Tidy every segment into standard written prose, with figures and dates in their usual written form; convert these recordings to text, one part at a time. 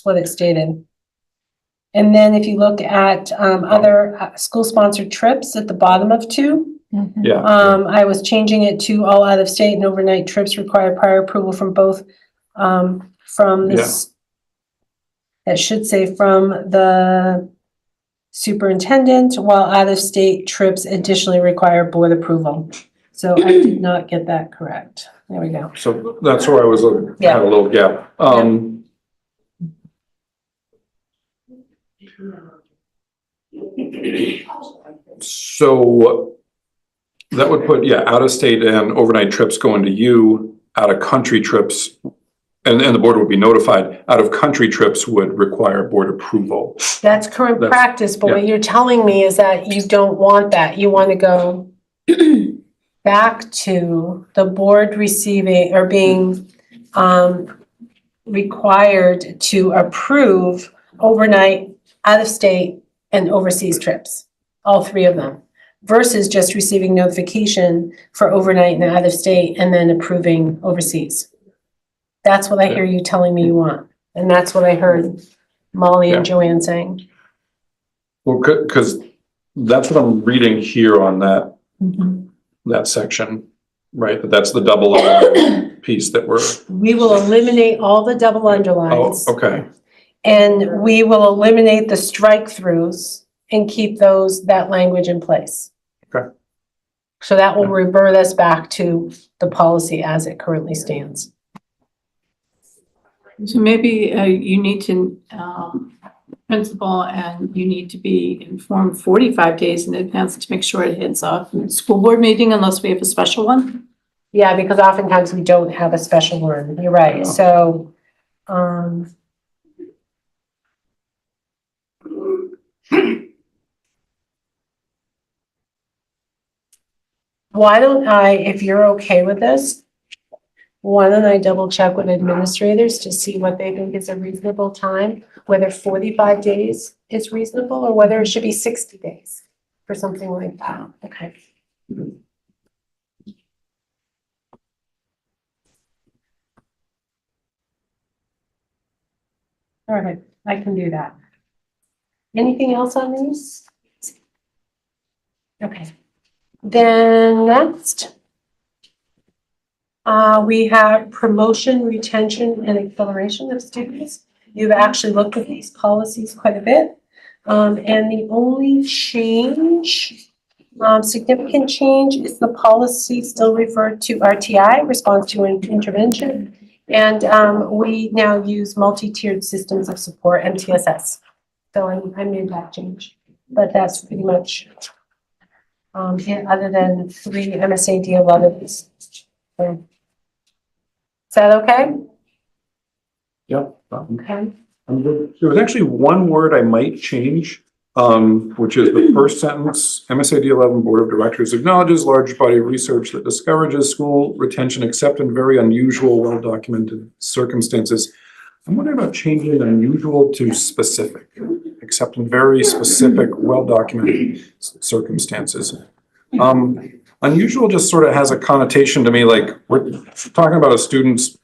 what it stated. And then if you look at other school-sponsored trips at the bottom of 2, Yeah. I was changing it to all out-of-state and overnight trips require prior approval from both, from this. It should say from the superintendent, while out-of-state trips additionally require board approval. So I did not get that correct. There we go. So that's where I was, had a little gap. So that would put, out of state and overnight trips going to you, out of country trips, and the board would be notified, out of country trips would require board approval. That's current practice, but what you're telling me is that you don't want that. You want to go back to the board receiving or being required to approve overnight, out of state, and overseas trips, all 3 of them, versus just receiving notification for overnight and out of state and then approving overseas. That's what I hear you telling me you want. And that's what I heard Molly and Joanne saying. Well, because that's what I'm reading here on that, that section, right? That's the double piece that we will eliminate all the double underlines. Oh, okay. And we will eliminate the strike throughs and keep that language in place. Okay. So that will revert us back to the policy as it currently stands. So maybe you need to, principal, and you need to be informed 45 days in advance to make sure it hits off in the school board meeting unless we have a special one. Yeah, because oftentimes we don't have a special one. You're right. So, why don't I, if you're okay with this, why don't I double check with administrators to see what they think is a reasonable time, whether 45 days is reasonable or whether it should be 60 days for something like that. Okay. All right, I can do that. Anything else on these? Okay. Then next, we have promotion, retention, and acceleration of students. You've actually looked at these policies quite a bit. And the only change, significant change, is the policy still referred to RTI, response to intervention. And we now use multi-tiered systems of support, MTSS. So I made that change, but that's pretty much other than 3 MSAD11s. So, is that okay? Yep. Okay. There was actually one word I might change, which is the first sentence. MSAD11 Board of Directors acknowledges large body of research that discourages school retention except in very unusual, well-documented circumstances. I'm wondering about changing unusual to specific, except in very specific, well-documented circumstances. Unusual just sort of has a connotation to me, like we're talking about a student's,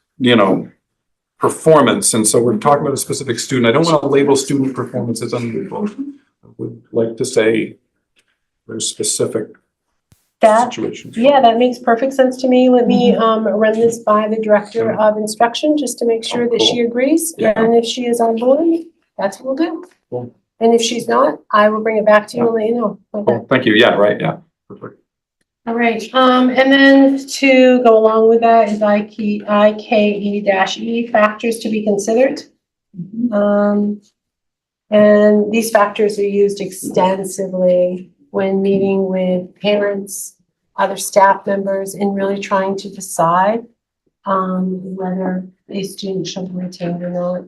performance. And so we're talking about a specific student. I don't want to label student performance as unusual. I would like to say there's specific situations. Yeah, that makes perfect sense to me. Let me run this by the director of instruction just to make sure that she agrees. Yeah. And if she is on board, that's what we'll do. Cool. And if she's not, I will bring it back to you and let you know. Okay. Cool. Thank you. Yeah, right. Yeah. Perfect. All right, and then to go along with that is IKE-E factors to be considered. And these factors are used extensively when meeting with parents, other staff members, and really trying to decide whether a student should be retained or not.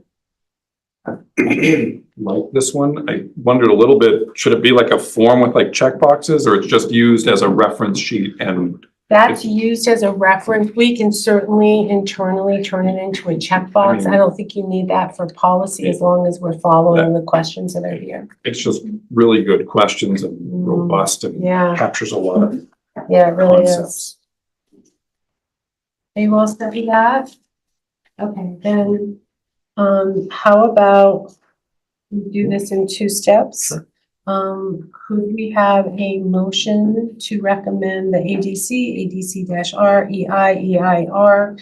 Like this one, I wondered a little bit, should it be like a form with like check boxes, or it's just used as a reference sheet? And that's used as a reference. We can certainly internally turn it into a checkbox. I don't think you need that for policy as long as we're following the questions that are here. It's just really good questions and robust and captures a lot of it really concepts. Is. Are you all set with that? Okay, then How about we do this in two steps? Sure. Could we have a motion to recommend the ADC, ADC-R, EI, EIR,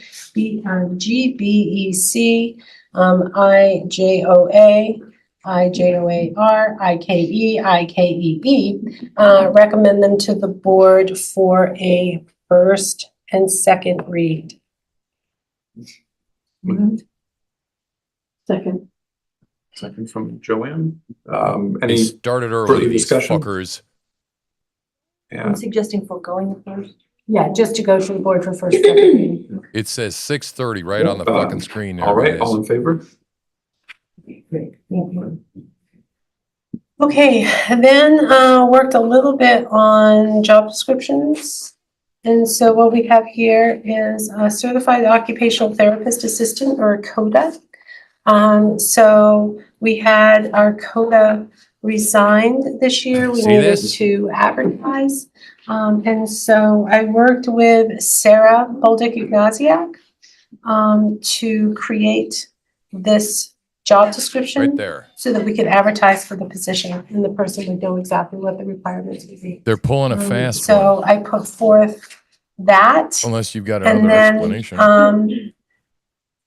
GBEC, IJOA, IJOAR, IKE, IKEE, recommend them to the board for a first and second read. Second. Second from Joanne. They Any started further early, these discussion? fuckers. Yeah. I'm suggesting foregoing the first. Yeah, just to go to the board for first, second reading. It says 6:30 right on the Uh, fucking screen there. All right, guys. all in favor? Great, thank you. Okay, and then worked a little bit on job descriptions. And so what we have here is a certified occupational therapist assistant, or a CODA. So we had our CODA resigned this year. We See needed this? to advertise. And so I worked with Sarah Bolduc-Ignatiak to create this job description. Right there. So that we could advertise for the position and the person would know exactly what the requirements would be. They're pulling a fast one. So I put forth that. Unless you've got And another then, explanation.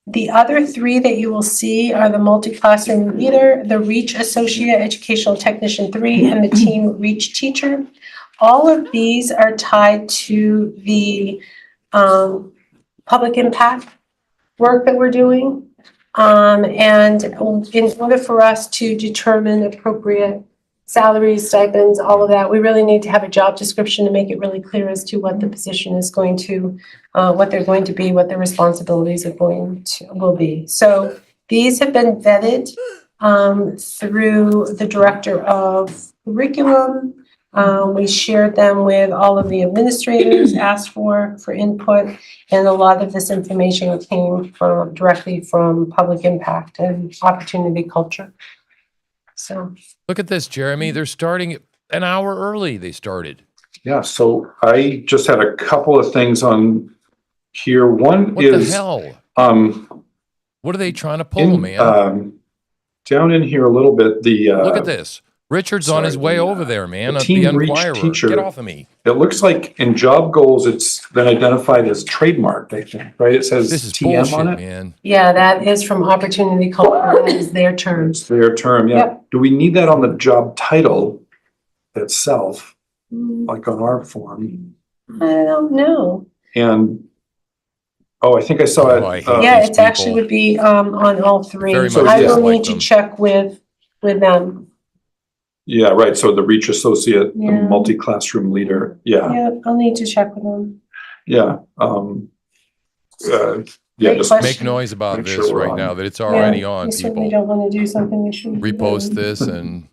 the other three that you will see are the multi-classroom leader, the REACH Associate Educational Technician 3, and the Team REACH Teacher. All of these are tied to the public impact work that we're doing. And in order for us to determine appropriate salaries, stipends, all of that, we really need to have a job description to make it really clear as to what the position is going to, what they're going to be, what their responsibilities will be. So these have been vetted through the director of curriculum. We shared them with all of the administrators, asked for input, and a lot of this information came directly from public impact and opportunity culture. So. Look at this, Jeremy. They're starting an hour early. They started. Yeah, so I just had a couple of things on here. One What is the hell? What are they trying to pull, in, man? down in here a little bit, the Look at this. Richard's on his sorry, way the, over there, man. the The Team REACH Enquirer. teacher. Get off of me. it looks like in job goals, it's been identified as trademarked, I think, right? It says This is TM bullshit, on it. man. Yeah, that is from opportunity culture, that is their terms. It's their term, yeah. Yep. Do we need that on the job title itself, I like on our form? don't know. And, oh, I think I saw Oh, I it. hate Yeah, these it actually people. would be on all three. Very much I will dislike need to them. check with them. Yeah, right. So the REACH associate, the Yeah. multi-classroom leader. Yeah, Yeah, I'll need to check with them. yeah. Yeah, Great just question. Make noise about Make this sure we're right on. now, that it's already Yeah, on, we certainly people. don't want to do something we shouldn't. be Repost doing. this and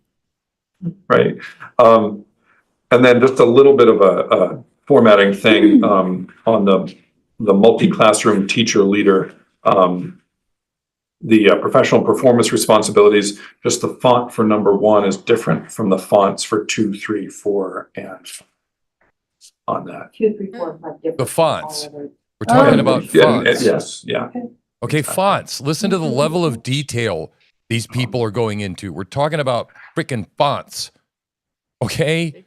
right. And then just a little bit of a formatting thing on the multi-classroom teacher leader. The professional performance responsibilities, just the font for number 1 is different from the fonts for 2, 3, 4, and on that. 2, 3, 4, 5 different. the fonts. All of it. We're talking Oh. about Yeah, fonts. yes, yeah. Okay, fonts. Listen to the level of detail these people are going into. We're talking about freaking fonts. Okay?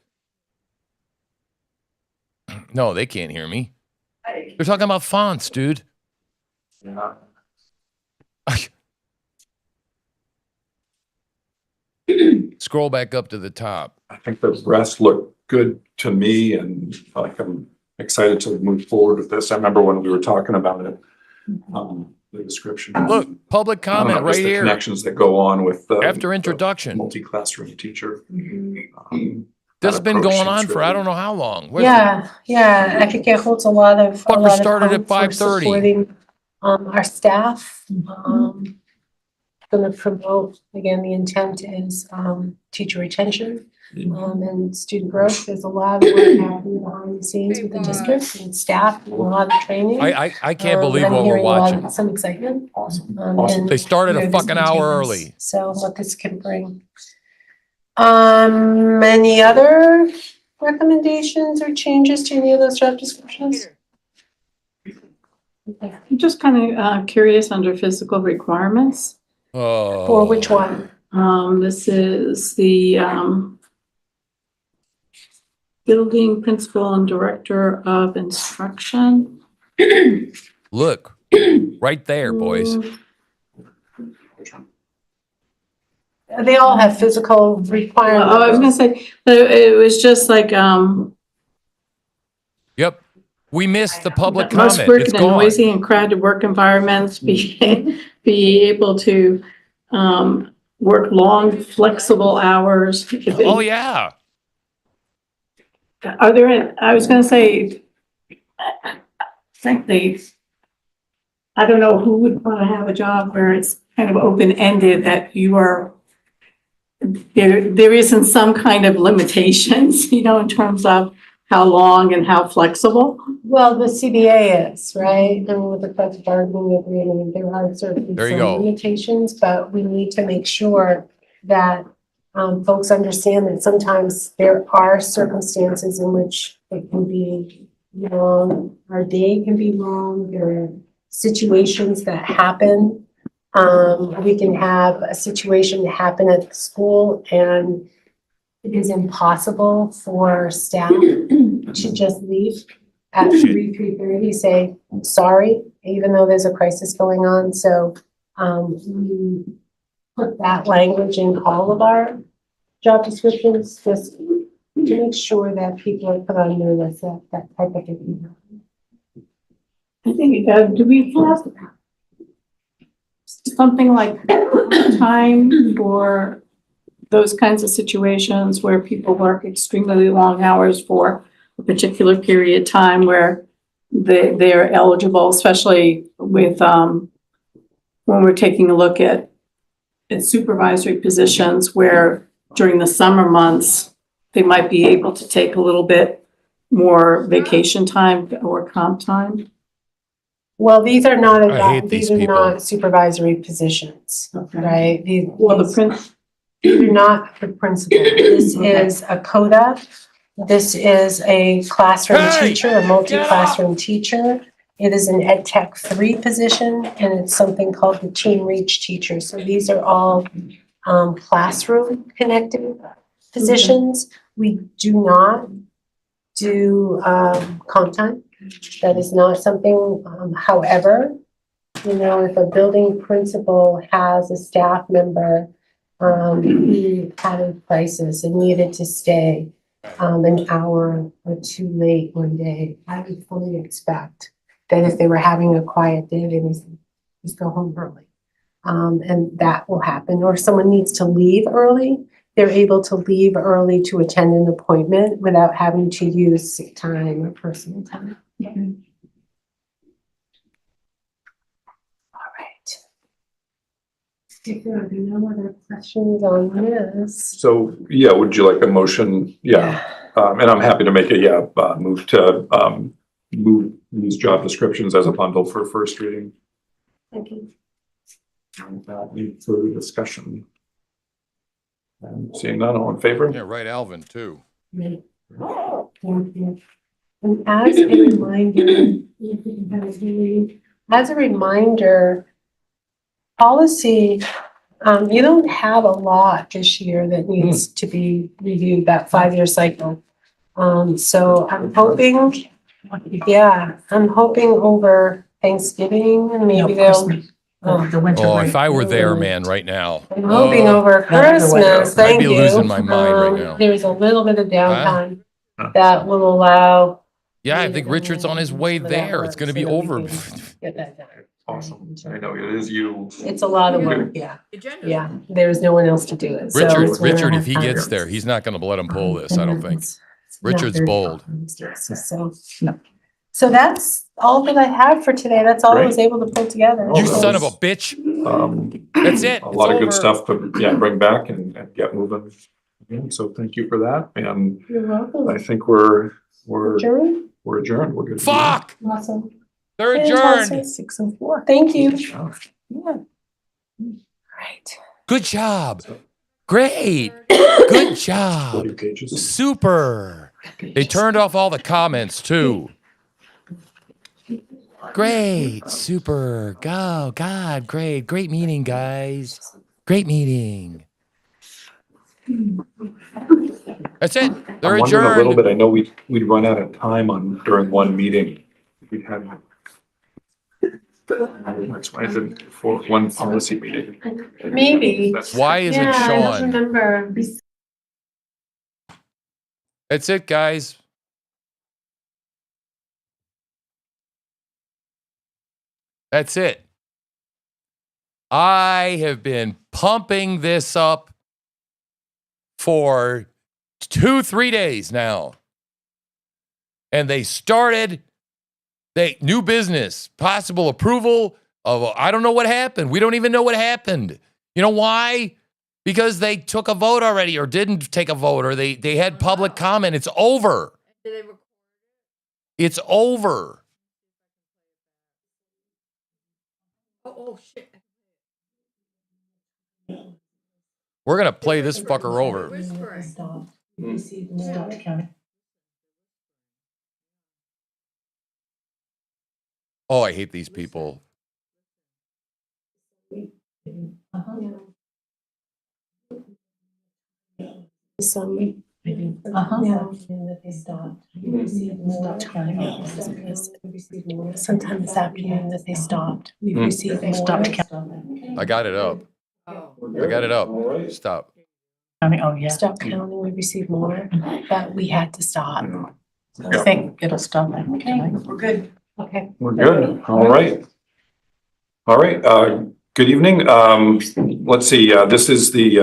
No, they can't hear me. They're talking about fonts, dude. Yeah. Scroll back up to the top. I think the rest look good to me, and like I'm excited to move forward with this. I remember when we were talking about it, the description. Look, public I don't know, comment just right the here. Connections that go on with the After introduction. multi-classroom teacher. This has been approach going seems on for I really- don't know how long. Yeah, I think it holds a lot of. Fucker started at hope for 5:30. supporting, our staff, gonna promote, again, the intent is, teacher retention, and student growth. There's a lot of work happening behind the scenes with the district and staff, and a lot of training. I can't believe I'm what we're hearing a lot of- watching. Some excitement. Awesome, and awesome. They started a very fucking hour spontaneous. early. So what this can bring. Any other recommendations or changes to any of those job descriptions? I'm just kind of curious under physical requirements. Oh. For which one? This is the building principal and director of instruction. Look, right there, boys. They all have physical requirements. Oh, I was gonna say, but it was just like, Yep. We missed the public must comment. work It's in a gone. noisy and crowded work environments, be able to, work long, flexible hours. Oh, yeah. Are there, I was gonna say, I think I don't know who would want to have a job where it's kind of open-ended, that you are, there isn't some kind of limitations, you know, in terms of how long and how flexible. Well, the CBA is, right? And with the collective bargaining agreement, there are certainly There you some go. limitations, but we need to make sure that folks understand that sometimes there are circumstances in which it can be long, our day can be long, there are situations that happen. We can have a situation happen at the school and it is impossible for staff to just leave at 3:30, say, sorry, even though there's a crisis going on. So we put that language in all of our job descriptions, just to make sure that people are put on notice that that type of thing. I think, do we have something like time for those kinds of situations where people work extremely long hours for a particular period of time where they're eligible, especially with, when we're taking a look at supervisory positions where during the summer months, they might be able to take a little bit more vacation time or comp time? Well, these are not, I hate these these are people. not supervisory positions, Okay. right? Well, These are not the principal. This is a CODA. This is a classroom Hey, teacher, a multi-classroom teacher. It is an Ed Tech 3 position, and it's something called the Team Reach teacher. So these are all classroom connected positions. We do not do comp time. That is not something, however, you know, if a building principal has a staff member who had a crisis and needed to stay an hour or two late one day, I would fully expect that if they were having a quiet day, they would just go home early. And that will happen. Or if someone needs to leave early, they're able to leave early to attend an appointment without having to use sick time or personal time. All right. If there are no other questions on this. So, yeah, would you like a motion? Yeah. And I'm happy to make a move to move these job descriptions as a bundle for first reading. Thank you. Need further discussion. And seeing none, all in favor? Yeah, right, Alvin, too. Thank you. And as a reminder, policy, you don't have a lot this year that needs to be reviewed, that 5-year cycle. So I'm hoping, I'm hoping over Thanksgiving and maybe they'll. The winter Oh, break. if I were there, man, right now. I'm hoping Oh, over Christmas, I'd thank be you. losing my mind right now. There's a little bit of downtime Huh? that will allow. Yeah, I me think to Richard's on his way some of that there. work It's gonna so be that we over. can Get that done. Awesome. I know it is you. It's a lot of work, yeah. Yeah, there's no one else to do it. So Richard, it's when I Richard, have if he time. gets there, he's not gonna let him pull this, I don't think. It's not Richard's very bold. often these days, So that's all that I have for today. That's all I was able to pull together. Oh, You that son of a was- bitch. Um, That's it. A It's lot of good over. stuff to, bring back and get moving. And so thank you for that. And You're welcome. I think we're Adjourn? adjourned. We're good. to go. Fuck! Awesome. They're Fantastic. adjourned. 6:04. Thank you. Yeah. Yeah. Right. Good job. Great. Good job. 40 pages. Super. They turned off all the comments too. Great. Super. Go. God. Great. Great meeting, guys. Great meeting. That's it. They're I'm wondering a little adjourned. bit, I know we'd run out of time during one meeting. We had. That's why I did for one policy meeting. Maybe. Why isn't Yeah, I don't Sean? remember. That's it, guys. That's it. I have been pumping this up for 2-3 days now. And they started new business, possible approval of, I don't know what happened. We don't even know what happened. You know why? Because they took a vote already or didn't take a vote or they had public comment. It's over. It's over. Oh, shit. We're going to play this fucker over. Oh, I hate these people. Some. Sometime this afternoon that they stopped. We've received stopped counting. I got it up. I got it up. Stop. Oh, yeah. Stop counting. We received more, but we had to stop. So Yeah. I think it'll stop. Okay, we're good. Okay. We're good. All right. All right. Good evening. Let's see. This is the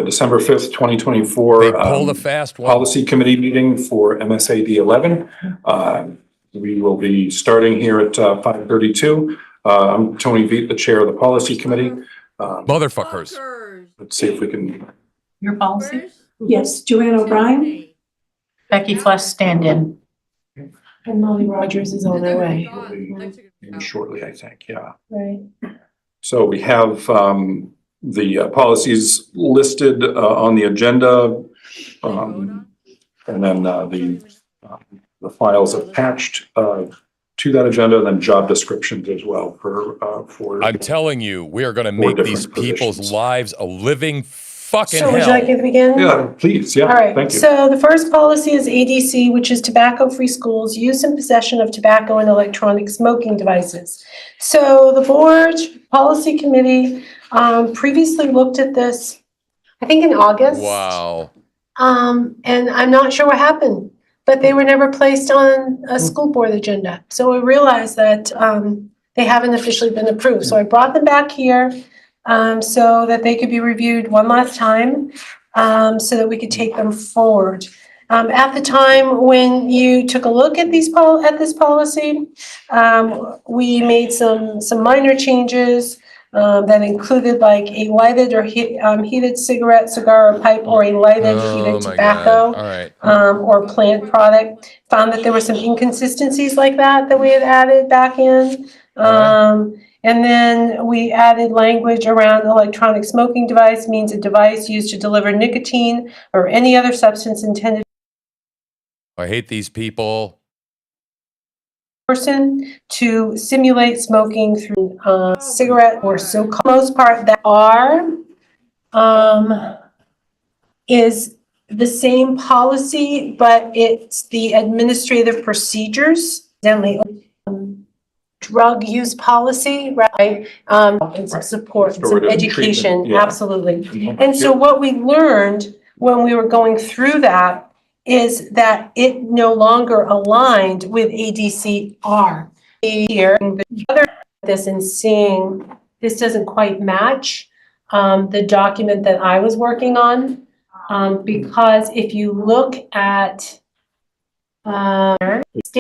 December 5th, 2024. They pulled a fast one. Policy Committee meeting for MSAD11. We will be starting here at 5:32. I'm Tony Veet, the chair of the Policy Committee. Motherfuckers. Let's see if we can. Your policy? Yes, Joanne O'Brien? Becky Flesh stand-in. And Molly Rogers is on their way. In shortly, I think. Yeah. Right. So we have the policies listed on the agenda, and then the files attached to that agenda, and then job descriptions as well for. I'm telling you, we are going to make these people's positions. lives a living fucking So would you like me hell. to begin? Yeah, please. Yeah. All right, Thank you. so the first policy is ADC, which is tobacco-free schools, use and possession of tobacco and electronic smoking devices. So the board policy committee previously looked at this, I think in August. Wow. And I'm not sure what happened, but they were never placed on a school board agenda. So we realized that they haven't officially been approved. So I brought them back here so that they could be reviewed one last time, so that we could take them forward. At the time when you took a look at this policy, we made some minor changes that included like a lighted or heated cigarette, cigar, or pipe, or a lighted Oh heated my tobacco. God. All right. Or plant product. Found that there were some inconsistencies like that we had added back in. And then we added language around electronic smoking device means a device used to deliver nicotine or any other substance intended I hate these people. person to simulate smoking through cigarette or so-called. Most part that is the same policy, but it's the administrative procedures. Then the drug use policy, right? And some support, some Restorative education, treatment, yeah. absolutely. And so what we learned when we were going through that is that it no longer aligned with ADCR. Here, the other this and seeing this doesn't quite match the document that I was working on. Because if you look at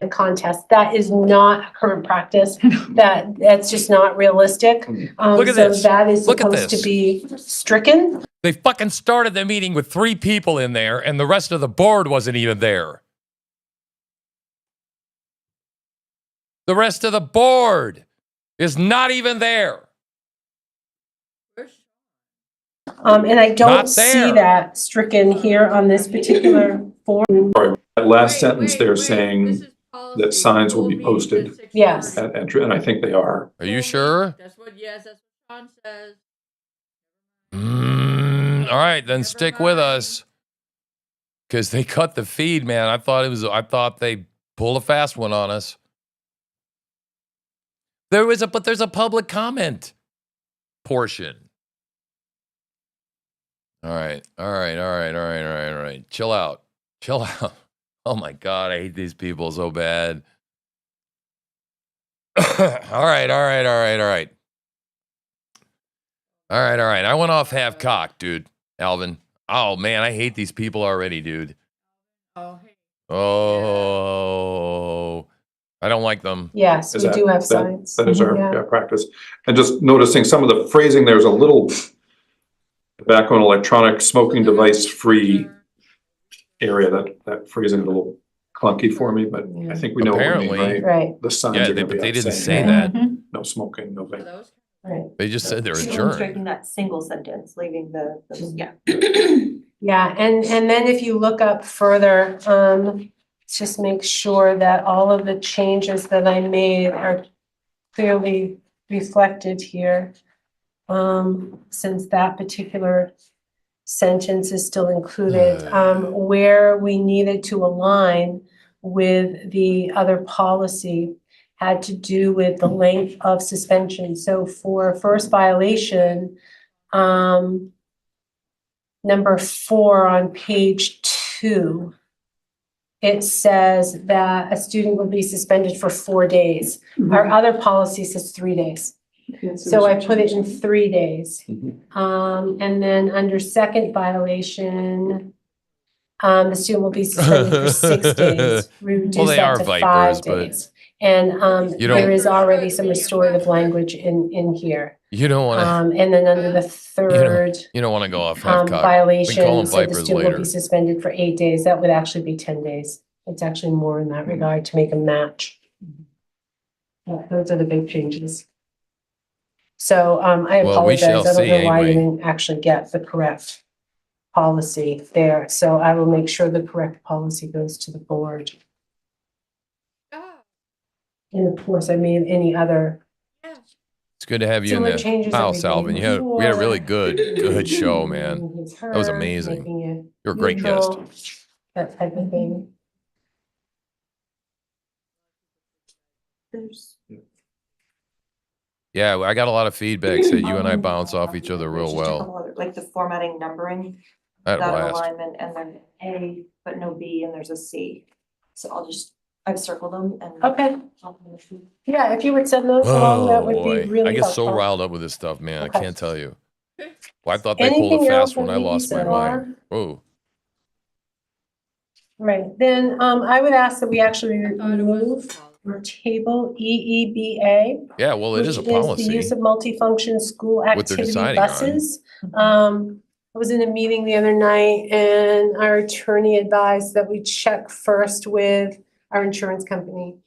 contest, that is not current practice. That's just not realistic. Look at so this. that is Look at supposed to this. be stricken. They fucking started the meeting with 3 people in there and the rest of the board wasn't even there. The rest of the board is not even there. And I Not don't see there. that stricken here on this particular form. That last sentence they're saying that signs will be posted Yes. at entry, and I think they are. Are you sure? That's what Sean says. All right, then stick with us. Because they cut the feed, man. I thought they pulled a fast one on us. There's a public comment portion. All right. Chill out. Oh my God, I hate these people so bad. All right. I went off half cocked, dude. Alvin. Oh man, I hate these people already, dude. Oh, hey. Oh, I don't like them. Yes, Is we that- do have that- signs. That is our Yeah. practice. And just noticing some of the phrasing, there's a little tobacco and electronic smoking device free area. That phrasing is a little clunky for me, but I think we know what we mean, Apparently. right? Right, The signs Yeah, are gonna but be they out didn't saying say that. no smoking, no Are vape. those? right. They just said they're Striking adjourned. that single sentence, leaving the, yeah. Yeah, and then if you look up further, just make sure that all of the changes that I made are clearly reflected here. Since that particular sentence is still included, where we needed to align with the other policy had to do with the length of suspension. So for first violation, number 4 on page 2, it says that a student will be suspended for 4 days. Our other policy says 3 days. So I put it in 3 days. Mhm. And then under second violation, the student will be suspended for 6 days. We Well, reduced they that are to vipers, 5 but days. And You don't- there is already some restorative language in here. You don't want to. And then under the third You don't want to go off half cocked. violation, We can call them said the vipers student will later. be suspended for 8 days. That would actually be 10 days. It's actually more in that regard to make a match. Those are the big changes. So I Well, we shall apologize. I don't see, know why you ain't we? didn't actually get the correct policy there. So I will make sure the correct policy goes to the board. Ah, And of course, I made any other yeah. It's good to have you in similar the changes that house, we made Alvin. We had a really before. good show, man. Making his That was her, amazing. making it You're a great guest. neutral, that type of thing. There's. Yeah, I got a lot of feedback that you and I bounce off each other real Just a well. couple other- Like the formatting, numbering, I had a that blast. alignment, and then A, but no B, and there's a C. So I've circled them and. Okay, yeah, if you would send those along, that Oh would be boy, really I get so helpful. riled up with this stuff, man. I Okay. can't tell you. Well, I thought they pulled Anything a else fast one. on I lost these my mind. Whoa. Right, then I would ask that we actually I thought it was remove or table EEBA. Yeah, well, it is a Which is the policy. use of multifunction school they're activity deciding on. buses. I was in a meeting the other night and our attorney advised that we check first with our insurance company.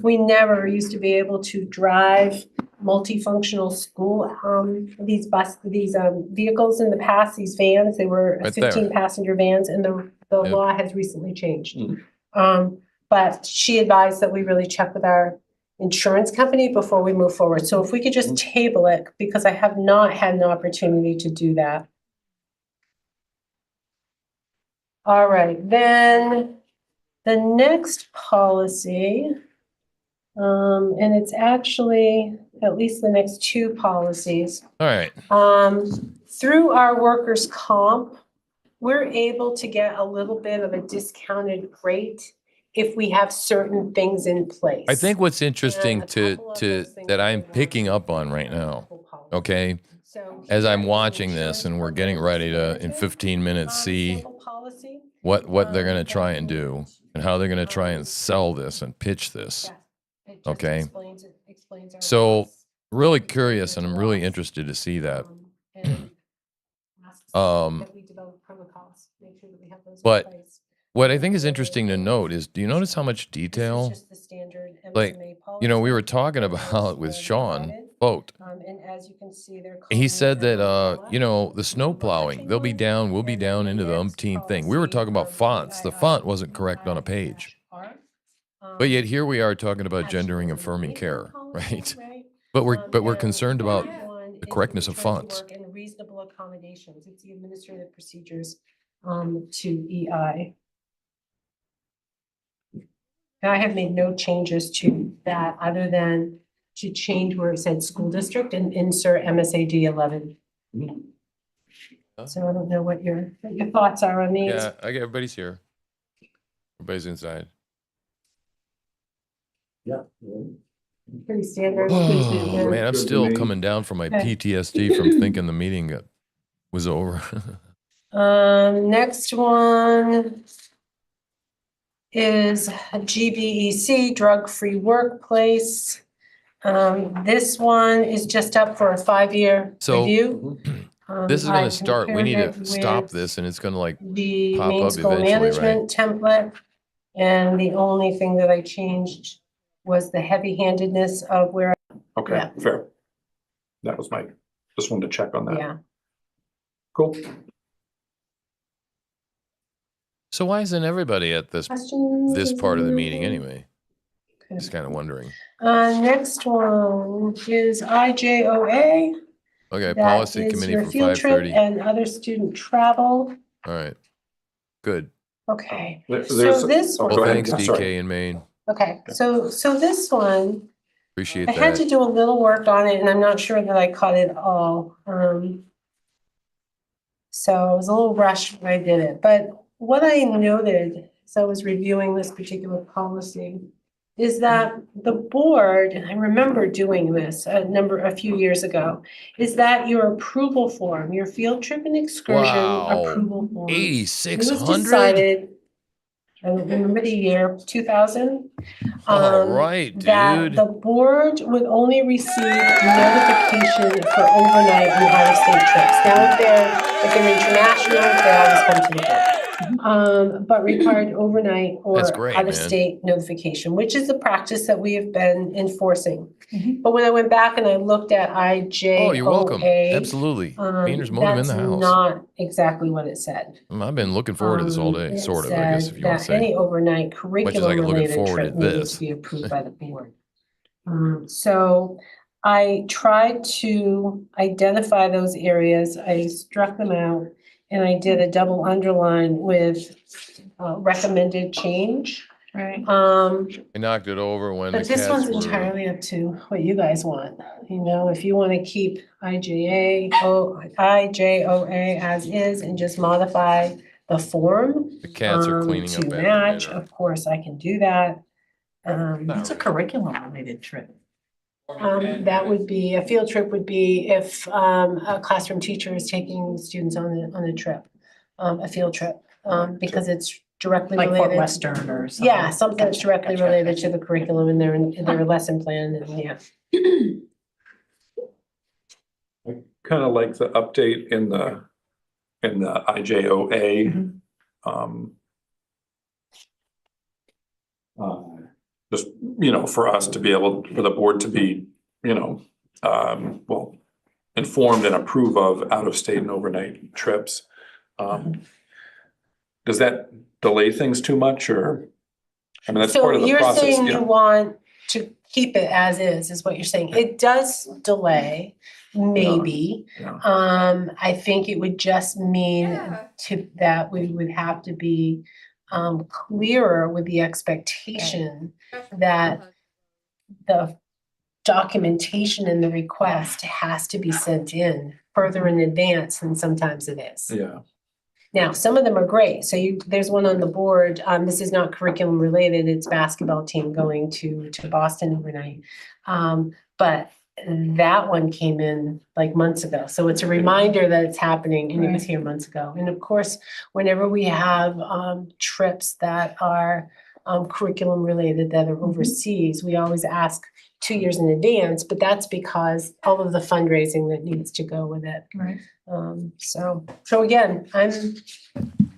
We never used to be able to drive multifunctional school, these vehicles in the past, these vans, they were Right there. 15-passenger vans, and the Yep. law has recently changed. Mm. But she advised that we really check with our insurance company before we move forward. So if we could just table it, because I have not had an opportunity to do that. All right, then the next policy, and it's actually at least the next 2 policies. All right. Through our workers' comp, we're able to get a little bit of a discounted rate if we have certain things in place. I think what's interesting And a couple of those things that I'm we want picking to up on right now, okay, So as I'm here is watching an this and we're insurance getting ready to, in representative, 15 minutes, see sample policy. what they're going to try and do and how they're going to try and sell this and pitch this. Yeah, it just Okay. explains our So, loss. Really curious, and I'm really interested to see that. And asks Um, that we develop protocols, make sure that we have those in but place. What I think is interesting to note is, do you notice how much This is detail? just the standard Like, MSA You know, we policy. were talking Those about with were Sean added. Vogt. And as you can see, they're. He said that, calling it you know, the snow plowing, they'll be down, we'll be down into the umpteen thing. We were talking about fonts. The font wasn't correct on a page. But yet here we are talking about actually gendering was a affirming labor care, policy, right? But we're and concerned about that one the is correctness of return to fonts. work and reasonable accommodations. It's the administrative procedures to EI. And I have made no changes to that other than to change where it said school district and insert MSAD11. So I don't know what your thoughts are on these. Yeah, everybody's here. Everybody's inside. Pretty standard. Oh, man, I'm Good to still me. coming down from my Okay. PTSD from thinking the meeting was over. Next one is GBEC, drug-free workplace. This one is just up for a 5-year So, review. This is I going to start. We need compared to it stop with this, and it's going to like the pop main up school eventually, right? management template. And the only thing that I changed was the heavy-handedness of where, Okay, Yeah. fair. That was just wanted to check on that. yeah. Cool. So why isn't everybody at this Questions? part of the meeting anyway? Okay. Just kind of wondering. Next one is IJOA. Okay, That policy is committee your from field trip 5:30. and other student travel. All right, good. Okay, There's- so this oh, one. go Well, ahead. thanks, I'm DK sorry. and Maine. Okay, so this one, Appreciate I had to that. do a little work on it and I'm not sure that I caught it all. So I was a little rushed when I did it, but what I noted as I was reviewing this particular policy is that the board, and I remember doing this a few years ago, is that your approval form, your field trip and excursion Wow. approval form. It was 8,600? decided, I don't remember the year, 2000. All right, That dude. the board would only receive notification for overnight and out-of-state trips. Now, if they're international, they always come to the board. But required overnight That's or great, man. out-of-state notification, which is the practice that we have been enforcing. Mhm. But when I went back and I looked at IJOA. Oh, you're welcome. Absolutely. Painter's motive in the That's house. not exactly what it said. I've been looking forward to this all day, It sort of, I guess, said if you want to that say. any overnight I curriculum can look related forward trip to needed this. to be approved by the board. So I tried to identify those areas, I struck them out, and I did a double underline with recommended change. Right. I knocked it over when the But this cats one's were. entirely up to what you guys want. You know, if you want to keep IJOA as is and just modify the form The cats are cleaning up to after match, dinner. of course, I can do that. It's a curriculum related trip. That would be, a field trip would be if a classroom teacher is taking students on a trip, a field trip, because it's directly Like related. Fort Western or something. Yeah, something that's Gotcha, directly gotcha. related to the curriculum and their lesson plan and yeah. Kind of like the update in the IJOA. Just, for us to be able, for the board to be, well, informed and approve of out-of-state and overnight trips. Does that delay things too much or? I mean, that's part of the process. So you're saying yeah. you want to keep it as is what you're saying. It does delay, maybe. Yeah. I think it would just mean Yeah. that we would have to be clearer with the expectation that the documentation in the request has to be sent in further in advance than sometimes it is. Yeah. Now, some of them are great. So there's one on the board, this is not curriculum related, it's basketball team going to Boston overnight. But that one came in like months ago. So it's a reminder that it's happening and it was here months ago. And of course, whenever we have trips that are curriculum related that are overseas, we always ask 2 years in advance, but that's because all of the fundraising that needs to go with it. Right. So again, Is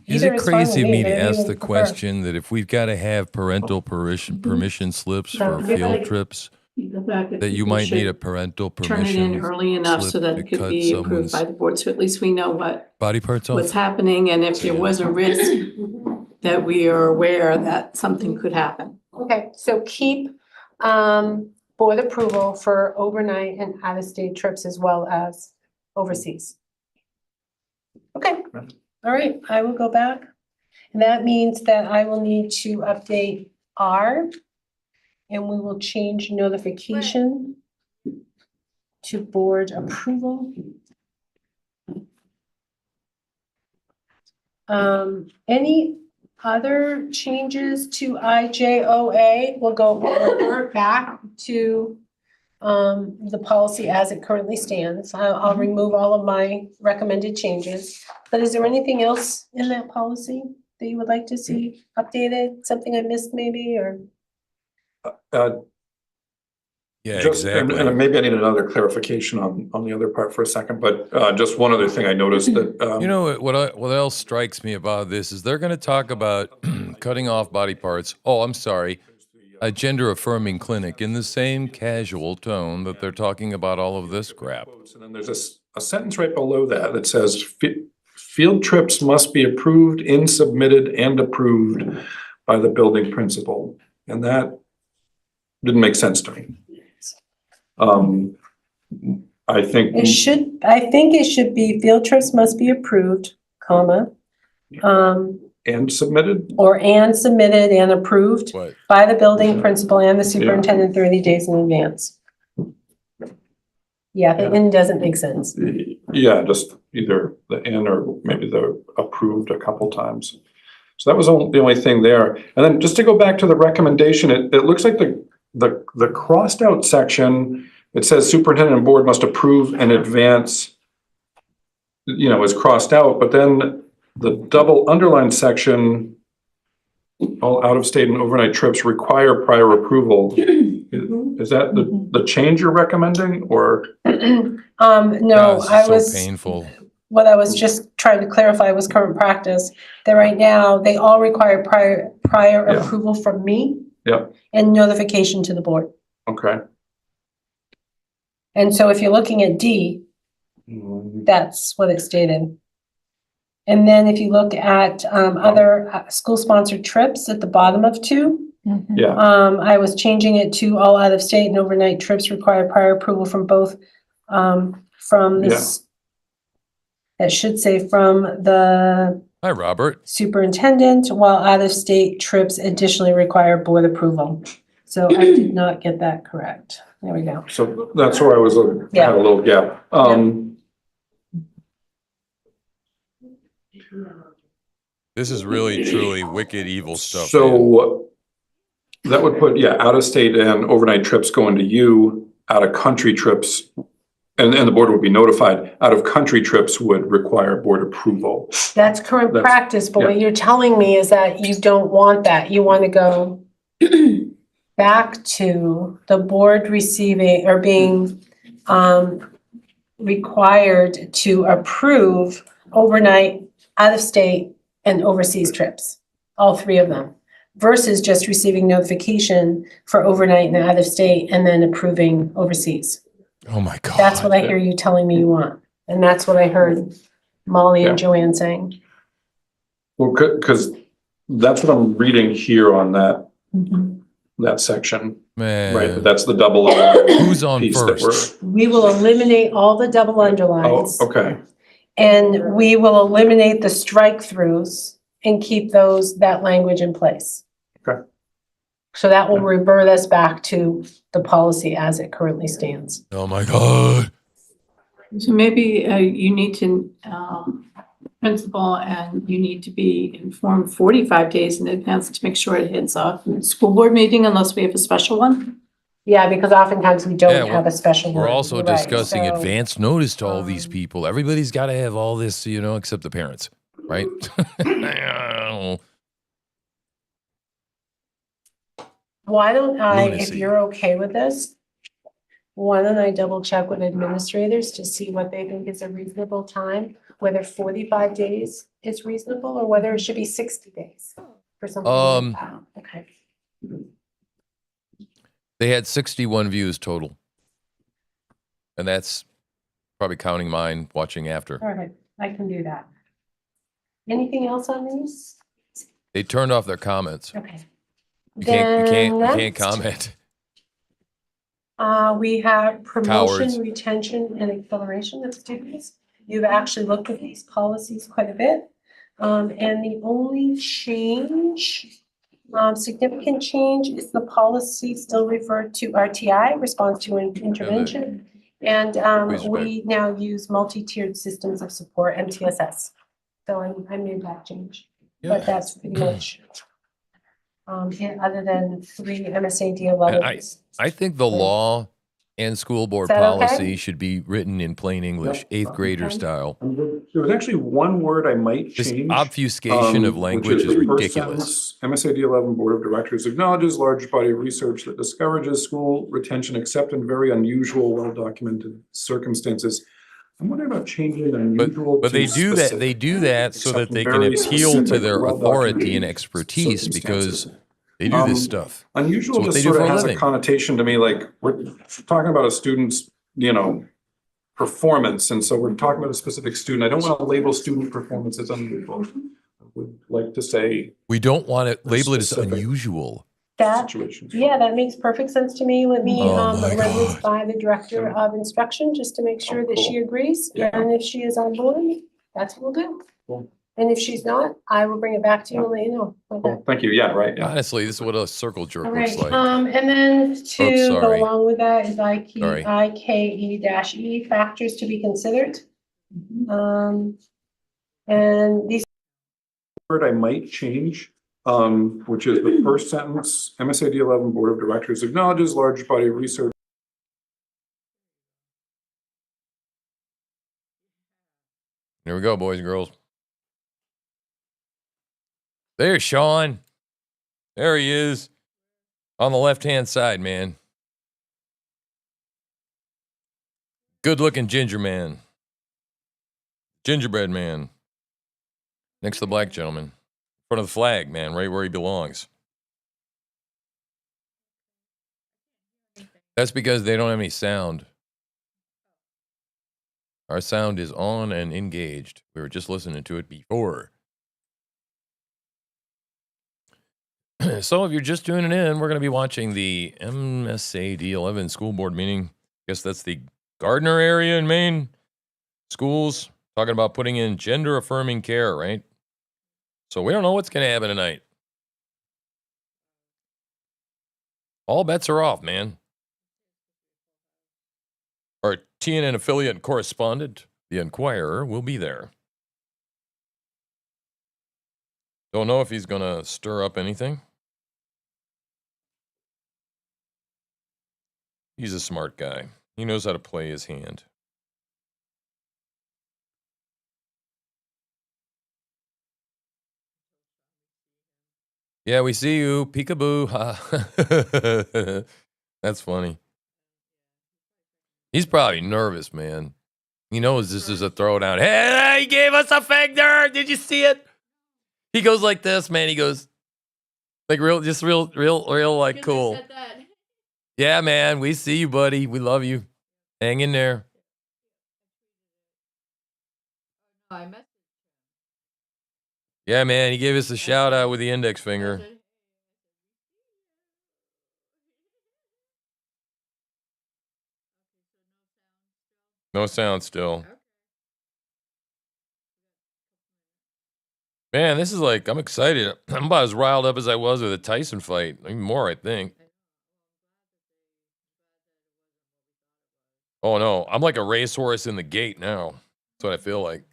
either it is fine crazy with of me to whatever you ask would the prefer. question that if we've got to have parental permission slips for No, field like- trips, The fact that you people might need should a parental turn it in permission early enough so slip that to it could cut be approved someone's by the board, so at least we know body parts what's off? happening, and if there was a risk that we are aware that something could happen. Okay, so keep, board approval for overnight and out-of-state trips as well as overseas. Okay, all right, I will go back. And that means that I will need to update R, and we will change notification to board approval. Any other changes to IJOA? We'll go revert back to the policy as it currently stands. I'll remove all of my recommended changes. But is there anything else in that policy that you would like to see updated? Something I missed maybe, or? Yeah, Just, exactly. and maybe I need another clarification on the other part for a second, but just one other thing I noticed that. You know what else strikes me about this is they're going to talk about cutting off body parts. Oh, I'm sorry, a gender affirming clinic in the same casual tone that they're talking about all of this crap. And then there's a sentence right below that that says field trips must be approved, submitted and approved by the building principal. And that didn't make sense to me. I think I think it should be field trips must be approved, comma, and submitted. and submitted and approved What? by the building principal and the superintendent 30 days in advance. Yeah, the and doesn't make sense. Yeah, just either the and or maybe the approved a couple times. So that was the only thing there. And then just to go back to the recommendation, it looks like the crossed out section, it says superintendent and board must approve in advance, is crossed out, but then the double underlined section, all out of state and overnight trips require prior approval. Is that the change you're recommending, or? No, God, I this is so was, painful. what I was just trying to clarify was current practice. That right now, they all require prior Yeah. approval from me. Yep. And notification to the board. Okay. And so if you're looking at D, that's what it stated. And then if you look at other school-sponsored trips at the bottom of 2, Yeah, I was changing it to all out-of-state and overnight trips require prior approval from both, from this. That should say from the Hi, Robert. superintendent, while out-of-state trips additionally require board approval. So I did not get that correct. There we go. so that's where I was, Yeah. had a little gap. This is really, truly wicked, evil stuff. man. So that would put, out of state and overnight trips going to you, out of country trips, and the board would be notified, out of country trips would require board approval. That's current That's- practice, but what you're telling me is that you don't want that. You want to go back to the board receiving or being required to approve overnight, out-of-state, and overseas trips, all 3 of them, versus just receiving notification for overnight and out-of-state and then approving overseas. Oh my God. That's what I hear you telling me you want, and that's what I heard Molly and Yeah. Joanne saying. Well, because that's what I'm reading here on that section, Man. right? That's the double. Who's on piece that first? We will eliminate all the double Oh, underlines. okay, And we will eliminate the strike throughs and keep that language in place. Okay. So that will revert us back to the policy as it currently stands. Oh my God. So maybe you need to, principal, and you need to be informed 45 days in advance to make sure it hits a school board meeting unless we have a special one. Yeah, because oftentimes we Yeah, don't we're- have a special one. We're also You're right. discussing So, advance notice to all these people. Everybody's got to have all this, except the parents, right? Why don't I, if Lunacy. you're okay with this, why don't I double check with administrators to see what they think is a reasonable time? Whether 45 days is reasonable or whether it should be 60 days for something like that. Okay. They had 61 views total. And that's probably counting mine watching after. All right, I can do that. Anything else on these? They turned off their comments. Okay. You Then can't next, comment. we have promotion, Cowards. retention, and acceleration of students. You've actually looked at these policies quite a bit. And the only change, significant change is the policy still referred to RTI, response to intervention. And, Please respect. we now use multi-tiered systems of support, MTSS. So I made that change, but that's pretty much, and other than three MSAD11s. I think the law and school board Is that okay? policy should be written in plain English, Yep. 8th grader Okay. style. There was actually one word I might This change. obfuscation of which language is the first ridiculous. sentence. MSAD11 Board of Directors acknowledges large body of research that discourages school retention except in very unusual, well-documented circumstances. I'm wondering about changing unusual But to they do that. specific, They do that so except that in they can very appeal to specific, their authority and well-documented expertise because circumstances. they do this stuff. Unusual It's what just they do sort for of a has a living. connotation to me, like we're talking about a student's, performance. And so we're talking about a specific student. I don't want to label student performance as unusual. I would like to say We don't want to label it as specific. unusual. That, situations. yeah, that makes perfect sense to me. Let me, Oh my run this God. by the director of instruction, just to make sure that she Cool. agrees. Yeah. And if she is on board, that's what we'll do. Cool. And if she's not, I will bring it back to you and let you know. Okay. Cool. Thank you. Yeah, right. Yeah. Honestly, this is what a circle jerk All looks right, like. and then to Oops, go sorry. along with that is Sorry. IKE-E factors to be considered. And these Word I might change, which is the first sentence. MSAD11 Board of Directors acknowledges large body of research. Here we go, boys and girls. There's Sean. There he is. On the left-hand side, man. Good-looking ginger man. Gingerbread man. Next to the black gentleman. In front of the flag, man, right where he belongs. That's because they don't have any sound. Our sound is on and engaged. We were just listening to it before. So if you're just tuning in, we're going to be watching the MSAD11 school board meeting. Guess that's the Gardner area in Maine. Schools talking about putting in gender affirming care, right? So we don't know what's going to happen tonight. All bets are off, man. Our TNN affiliate correspondent, the Enquirer, will be there. Don't know if he's going to stir up anything. He's a smart guy. He knows how to play his hand. Yeah, we see you. Peekaboo. Ha. That's funny. He's probably nervous, man. He knows this is a throwdown. Hey, he gave us a finger. Did you see it? He goes like this, man. He goes like real, like cool. Yeah, man. We see you, buddy. We love you. Hang in there. Yeah, man. He gave us a shout out with the index finger. No sound still. Man, this is like, I'm excited. I'm about as riled up as I was with the Tyson fight. Even more, I think. Oh, no. I'm like a racehorse in the gate now. That's what I feel like.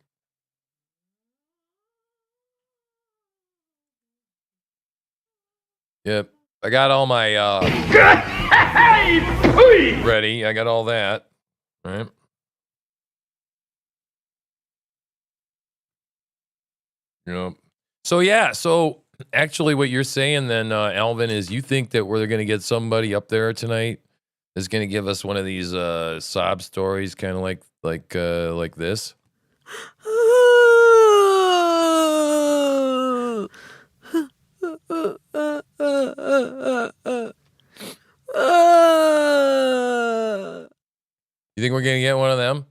Yep. I got all my ready. I got all that. Right. Yep. So yeah, so actually what you're saying then, Alvin, is you think that we're gonna get somebody up there tonight that's gonna give us one of these sob stories, kind of like this? You think we're gonna get one of them?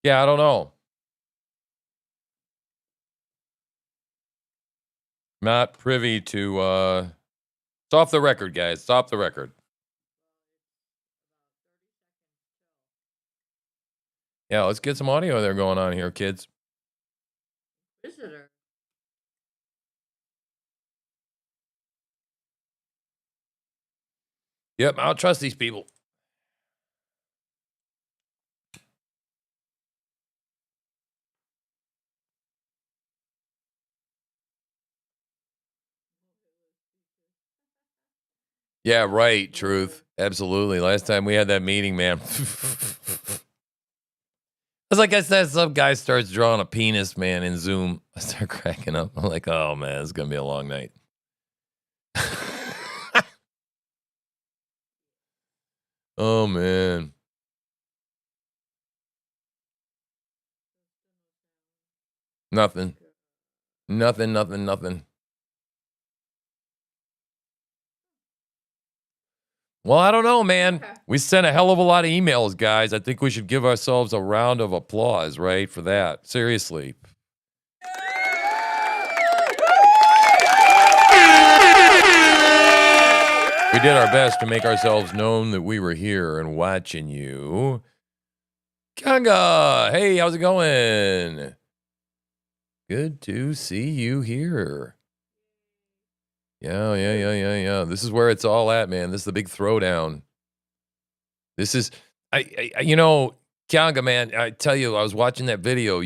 Yeah, I don't know. Not privy to, it's off the record, guys. It's off the record. Yeah, let's get some audio there going on here, kids. Visitor. Yep, I don't trust these people. Yeah, right, truth. Absolutely. Last time we had that meeting, man. It's like I said, some guy starts drawing a penis, man, in Zoom. I start cracking up. I'm like, oh man, it's gonna be a long night. Oh man. Nothing. Nothing. Well, I don't know, man. Okay. We sent a hell of a lot of emails, guys. I think we should give ourselves a round of applause, right, for that. Seriously. We did our best to make ourselves known that we were here and watching you. Kanga, hey, how's it going? Good to see you here. Yeah. This is where it's all at, man. This is the big throwdown. This is, Kanga, man, I tell you, I was watching that video,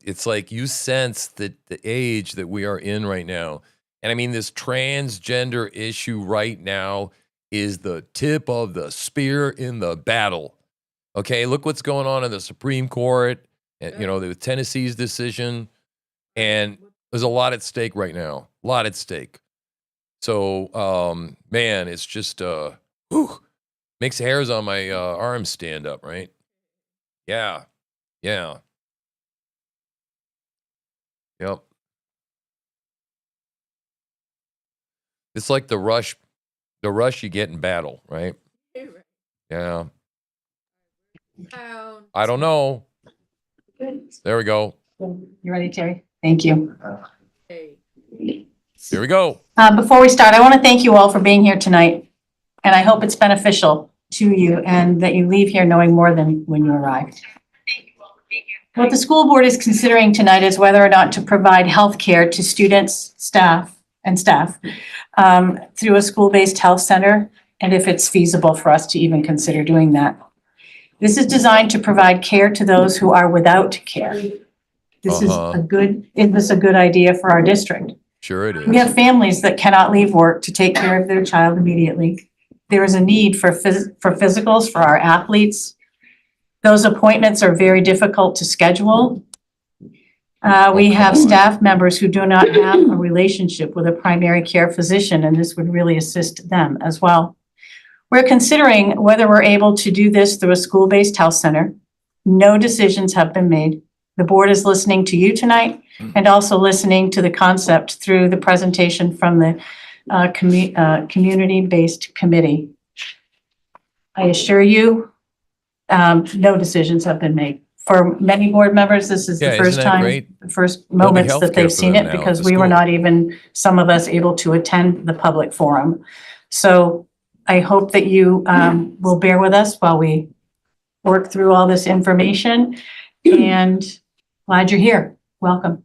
it's like you sense that the age that we are in right now. And I mean, this transgender issue right now is the tip of the spear in the battle. Okay, look what's going on in the Supreme Court, and, the Tennessee's decision. And there's a lot at stake right now. A lot at stake. So, man, it's just, makes hairs on my arms stand up, right? Yeah. Yep. It's like the rush you get in battle, right? Yeah. I don't know. There we go. You ready, Terry? Thank you. Hey. Here we go. Before we start, I want to thank you all for being here tonight, and I hope it's beneficial to you and that you leave here knowing more than when you arrived. What the school board is considering tonight is whether or not to provide health care to students, staff, through a school-based health center, and if it's feasible for us to even consider doing that. This is designed to provide care to those who are without care. This is Uh-huh. is this a good idea for our district? Sure it is. We have families that cannot leave work to take care of their child immediately. There is a need for physicals for our athletes. Those appointments are very difficult to schedule. We have staff members who do not have a relationship with a primary care physician, and this would really assist them as well. We're considering whether we're able to do this through a school-based health center. No decisions have been made. The board is listening to you tonight and also listening to the concept through the presentation from the community-based committee. I assure you, no decisions have been made. For many board members, this is the Yeah, first isn't that time, great? the first There'll be moments that healthcare they've for seen them it now at because the we were school. not even, some of us, able to attend the public forum. So I hope that you will bear with us while we work through all this information, and glad you're here. Welcome.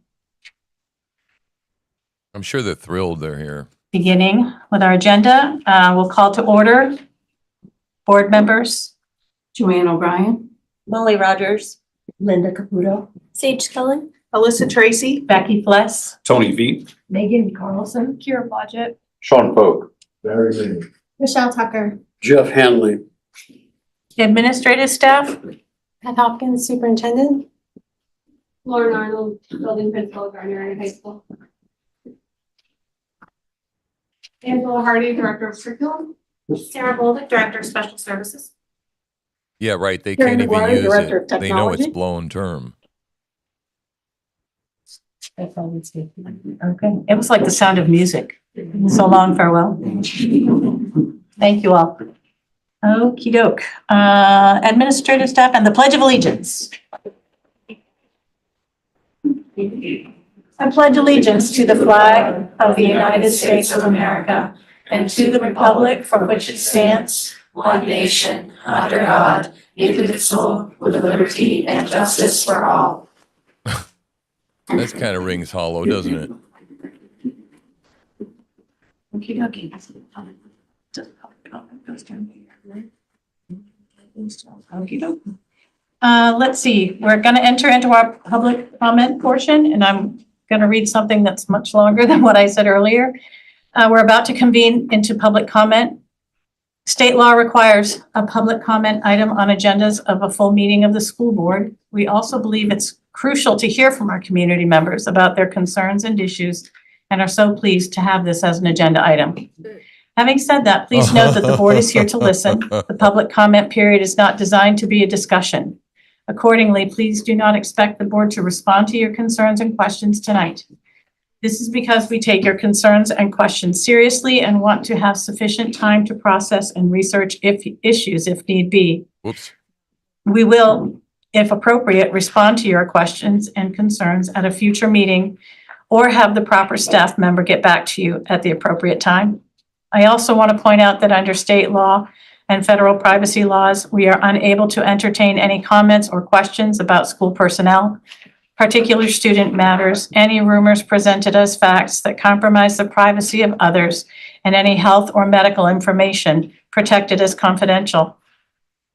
I'm sure they're thrilled they're here. Beginning with our agenda, we'll call to order. Board members. Joanne O'Brien. Molly Rogers. Linda Caputo. Sage Cullen. Alyssa Tracy. Becky Fless. Tony V. Megan Carlson. Kira Blodgett. Sean Pogue. Barry Lee. Michelle Tucker. Jeff Hanley. Administrative staff. Pat Hopkins, Superintendent. Lauren Arnold, building principal, Gardner High School. Angela Hardy, Director of Curriculum. Sarah Bolduc, Director of Special Services. Yeah, right. They Karen can't even McGuire, use Director it. of They know it's Technology. blown term. Okay, it was like the sound of music. So long, farewell. Thank you all. Okey doke. Administrative staff and the Pledge of Allegiance. I pledge allegiance to the flag of the United States of America and to the republic for which it stands, one nation, under God, indivisible, with liberty and justice for all. That kind of rings hollow, doesn't it? Okey dokey. Okey dokey. Let's see, we're gonna enter into our public comment portion, and I'm gonna read something that's much longer than what I said earlier. We're about to convene into public comment. State law requires a public comment item on agendas of a full meeting of the school board. We also believe it's crucial to hear from our community members about their concerns and issues, and are so pleased to have this as an agenda item. Having said that, please note that the board is here to listen. The public comment period is not designed to be a discussion. Accordingly, please do not expect the board to respond to your concerns and questions tonight. This is because we take your concerns and questions seriously and want to have sufficient time to process and research issues if need be. Whoops. We will, if appropriate, respond to your questions and concerns at a future meeting or have the proper staff member get back to you at the appropriate time. I also want to point out that under state law and federal privacy laws, we are unable to entertain any comments or questions about school personnel, particular student matters, any rumors presented as facts that compromise the privacy of others, and any health or medical information protected as confidential.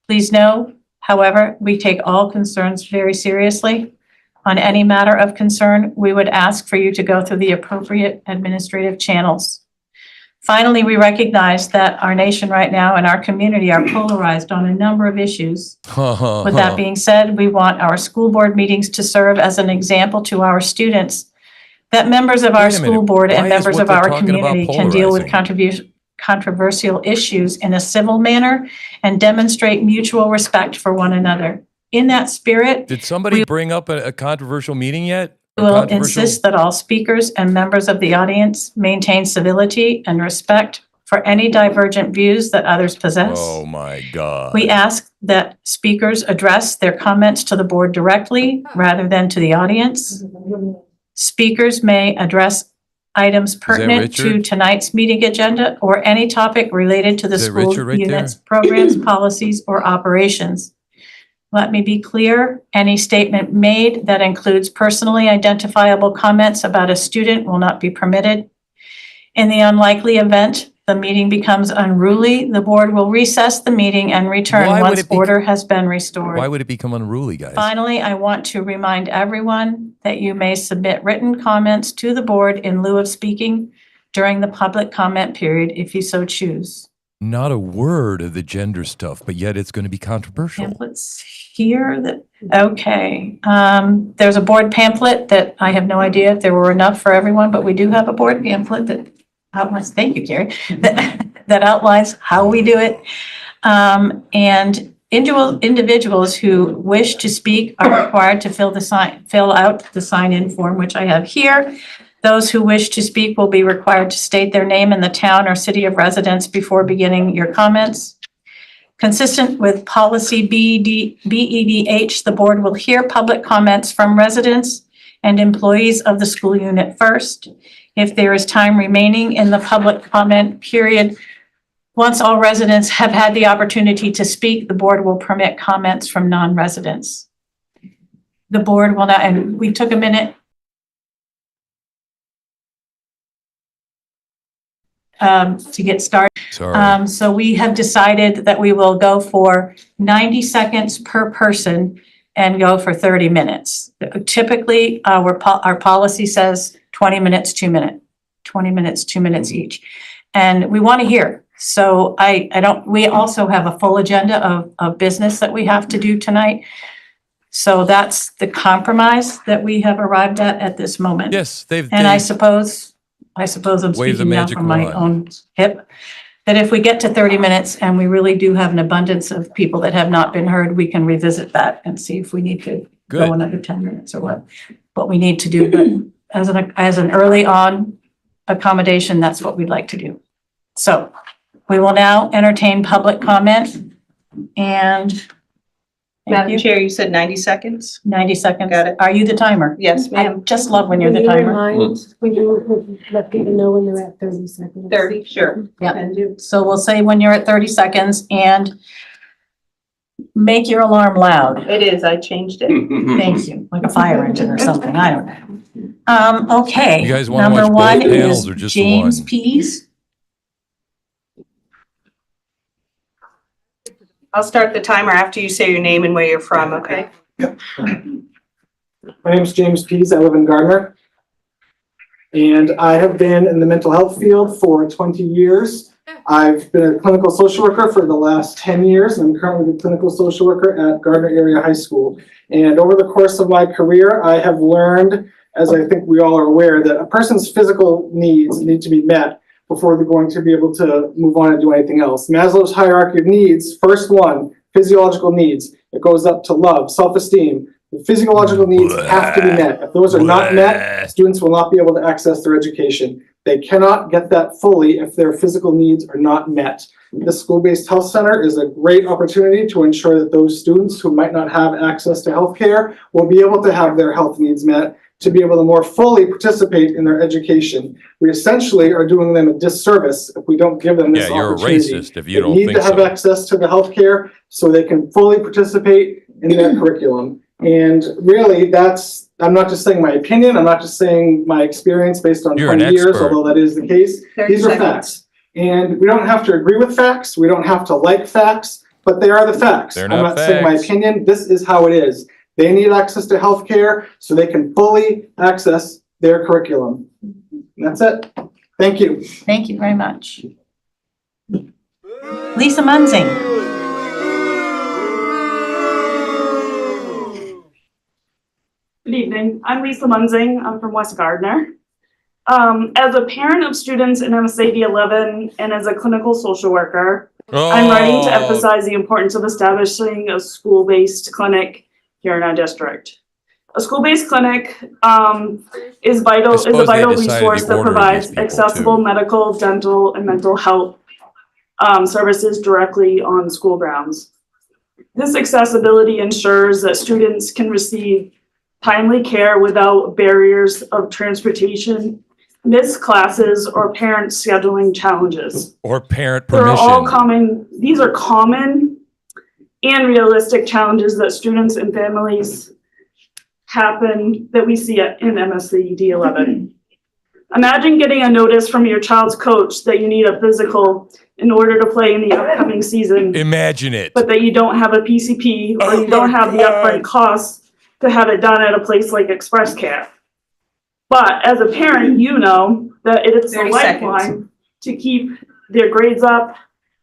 Please know, however, we take all concerns very seriously. On any matter of concern, we would ask for you to go through the appropriate administrative channels. Finally, we recognize that our nation right now and our community are polarized on a number of issues. With that being said, we want our school board meetings to serve as an example to our students that members of our Wait a minute. school board Why and is members what of they're our talking about community can deal with polarizing? controversial issues in a civil manner and demonstrate mutual respect for one another. In that spirit, Did somebody bring up a controversial meeting yet? we A will controversial- insist that all speakers and members of the audience maintain civility and respect for any divergent views that others possess. Oh my God. We ask that speakers address their comments to the board directly rather than to the audience. Speakers may address items pertinent to Richard? tonight's meeting agenda or any topic related to the Is that school Richard right unit's programs, policies, or operations. Let me be clear, any statement made that includes personally identifiable comments about a student will not be permitted. In the unlikely event the meeting becomes unruly, the board will recess the meeting and return Why would once it be- order has been restored. Why would it become unruly, guys? Finally, I want to remind everyone that you may submit written comments to the board in lieu of speaking during the public comment period if you so choose. Not a word of the gender stuff, but yet it's going to be controversial. Pamphlets here that, okay. There's a board pamphlet that I have no idea if there were enough for everyone, but we do have a board pamphlet that outlines, thank you, Carrie, that outlines how we do it. And individuals who wish to speak are required to fill out the sign-in form, which I have here. Those who wish to speak will be required to state their name and the town or city of residence before beginning your comments. Consistent with policy BEDH, the board will hear public comments from residents and employees of the school unit first. If there is time remaining in the public comment period, once all residents have had the opportunity to speak, the board will permit comments from non-residents. The board will not, and we took a minute to get started. Sorry. So we have decided that we will go for 90 seconds per person and go for 30 minutes. Typically, our policy says 20 minutes, 2 minutes, 20 minutes, 2 minutes each. And we want to hear. So we also have a full agenda of business that we have to do tonight. So that's the compromise that we have arrived at this moment. Yes, And I suppose I'm Wave the speaking now magic from my wand. own hip, that if we get to 30 minutes and we really do have an abundance of people that have not been heard, we can revisit that and see if we need to Good. go another 10 minutes or what we need to do. But as an early on accommodation, that's what we'd like to do. So we will now entertain public comment. And Madam you. Chair, you said 90 seconds? 90 seconds. Got it. Are you the timer? Yes, I ma'am. just love when you're the Will you timer. remind- Will you let people know when they're at 30 seconds? 30, sure. Yeah. Can do. So we'll say when you're at 30 seconds and make your alarm loud. It is, I changed it. Thank you, like a fire engine or something, I don't know. Okay. You guys wanna Number watch both one panels is or just James one? Pease. I'll start the timer after you say your name and where you're from, okay? My name is James Pease. I live in Gardner. And I have been in the mental health field for 20 years. I've been a clinical social worker for the last 10 years. I'm currently the clinical social worker at Gardner Area High School. And over the course of my career, I have learned, as I think we all are aware, that a person's physical needs need to be met before they're going to be able to move on and do anything else. Maslow's hierarchy of needs, first one, physiological needs. It goes up to love, self-esteem. The physiological needs have to be met. If those are not met, students will not be able to access their education. They cannot get that fully if their physical needs are not met. The school-based health center is a great opportunity to ensure that those students who might not have access to healthcare will be able to have their health needs met, to be able to more fully participate in their education. We essentially are doing them a disservice if we don't give them this Yeah, you're a opportunity. racist if you They don't need think to have so. access to the healthcare so they can fully participate in their curriculum. And really, I'm not just saying my opinion, I'm not just saying my experience based on You're an 20 years, expert. although that is the case. 30 These are seconds. facts. And we don't have to agree with facts, we don't have to like facts, but they are the facts. They're I'm not not saying my facts. opinion, this is how it is. They need access to healthcare so they can fully access their curriculum. And that's it. Thank you. Thank you very much. Lisa Munzing. Good evening. I'm Lisa Munzing. I'm from West Gardner. As a parent of students in MSAD11 and as a clinical social worker, I'm writing to Oh, emphasize the importance of establishing a school-based clinic here in our district. A school-based clinic is a suppose they vital decided resource the that order of provides these people, accessible too. medical, dental, and mental health services directly on school grounds. This accessibility ensures that students can receive timely care without barriers of transportation, missed classes, or parent scheduling challenges. or parent These permission. are common and realistic challenges that students and families that we see in MSAD 11. Imagine getting a notice from your child's coach that you need a physical in order to play in the upcoming season, Imagine it. but that you don't have a PCP or Oh you don't my have the God. upfront costs to have it done at a place like Express Care. But as a parent, you know that it's a 30 lifeline to keep their grades up,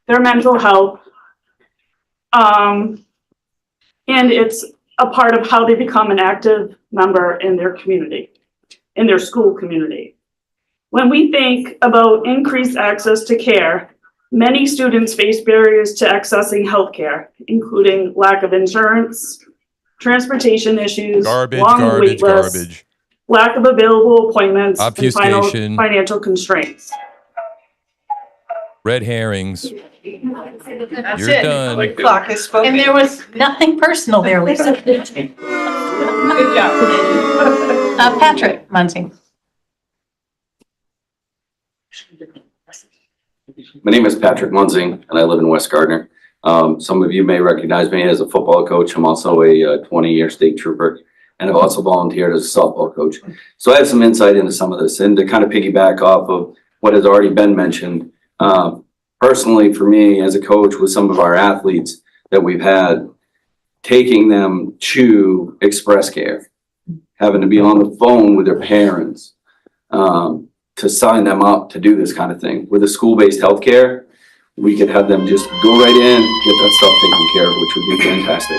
their mental health. And it's a part of how they become an active member in their community, in their school community. When we think about increased access to care, many students face barriers to accessing healthcare, including lack of insurance, transportation issues, Garbage, long garbage, wait lists, garbage. lack of available appointments, and Obfuscation. financial constraints. Red herrings. That's You're it. done. The clock is spoken. And there was nothing personal there, Lisa. Good job. Patrick Munzing. My name is Patrick Munzing, and I live in West Gardner. Some of you may recognize me as a football coach. I'm also a 20-year state trooper, and I've also volunteered as a softball coach. So I have some insight into some of this, and to kind of piggyback off of what has already been mentioned. Personally, for me as a coach with some of our athletes that we've had, taking them to Express Care, having to be on the phone with their parents, to sign them up to do this kind of thing. With a school-based healthcare, we could have them just go right in, get that stuff taken care of, which would be fantastic.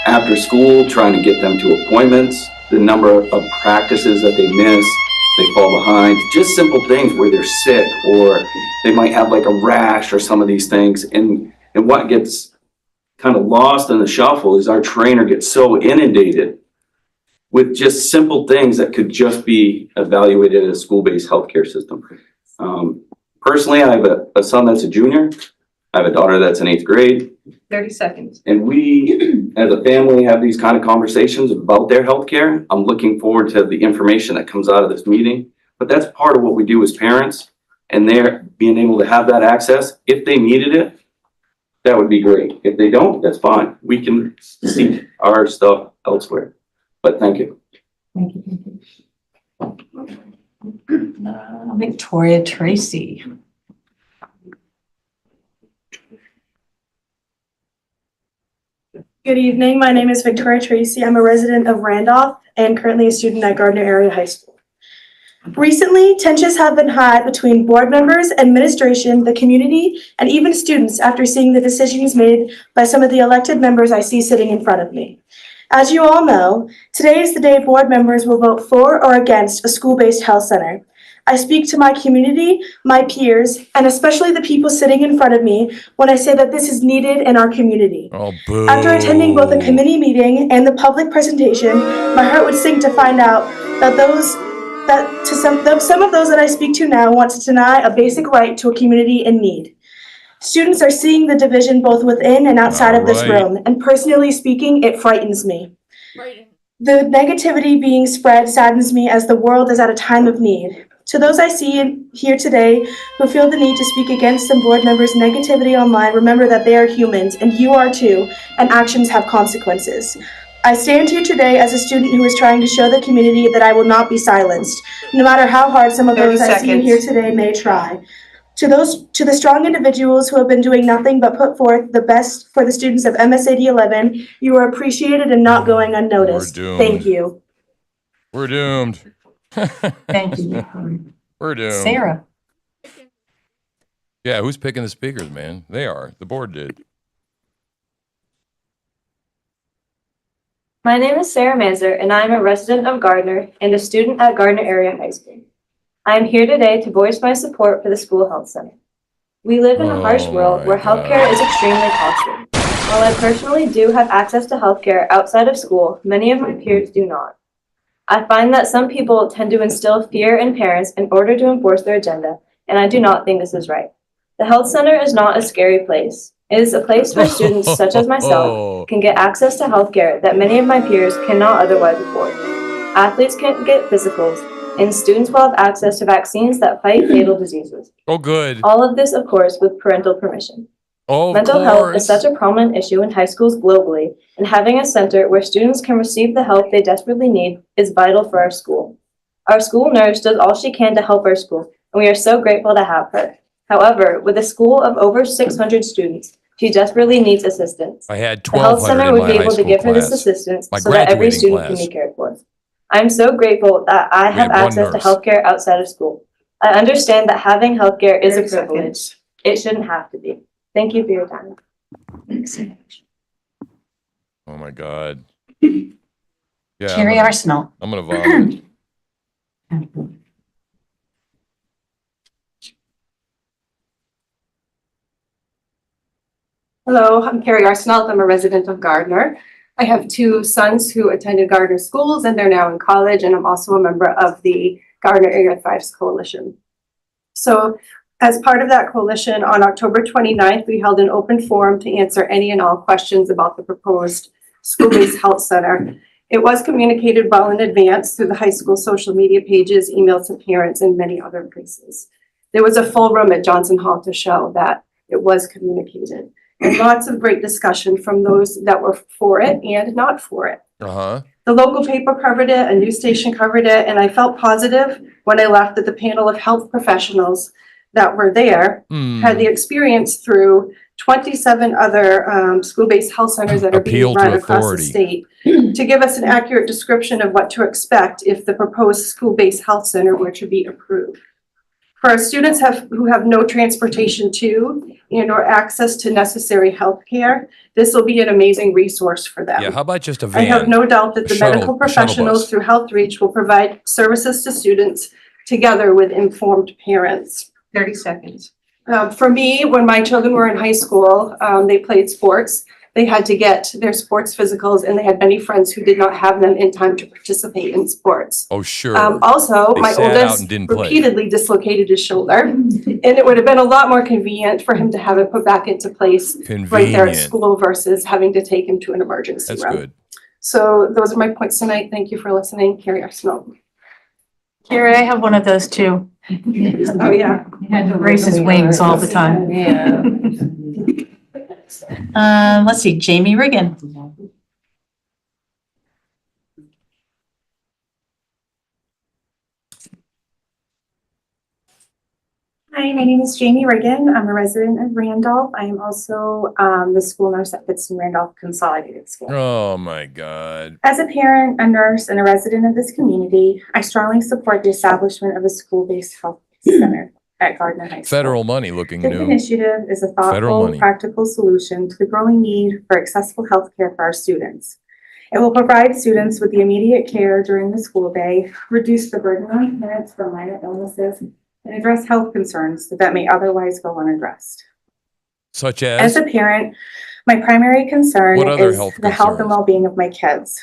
After school, trying to get them to appointments, the number of practices that they miss, they fall behind, just simple things where they're sick or they might have like a rash or some of these things. And what gets kind of lost in the shuffle is our trainer gets so inundated with just simple things that could just be evaluated in a school-based healthcare system. Personally, I have a son that's a junior. I have a daughter that's in 8th grade. 30 seconds. And we, as a family, have these kind of conversations about their healthcare. I'm looking forward to the information that comes out of this meeting. But that's part of what we do as parents. And they're being able to have that access. If they needed it, that would be great. If they don't, that's fine. We can seek our stuff elsewhere. But thank you. Thank you. Victoria Tracy. Good evening. My name is Victoria Tracy. I'm a resident of Randolph and currently a student at Gardner Area High School. Recently, tensions have been high between board members, administration, the community, and even students after seeing the decisions made by some of the elected members I see sitting in front of me. As you all know, today is the day board members will vote for or against a school-based health center. I speak to my community, my peers, and especially the people sitting in front of me when I say that this is needed in our community. Oh, boo. After attending both a committee meeting and the public presentation, my heart would sink to find out that some of those that I speak to now want to deny a basic right to a community in need. Students are seeing the division both within and outside of this room, and personally speaking, it frightens me. The negativity being spread saddens me as the world is at a time of need. To those I see here today who feel the need to speak against some board members' negativity online, remember that they are humans, and you are too, and actions have consequences. I stand here today as a student who is trying to show the community that I will not be silenced, no matter how hard some of those I see here today may try. To the strong individuals who have been doing nothing but put forth the best for the students of MSAD11, you are appreciated and not going unnoticed. Thank you. We're doomed. Thank you. We're doomed. Sarah. Yeah, who's picking the speakers, man? They are. The board did. My name is Sarah Manzer, and I am a resident of Gardner and a student at Gardner Area High School. I am here today to voice my support for the school health center. We live in a harsh world where healthcare is extremely costly. While I personally do have access to healthcare outside of school, many of my peers do not. I find that some people tend to instill fear in parents in order to enforce their agenda, and I do not think this is right. The health center is not a scary place. It is a place where students such as myself can get access to healthcare that many of my peers cannot otherwise afford. Athletes can get physicals, and students will have access to vaccines that fight fatal diseases. Oh, good. All of this, of course, with parental permission. Oh, Mental health is such a prominent issue in high schools globally, and having a center where students can receive the help they desperately need is vital for our school. Our school nurse does all she can to help our school, and we are so grateful to have her. However, with a school of over 600 students, she desperately needs assistance. I had The health 1,200 center in would my be high able to school give her this class. assistance My so that every graduating student can class. be cared for. I am so grateful that I have had one access to nurse. healthcare outside of school. I understand that having healthcare is a 30 privilege. seconds. It shouldn't have to be. Thank you for your time. Oh, my God. Yeah, Cherry Arsenal. I'm going to vomit. Hello, I'm Carrie Arsenault. I'm a resident of Gardner. I have two sons who attended Gardner schools and they're now in college, and I'm also a member of the Gardner Area Thrives Coalition. So as part of that coalition, on October 29th, we held an open forum to answer any and all questions about the proposed school-based health center. It was communicated well in advance through the high school social media pages, emails to parents, and many other places. There was a full room at Johnson Hall to show that it was communicated. And lots of great discussion from those that were for it and not for it. Uh-huh. The local paper covered it, a news station covered it, and I felt positive when I left that the panel of health professionals that were there had the experience through 27 other school-based health centers that are being Appeal to run across the authority. state to give us an accurate description of what to expect if the proposed school-based health center were to be approved. For our students who have no transportation to and or access to necessary health care, this will be an amazing resource for them. Yeah, how about just a I van? have no doubt that the shuttle- medical a shuttle professionals bus. through Health Reach will provide services to students together with informed parents. 30 seconds. For me, when my children were in high school, they played sports. They had to get their sports physicals, and they had many friends who did not have them in time to participate in sports. Oh, sure. Also, They my sat out oldest and didn't play. repeatedly dislocated his shoulder, and it would have been a lot more convenient for him to have it put back into place right there at Convenient. school versus having to take him to an emergency That's room. good. So those are my points tonight. Thank you for listening. Carrie Arsenal. Carrie, I have one of those too. Oh, yeah. He had to brace his wings all the time. Yeah. Let's see, Jamie Riggin. Hi, my name is Jamie Riggin. I'm a resident of Randolph. I am also the school nurse at Pittston Randolph Consolidated School. Oh, my God. As a parent, a nurse, and a resident of this community, I strongly support the establishment of a school-based health center at Gardner High School. Federal money looking This new. initiative is a Federal thoughtful, money. practical solution to the growing need for accessible healthcare for our students. It will provide students with the immediate care during the school day, reduce the burden on parents for minor illnesses, and address health concerns that may otherwise go unaddressed. Such As as? a parent, my primary concern What other is health the health and concerns? well-being of my kids.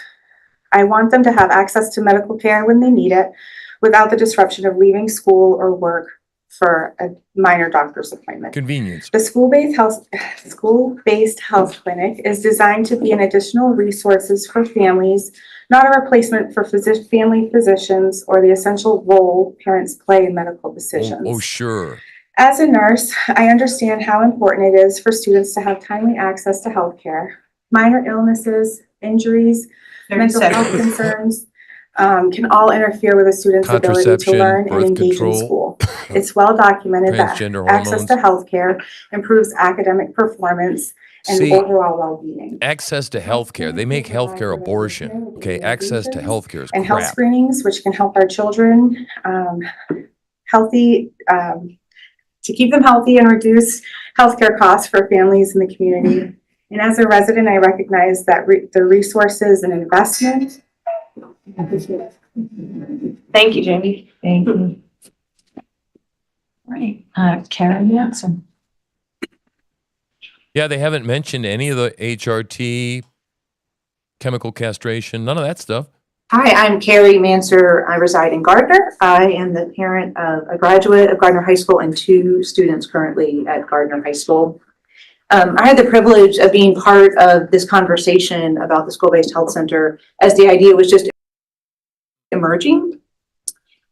I want them to have access to medical care when they need it without the disruption of leaving school or work for a minor doctor's appointment. Convenience. The school-based health clinic is designed to be an additional resources for families, not a replacement for family physicians or the essential role parents play in medical decisions. Oh, sure. As a nurse, I understand how important it is for students to have timely access to healthcare. Minor illnesses, injuries, mental health concerns can all interfere with a student's ability to Contraception, learn and birth engage in control. school. It's well documented that Transgender access to healthcare improves academic performance and See, overall well-being. access to healthcare. They make healthcare abortion. Okay, access to healthcare is And health crap. screenings, which can help our children healthy, to keep them healthy and reduce healthcare costs for families in the community. And as a resident, I recognize that the resources and investment. Thank you, Jamie. Thank you. Right, Karen Jansen. Yeah, they haven't mentioned any of the HRT, chemical castration, none of that stuff. Hi, I'm Carrie Manser. I reside in Gardner. I am the parent of a graduate of Gardner High School and 2 students currently at Gardner High School. I had the privilege of being part of this conversation about the school-based health center as the idea was just emerging.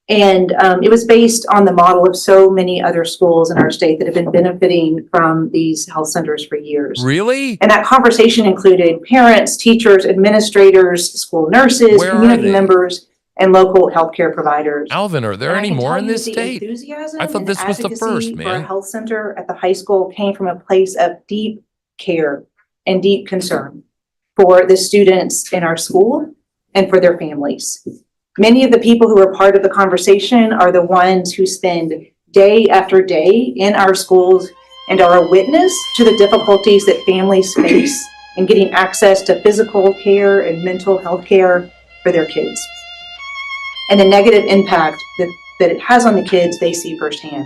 And it was based on the model of so many other schools in our state that have been benefiting from these health centers for years. Really? And that conversation included parents, teachers, administrators, school nurses, Where are community they? members, and local healthcare providers. Alvin, are there And I any can more tell in you this the state? enthusiasm I thought and this was the advocacy first, for a man. health center at the high school came from a place of deep care and deep concern for the students in our school and for their families. Many of the people who are part of the conversation are the ones who spend day after day in our schools and are a witness to the difficulties that families face in getting access to physical care and mental health care for their kids, and the negative impact that it has on the kids they see firsthand.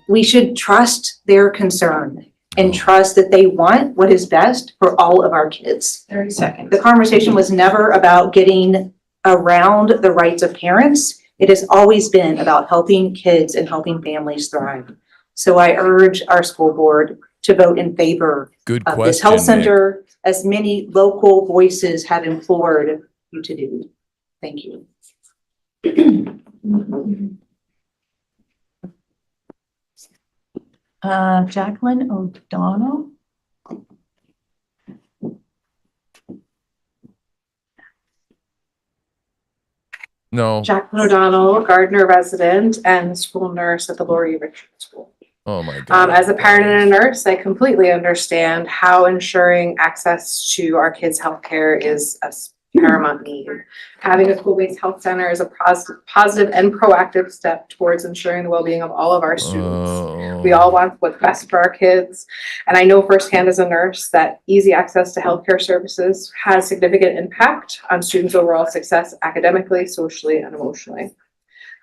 We should trust their concern and trust that they want what is best for all of our kids. 30 seconds. The conversation was never about getting around the rights of parents. It has always been about helping kids and helping families thrive. So I urge our school board to vote in favor Good of question, this health Nick. center, as many local voices have implored you to do. Thank you. Jacqueline O'Donnell. No. Jacqueline O'Donnell, Gardner resident and school nurse at the Laurie Richard School. Oh, my God. As a parent and a nurse, I completely understand how ensuring access to our kids' healthcare is a paramount need. Having a school-based health center is a positive and proactive step towards ensuring the well-being of all of our students. We all want what's best for our kids. And I know firsthand as a nurse that easy access to healthcare services has significant impact on students' overall success academically, socially, and emotionally.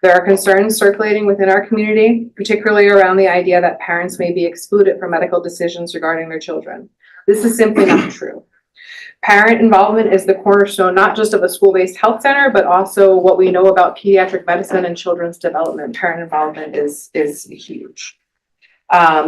There are concerns circulating within our community, particularly around the idea that parents may be excluded from medical decisions regarding their children. This is simply not true. Parent involvement is the cornerstone, not just of a school-based health center, but also what we know about pediatric medicine and children's development. Parent involvement is huge.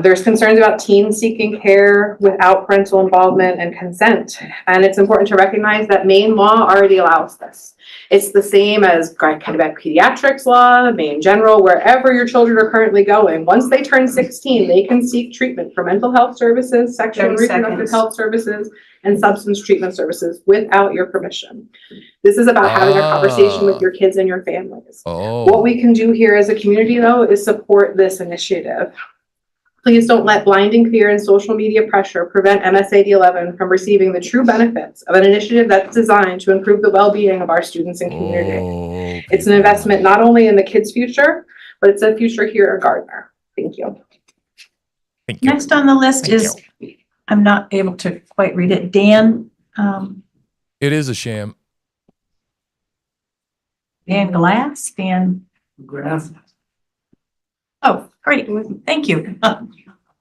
There's concerns about teens seeking care without parental involvement and consent. And it's important to recognize that Maine law already allows this. It's the same as Quebec pediatrics law, Maine general, wherever your children are currently going. Once they turn 16, they can seek treatment for mental health services, sexual and 30 reproductive seconds. health services, and substance treatment services without your permission. This is about having a conversation with your kids and your families. What we can do here as a community, though, is support this initiative. Please don't let blinding fear and social media pressure prevent MSAD11 from receiving the true benefits of an initiative that's designed to improve the well-being of our students and community. It's an investment not only in the kids' future, but it's a future here at Gardner. Thank you. Next on the list is, I'm not able to quite read it, Dan. It is a sham. Dan Glass, Dan. Grass. Oh, great. Thank you.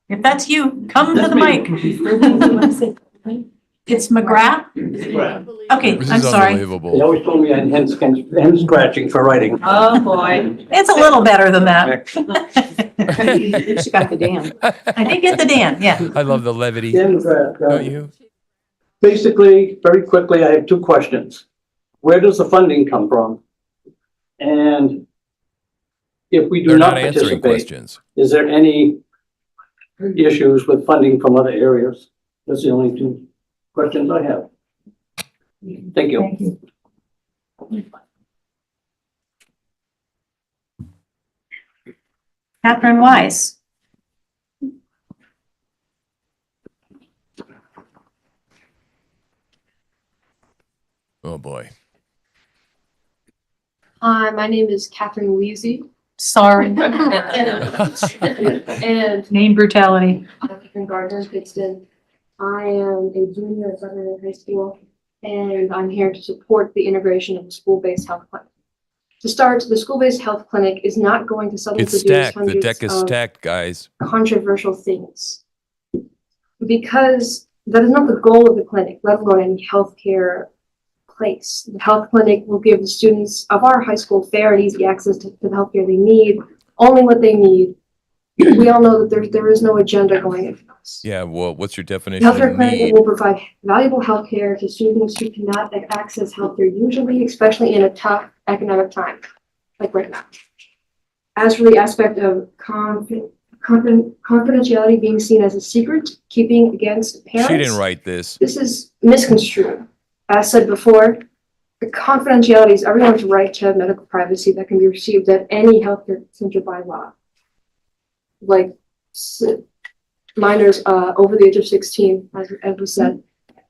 If that's you, come to the mic. It's McGrath? Okay, This I'm is sorry. unbelievable. They always told me I had hand scratching for writing. Oh, boy. It's a little better than that. She got the Dan. I did get the Dan, yeah. I love the levity. Dan McGrath, Don't you? Basically, very quickly, I have two questions. Where does the funding come from? And if we do They're not not answering participate, questions. is there any issues with funding from other areas? That's the only two questions I have. Thank you. Catherine Wise. Oh, boy. Hi, my name is Catherine Weezy. Sorry. And Name brutality. I'm from Gardner in Pittston. I am a junior at Gardner High School, and I'm here to support the integration of a school-based health clinic. To start, the school-based health clinic is not going to It's substitute stacked. The hundreds deck is of stacked, guys. controversial things. Because that is not the goal of the clinic, let alone any healthcare place. The health clinic will give the students of our high school fair and easy access to the healthcare they need, only what they need. We all know that there is no agenda going into this. Yeah, well, what's your The definition healthcare of clinic need? will provide valuable healthcare to students who cannot access healthcare usually, especially in a tough economic time, like right now. As for the aspect of confidentiality being seen as a secret, keeping against parents. She didn't write this. This is misconstrued. As said before, the confidentiality is everyone's right to have medical privacy that can be received at any healthcare center by law. Like minors over the age of 16, as was said.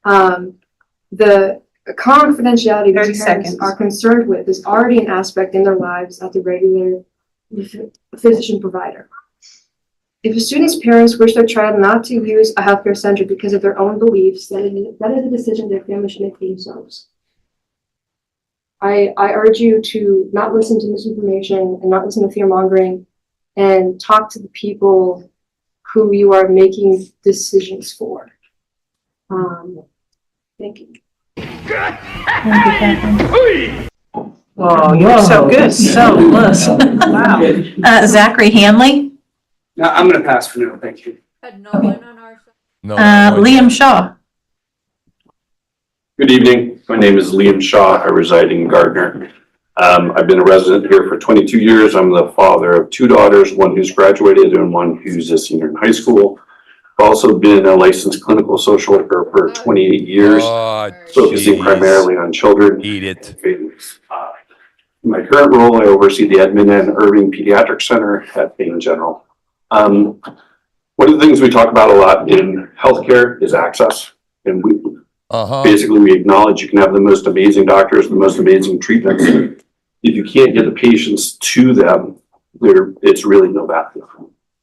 The confidentiality these parents are concerned with is already an aspect in their lives at the regular physician provider. If a student's parents wish their child not to use a healthcare center because of their own beliefs, that is a decision their family should make for themselves. I urge you to not listen to misinformation and not listen to fear mongering, and talk to the people who you are making decisions for. Thank you. Oh, you're so good. So close. Wow. Zachary Hanley. No, I'm gonna pass for now, thank you. No. Liam Shaw. Good evening. My name is Liam Shaw. I reside in Gardner. I've been a resident here for 22 years. I'm the father of two daughters, one who's graduated and one who's a senior in high school. I've also been a licensed clinical social worker for 28 years, focusing primarily on children. Eat it. In my current role, I oversee the Edmond and Irving Pediatric Center at Maine General. One of the things we talk about a lot in healthcare is access. And basically we acknowledge you can have the most amazing doctors, the most amazing treatments. If you can't get the patients to them, it's really no value.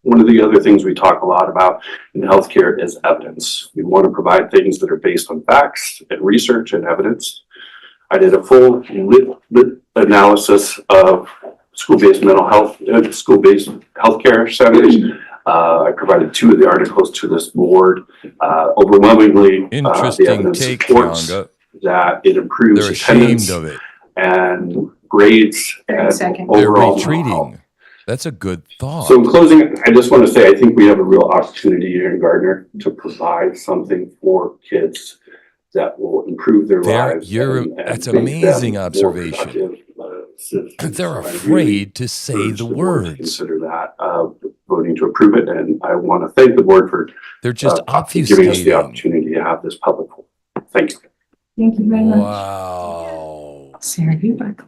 One of the other things we talk a lot about in healthcare is evidence. We want to provide things that are based on facts and research and evidence. I did a full lit analysis of school-based mental health, school-based healthcare centers. I provided 2 of the articles to this board. Overwhelmingly, the Interesting evidence take, supports Kianga. that it improves They're ashamed attendance of it. and grades and They're overall retreating. That's a good thought. So in closing, I just want to say, I think we have a real opportunity here in Gardner to provide something for kids that will improve their lives. That's make amazing them more observation. productive, citizens. They're So I really afraid to say urge the board to words. Consider that, voting to approve it. And I want to thank the board for They're just giving us the obfuscating. opportunity to have this public forum. Thank you. Thank you very much. Wow. Sarah Hubert.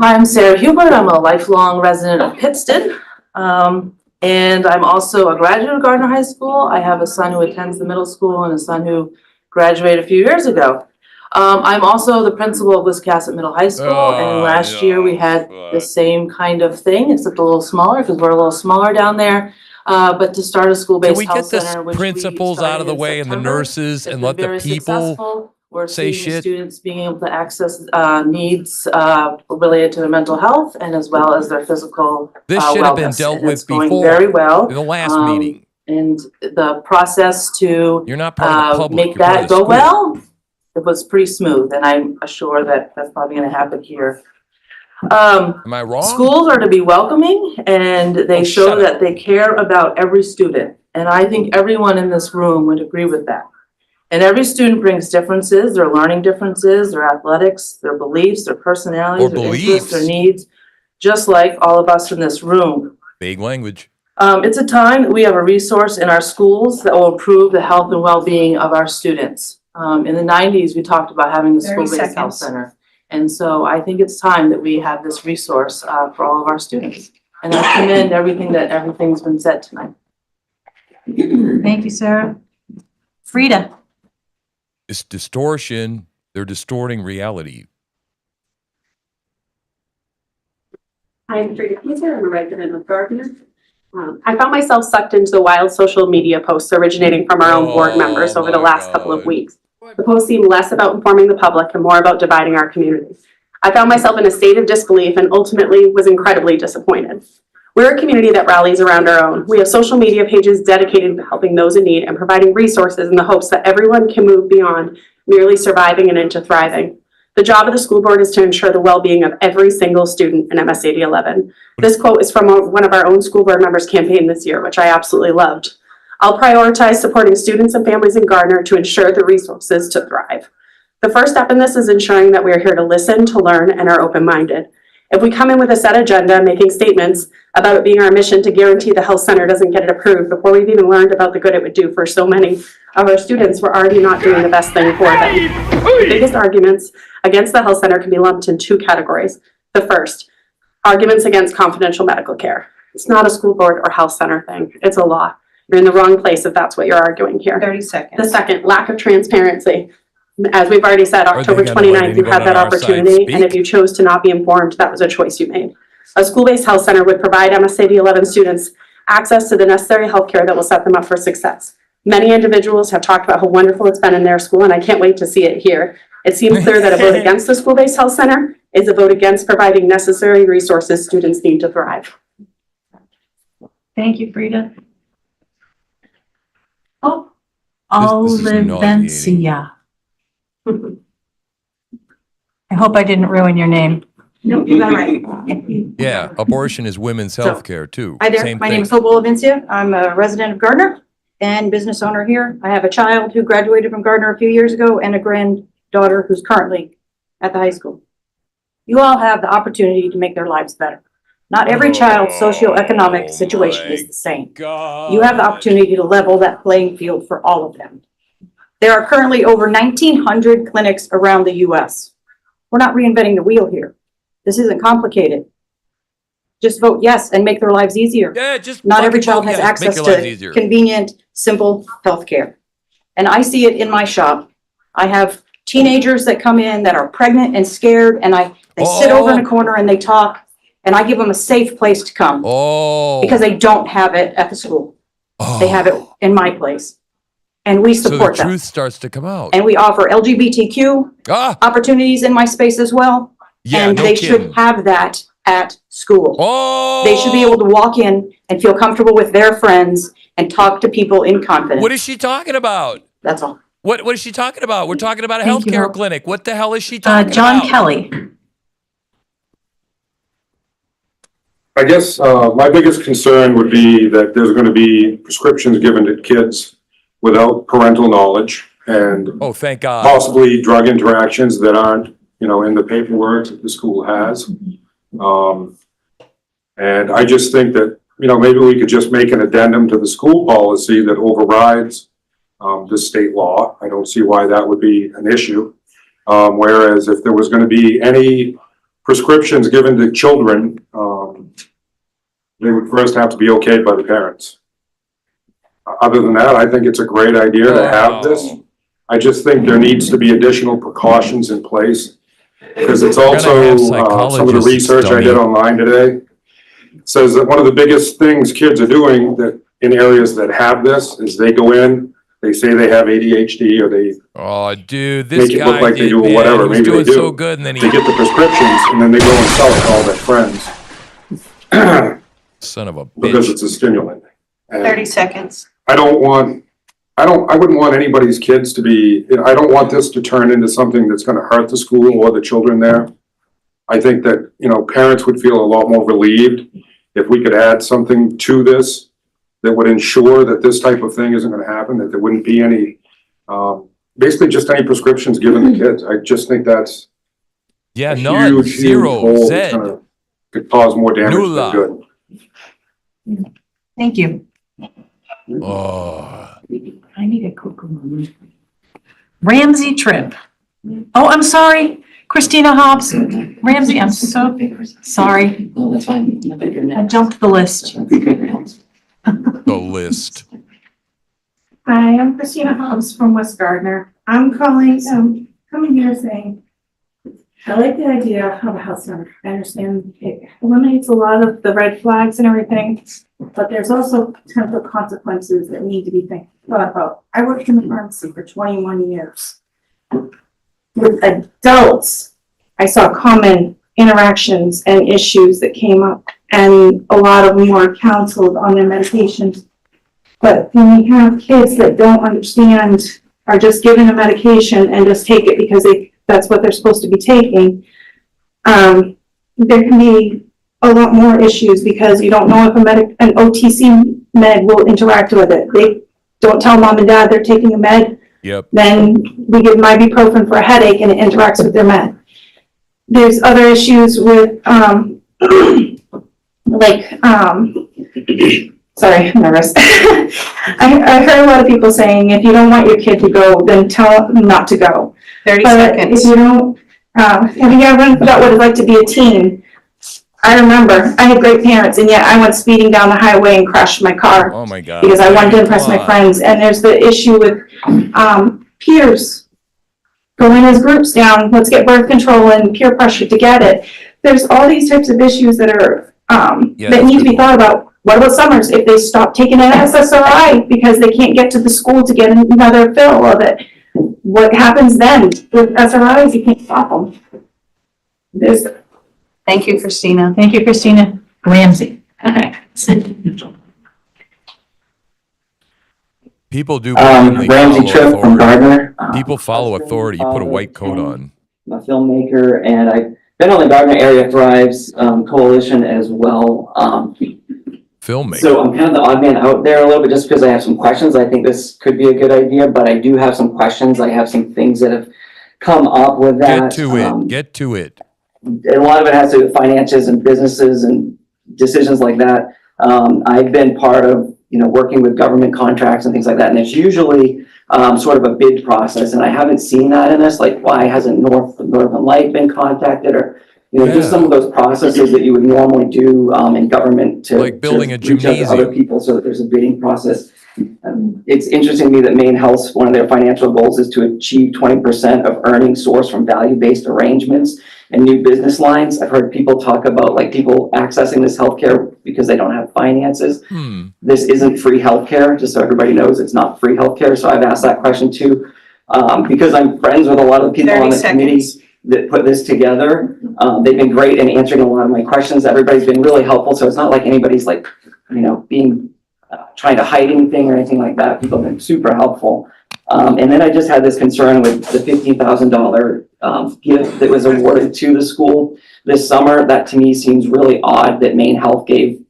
Hi, I'm Sarah Hubert. I'm a lifelong resident of Pittston. And I'm also a graduate of Gardner High School. I have a son who attends the middle school and a son who graduated a few years ago. I'm also the principal of Wiscasset Middle High School, and last year we had the same kind of thing, except a little smaller, because we're a little smaller down there. But to start a Can school-based we health get center, the which principals out of the way and the nurses and let the very people successful. We're say seeing the shit? students being able to access needs related to their mental health and as well as their physical This should have been wellness. dealt And with it's going before, very well. in the last meeting. And the process to You're not part of the public. make You're part of that the go school. well, it was pretty smooth, and I'm sure that that's probably gonna happen here. Am I wrong? Schools are to be welcoming, and they show that they care about every student. And I think everyone in this room would agree with that. And every student brings differences, their learning differences, their athletics, their beliefs, their personalities, their interests, their needs, just like all of us in this room. Big language. It's a time that we have a resource in our schools that will improve the health and well-being of our students. In the 90s, we talked about having a 30 school-based health seconds. center. And so I think it's time that we have this resource for all of our students. And I commend everything's been said tonight. Thank you, Sarah. Frida. It's distortion. They're distorting reality. I'm Frida Kaiser. I'm a resident of Gardner. I found myself sucked into the wild social media posts originating from our own board members over the last couple of weeks. The posts seemed less about informing the public and more about dividing our community. I found myself in a state of disbelief and ultimately was incredibly disappointed. We're a community that rallies around our own. We have social media pages dedicated to helping those in need and providing resources in the hopes that everyone can move beyond merely surviving and into thriving. The job of the school board is to ensure the well-being of every single student in MSAD11. This quote is from one of our own school board members' campaign this year, which I absolutely loved. I'll prioritize supporting students and families in Gardner to ensure the resources to thrive. The first step in this is ensuring that we are here to listen, to learn, and are open-minded. If we come in with a set agenda, making statements about it being our mission to guarantee the health center doesn't get it approved before we've even learned about the good it would do for so many of our students, we're already not doing the best thing for them. The biggest arguments against the health center can be lumped in 2 categories. The first, arguments against confidential medical care. It's not a school board or health center thing. It's a law. You're in the wrong place if that's what you're arguing here. 30 seconds. The second, lack of transparency. As we've already said, Are they October gonna let 29th, you had anyone that on our side opportunity, and speak? if you chose to not be informed, that was a choice you made. A school-based health center would provide MSAD11 students access to the necessary healthcare that will set them up for success. Many individuals have talked about how wonderful it's been in their school, and I can't wait to see it here. It seems clear that a vote against the school-based health center is a vote against providing necessary resources students need to thrive. Thank you, Frida. Oh, This is nauseating. Olivencia. I hope I didn't ruin your name. No, you got it right. Yeah, abortion is women's health care too. Hi there, Same my thing. name is Hope Olivencia. I'm a resident of Gardner and business owner here. I have a child who graduated from Gardner a few years ago and a granddaughter who's currently at the high school. You all have the opportunity to make their lives better. Not every child's socioeconomic situation is the same. You have the opportunity to level that playing field for all of them. There are currently over 1,900 clinics around the US. We're not reinventing the wheel here. This isn't complicated. Just vote yes and make their lives easier. Yeah, just Not every fucking child vote has yes. Make access your lives to easier. convenient, simple healthcare. And I see it in my shop. I have teenagers that come in that are pregnant and scared, and they sit over in a corner and they talk, and I give them a safe place to come. Because they don't have it at the school. They have it in my place. And we So the support them. truth starts to come out. And we offer LGBTQ opportunities in my space as well. Yeah, And no they kidding. should have that at school. Oh! They should be able to walk in and feel comfortable with their friends and talk to people in confidence. What is she talking about? That's all. What is she talking about? We're talking about a Thank you. healthcare clinic. What the hell is she talking John about? Kelly. I guess my biggest concern would be that there's going to be prescriptions given to kids without parental knowledge and Oh, thank God. possibly drug interactions that aren't, in the paperwork that the school has. And I just think that, maybe we could just make an addendum to the school policy that overrides the state law. I don't see why that would be an issue. Whereas if there was going to be any prescriptions given to children, they would first have to be okayed by the parents. Other than that, I think it's a great idea to have this. I just think there needs to be additional precautions in place. Because it's also some of the research I did online today says that one of the biggest things kids are doing that in areas that have this is they go in, they say they have ADHD or they dude, this make it guy look like they did, do or man. whatever. He was Maybe doing they do. so good, and then They get the prescriptions and then they go and sell it to all their friends. Son of a bitch. Because it's a stimulant. And 30 seconds. I wouldn't want anybody's kids to be, I don't want this to turn into something that's gonna hurt the school or the children there. I think that, parents would feel a lot more relieved if we could add something to this that would ensure that this type of thing isn't gonna happen, that there wouldn't be any, basically just any prescriptions given to kids. I just think that's Yeah, a none. huge Zero. hole Zed. that's could cause more damage Nula. than good. Thank you. Oh. I need a cocoa. Ramsey Tripp. Oh, I'm sorry. Christina Hobbs. Ramsey, I'm so sorry. Oh, that's fine. I jumped the list. The list. Hi, I'm Christina Hobbs from West Gardner. I'm coming here saying, I like the idea of a health center. I understand it eliminates a lot of the red flags and everything, but there's also potential consequences that need to be thought about. I worked in the pharmacy for 21 years. With adults, I saw common interactions and issues that came up, and a lot of them were counseled on their medications. But when we have kids that don't understand, are just given a medication and just take it because that's what they're supposed to be taking, there can be a lot more issues because you don't know if an OTC med will interact with it. They don't tell mom and dad they're taking a med. Yep. Then we give them ibuprofen for a headache and it interacts with their med. There's other issues with, sorry, I'm nervous. I heard a lot of people saying, if you don't want your kid to go, then tell them not to go. 30 But seconds. if you don't, have you ever forgot what it's like to be a teen? I remember, I had great parents, and yet I went speeding down the highway and crashed my car. Oh my God. Because I wanted to impress Come my on. friends, and there's the issue with, peers. Going as groups down, let's get birth control and peer pressure to get it. There's all these types of issues that are, that need to be thought about. What about summers? If they stop taking an SSRI because they can't get to the school to get another fill of it, what happens then? With SRIs, you can't stop them. Thank you, Christina. Thank you, Christina. Ramsey. People do blindly Ramsey follow Tripp from authority. Gardner. People follow authority. You put a white coat on. I'm a filmmaker, and I've been on the Gardner Area Thrives Coalition as well. Filmmaker. So I'm kind of the odd man out there a little bit just because I have some questions. I think this could be a good idea, but I do have some questions. I have some things that have come up with that. Get to it. Get to it. And a lot of it has to do with finances and businesses and decisions like that. I've been part of, working with government contracts and things like that. And there's usually sort of a bid process. And I haven't seen that in this, like why hasn't Northern Light been contacted or, just some of those processes that you would normally do in government to like building a reach out to other gymnasium. people so that there's a bidding process. It's interesting to me that Maine Health's, one of their financial goals is to achieve 20% of earnings sourced from value-based arrangements and new business lines. I've heard people talk about like people accessing this healthcare because they don't have finances. This isn't free healthcare, just so everybody knows it's not free healthcare. So I've asked that question too, because I'm friends with a lot of the people on the committee that put this together. They've been great in answering a lot of my questions. Everybody's been really helpful, so it's not like anybody's like, being trying to hide anything or anything like that. People have been super helpful. And then I just had this concern with the $15,000 gift that was awarded to the school this summer. That to me seems really odd that Maine Health gave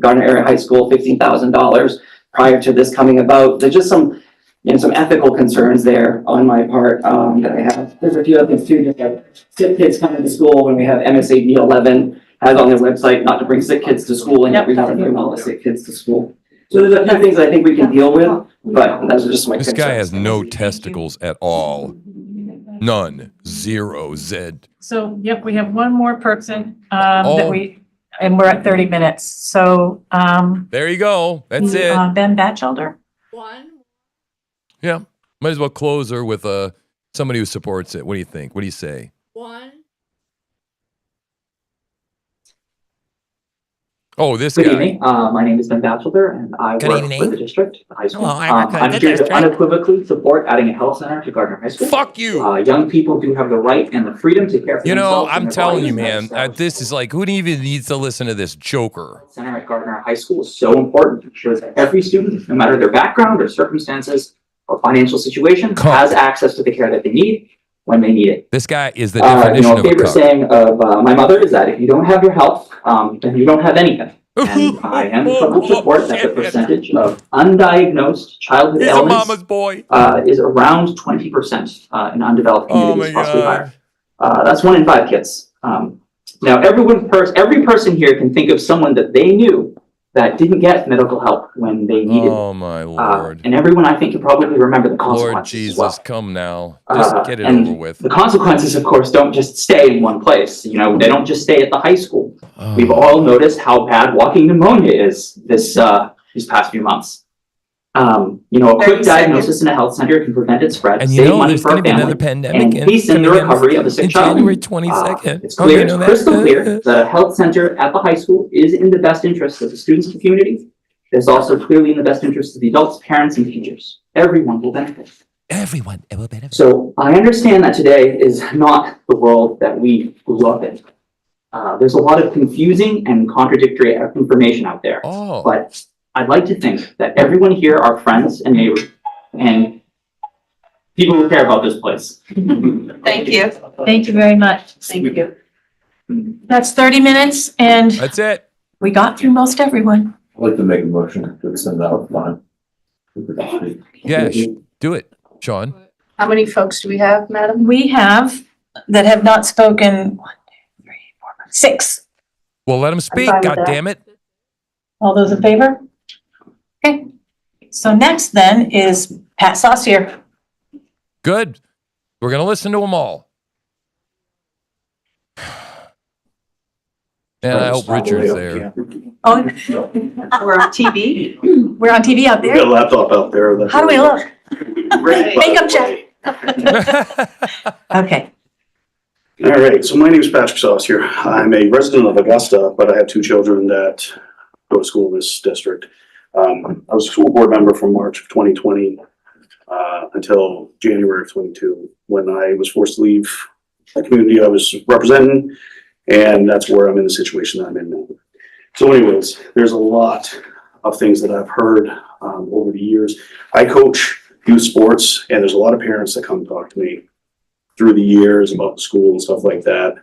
Gardner Area High School $15,000 prior to this coming about. There's just some ethical concerns there on my part that I have. There's a few other things too, just like sick kids coming to school when we have MSAD11 has on their website not to bring sick kids to school, and yet we want to bring all the sick kids to school. So there's a few things I think we can deal with, but those are just my This concerns. guy has no testicles at all. None. Zero. Zed. So, yep, we have one more person, Oh. and we're at 30 minutes. So, There you go. That's it. Ben Batchelder? Yeah. Might as well close her with somebody who supports it. What do you think? What do you say? Oh, this Good guy. evening. My name is Ben Batchelder, and I Good work evening. for the district, the high school. Hello, I work for I'm the here to district. unequivocally support adding a health center to Gardner High School. Fuck you. Young people do have the right and the freedom to care for You know, themselves. and I'm their telling you, bodies. man, this is like, who even needs to listen to this joker? Center at Gardner High School is so important. It ensures that every student, no matter their background or circumstances or financial situation, has access to the care that they need when they need it. This guy is the definition A of a favorite cuck. saying of my mother is that if you don't have your health, then you don't have anything. And I am from support that the percentage of undiagnosed childhood He's a ailments mama's boy. is around 20% in undeveloped Oh communities, my possibly God. higher. That's 1 in 5 kids. Now, every person here can think of someone that they knew that didn't get medical help when they needed it. Oh my Lord. And everyone, I think, can probably remember the consequences Lord as Jesus, well. come now. Just get it and over with. The consequences, of course, don't just stay in one place. They don't just stay at the high school. We've all noticed how bad walking pneumonia is these past few months. A quick diagnosis in a health center can prevent its spread, And save money there's for going a to be another family, pandemic and hasten the recovery of a sick child. January 22nd. It's clear, it's crystal clear that a health center at the high school is in the best interest of the students and community. It's also clearly in the best interest of the adults, parents, and teachers. Everyone will benefit. Everyone will benefit. So I understand that today is not the world that we grew up in. There's a lot of confusing and contradictory information out there. But I'd like to think that everyone here are friends and neighbors and people who care about this place. Thank you. Thank you very much. Thank you. That's 30 minutes, and that's it. We got through most everyone. I'd like to make a motion to send out fine. Yeah, do it, Sean. How many folks do we have, madam? We have that have not spoken 6. Well, let him speak, fine with God damn that. it. All those in favor? Okay. So next then is Pat Saucier. Good. We're going to listen to them all. And I hope Richard's there. Oh, we're on TV. We're on TV out We've there. got a laptop out there. That's How do we look? Great. Makeup check. Okay. All right, so my name is Patrick Saucier. I'm a resident of Augusta, but I have 2 children that go to school in this district. I was a school board member from March of 2020 until January of 22, when I was forced to leave the community I was representing, and that's where I'm in the situation that I'm in now. So anyways, there's a lot of things that I've heard over the years. I coach youth sports, and there's a lot of parents that come talk to me through the years about the school and stuff like that.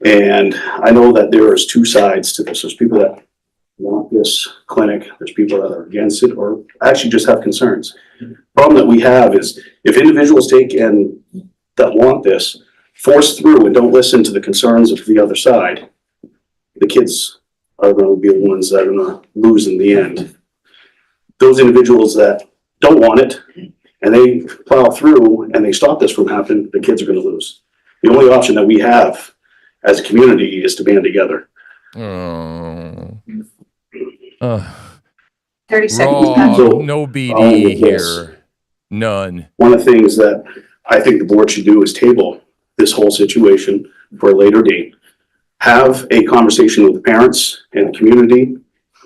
And I know that there is 2 sides to this. There's people that want this clinic, there's people that are against it, or actually just have concerns. Problem that we have is if individuals take and that want this, force through and don't listen to the concerns of the other side, the kids are going to be the ones that are going to lose in the end. Those individuals that don't want it and they plow through and they stop this from happening, the kids are going to lose. The only option that we have as a community is to band together. 30 seconds. Wrong. So, No with BD this, here. None. One of the things that I think the board should do is table this whole situation for a later date. Have a conversation with the parents and the community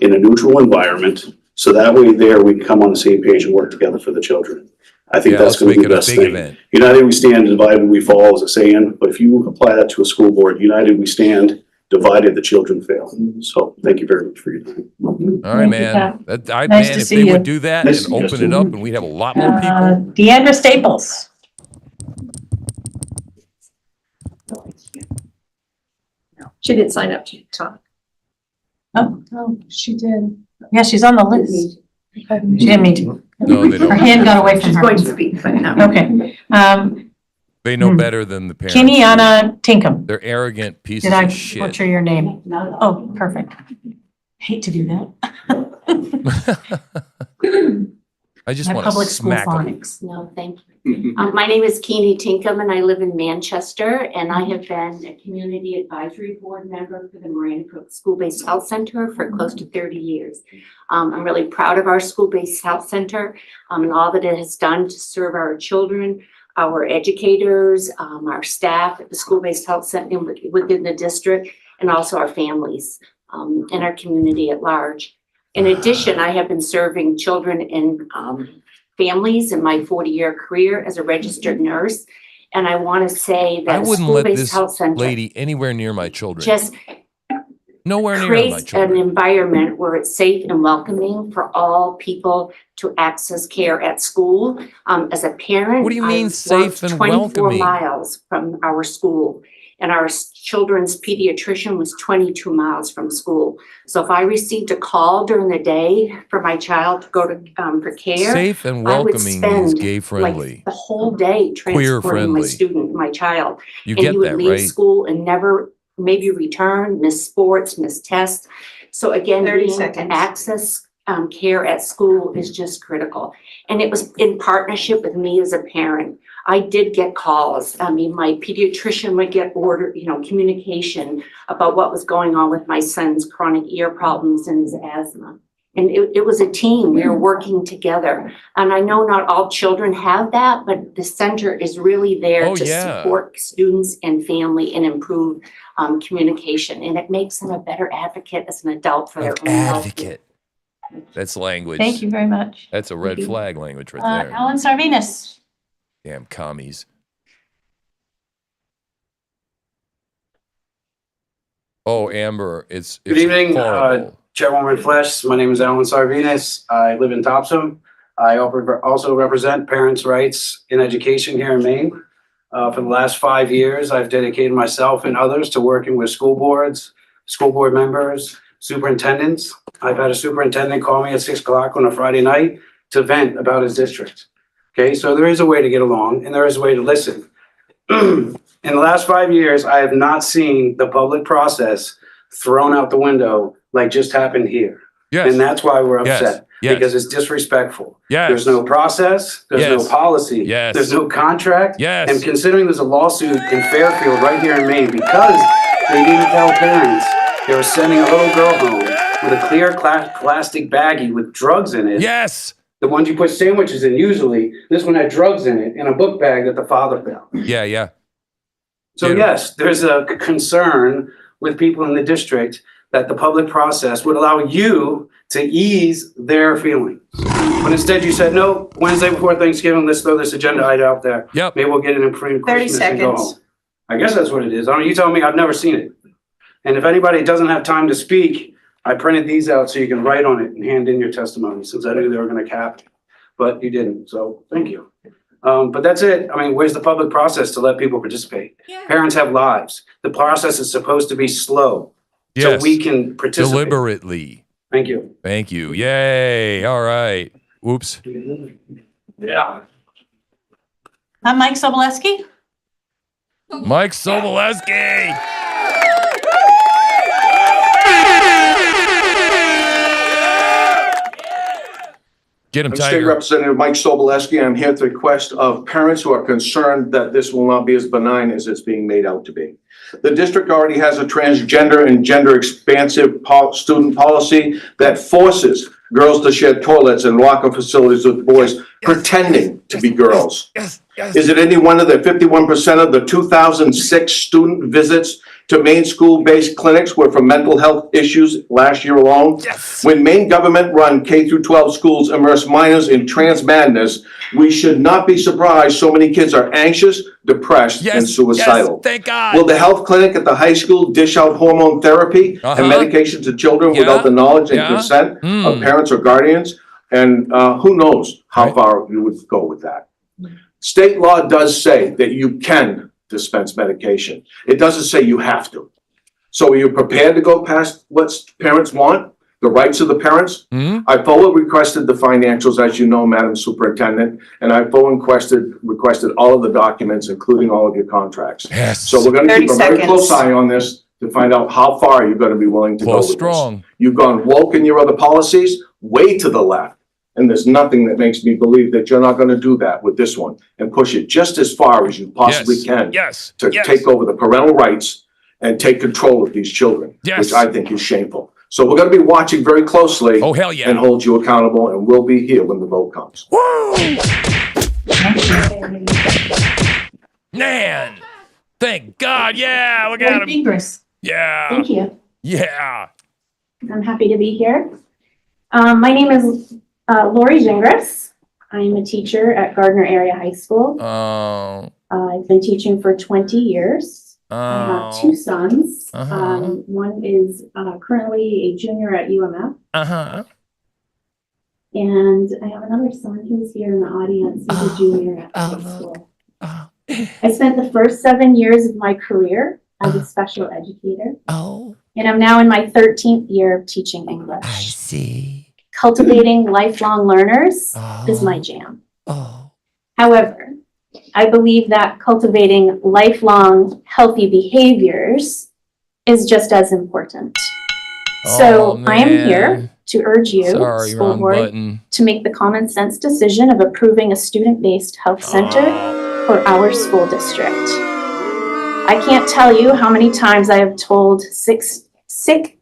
in a neutral environment, so that way there we can come on the same page and work together for the children. I think Yeah, that's let's gonna be make the it a best big thing. event. United we stand, divided we fall is a saying, but if you apply that to a school board, united we stand, divided the children fail. So thank you very much for your time. All right, Thank you, man. Pat. Man, Nice to if see they you. would do that Nice and to meet open you. it up and we'd have a lot more people. Deandra Staples. She didn't sign up to talk. Oh, she did. Yeah, she's on the list. She didn't mean to. No, they don't. Her hand got away from She's her. going to speak, but no. Okay. They know better than the parents. Kiniana Tinkham. They're arrogant pieces Did I of shit. butcher your name? Oh, perfect. Hate to do that. I just My want to public school smack them. phonics. No, thank you. My name is Keeney Tinkham and I live in Manchester and I have been a community advisory board member for the Marina Cook School-Based Health Center for close to 30 years. I'm really proud of our school-based health center and all that it has done to serve our children, our educators, our staff at the school-based health center within the district, and also our families and our community at large. In addition, I have been serving children and families in my 40-year career as a registered nurse. And I want to say I that wouldn't let school-based this health center lady anywhere near my children. just Nowhere near my creates an children. environment where it's safe and welcoming for all people to access care at school. As a parent, What do you mean I safe worked and 24 welcoming? miles from our school. And our children's pediatrician was 22 miles from school. So if I received a call during the day for my child to go to for care, Safe and I would welcoming means spend gay friendly. like the whole day transporting friendly. my student, my child. You And get he would that, leave right? school and never maybe return, miss sports, miss tests. So again, 30 being able to seconds. access care at school is just critical. And it was in partnership with me as a parent. I did get calls. I mean, my pediatrician would get communication about what was going on with my son's chronic ear problems and his asthma. And it was a team. We were working together. And I know not all children have that, but the center is really there to support students and family and improve communication. And it makes them a better advocate as an adult for their own health. Advocate. That's language. Thank you very much. That's a red flag language right there. Alan Sarvinas. Damn commies. Oh, Amber, it's Good evening, horrible. Chairwoman Flesh. My name is Alan Sarvinas. I live in Topsom. I also represent parents' rights in education here in Maine. For the last 5 years, I've dedicated myself and others to working with school boards, school board members, superintendents. I've had a superintendent call me at 6 o'clock on a Friday night to vent about his district. Okay, so there is a way to get along and there is a way to listen. In the last 5 years, I have not seen the public process thrown out the window like just happened here. Yes. And that's why we're Yes. upset, Yes. because it's disrespectful. Yes. There's no process, there's Yes. no policy, Yes. there's no contract. Yes. And considering there's a lawsuit in Fairfield right here in Maine because they didn't tell parents, they were sending a little girl home with a clear plastic baggie with drugs in it. Yes. The ones you put sandwiches in usually, this one had drugs in it in a book bag that the father found. Yeah. So yes, there's a concern with people in the district that the public process would allow you to ease their feelings. But instead you said, no, Wednesday before Thanksgiving, let's throw this agenda item out there. Yep. Maybe we'll get it in pre 30 Christmas and go seconds. home. I guess that's what it is. I mean, you tell me, I've never seen it. And if anybody doesn't have time to speak, I printed these out so you can write on it and hand in your testimony, since I knew they were gonna cap it, but you didn't, so thank you. But that's it. I mean, where's the public process to let people participate? Parents have lives. The process is supposed to be slow, so Yes. we can participate. Deliberately. Thank you. Thank you. Yay. All right. Oops. Yeah. I'm Mike Soboleski. Mike Soboleski. Get him, I'm State Tiger. Representative Mike Soboleski. I'm here at the request of parents who are concerned that this will not be as benign as it's being made out to be. The district already has a transgender and gender expansive student policy that forces girls to share toilets and locker facilities with boys pretending to be girls. Is it any wonder that 51% of the 2006 student visits to Maine school-based clinics were for mental health issues last year alone. Yes. When Maine government-run K-12 schools immerse minors in trans madness, we should not be surprised so many kids are anxious, depressed, and suicidal. Yes, thank God. Will the health clinic at the high school dish out hormone therapy and medication to children without the knowledge and consent of parents or guardians? And who knows how far you would go with that. State law does say that you can dispense medication. It doesn't say you have to. So are you prepared to go past what parents want, the rights of the parents? I fully requested the financials, as you know, Madam Superintendent, and I fully requested all of the documents, including all of your contracts. Yes. So we're gonna keep a 30 very close seconds. ie on this to find out how far you're gonna be willing to go with strong. this. You've gone woke in your other policies, way to the left. And there's nothing that makes me believe that you're not gonna do that with this one and push it just as far as you possibly can. Yes. To take over the parental rights and take control of these children, which I think is shameful. So we're gonna be watching very closely. Oh, hell yeah. And hold you accountable, and we'll be here when the vote comes. Man, thank God. Yeah, look at him. Fingers. Yeah. Thank you. Yeah. I'm happy to be here. My name is Lori Gingras. I'm a teacher at Gardner Area High School. Oh. I've been teaching for 20 years. I have two sons. One is currently a junior at UMF. And I have another son who's here in the audience, who's a junior at high school. I spent the first 7 years of my career as a special educator. And I'm now in my 13th year of teaching English. I see. Cultivating lifelong learners is my jam. However, I believe that cultivating lifelong healthy behaviors is just as important. So I am here to urge you, Sorry, school wrong board, button. to make the common sense decision of approving a student-based health center for our school district. I can't tell you how many times I have told sick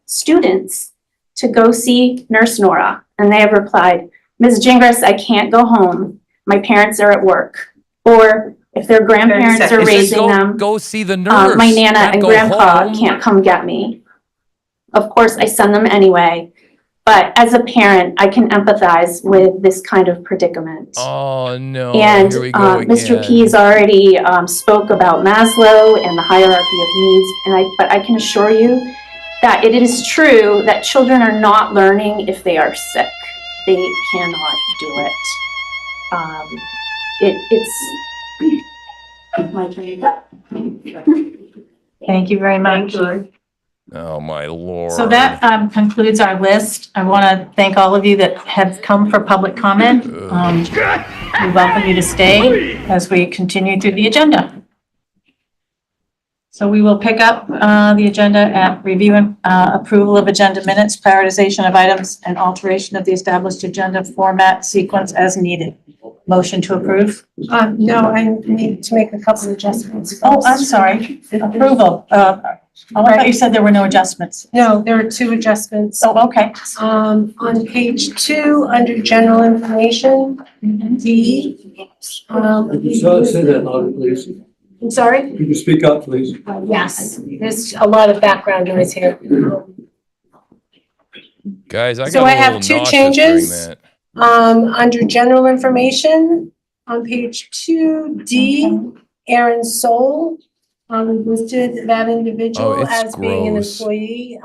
students to go see Nurse Nora, and they have replied, Ms. Gingras, I can't go home. My parents are at work. Or if their grandparents are raising them, Go see the nurse. my Nana not and go Grandpa home. can't come get me. Of course, I send them anyway. But as a parent, I can empathize with this kind of predicament. Oh, no. And Here we go Mr. again. Pease already spoke about Maslow and the hierarchy of needs. And I can assure you that it is true that children are not learning if they are sick. They cannot do it. It's my turn. Thank you very much. Oh, my Lord. So that concludes our list. I want to thank all of you that have come for public comment. We welcome you to stay as we continue through the agenda. So we will pick up the agenda at review and approval of agenda minutes, prioritization of items, and alteration of the established agenda format sequence as needed. Motion to approve? No, I need to make a couple of adjustments. Oh, I'm sorry. Approval. Oh, I thought you said there were no adjustments. No, there are two adjustments. Oh, okay. On page 2, under general information, D. Could you say that louder, please? I'm sorry? Could you speak up, please? Yes, there's a lot of background noise here. Guys, I got So a I little have two nauseous changes. during that. Under general information, on page 2D, Aaron Soul, listed that individual it's as being an gross. employee,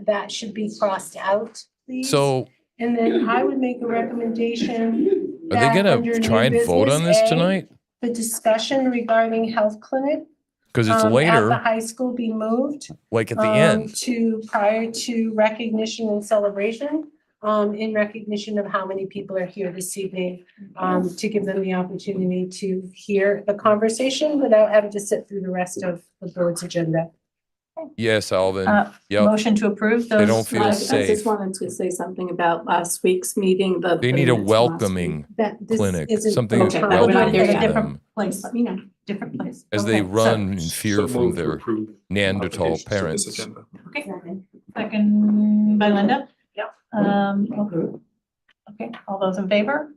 that should be crossed out, please. So, And then I would make a recommendation are they that gonna under try new and vote on this business A, tonight? the discussion regarding health clinic. Because it's At the later, high school be moved. like at the end. To prior to recognition and celebration, in recognition of how many people are here this evening, to give them the opportunity to hear the conversation without having to sit through the rest of the board's agenda. Yes, Alvin. Yep. Motion to approve those. They don't feel I safe. just wanted to say something about last week's meeting. They need a welcoming clinic, something that's Okay, we're not there welcoming to yet. them Place. Let me know. Different place. as they run in fear from their Neanderthal modifications to this parents. agenda. Okay. Second by Linda? Yep. Okay, all those in favor?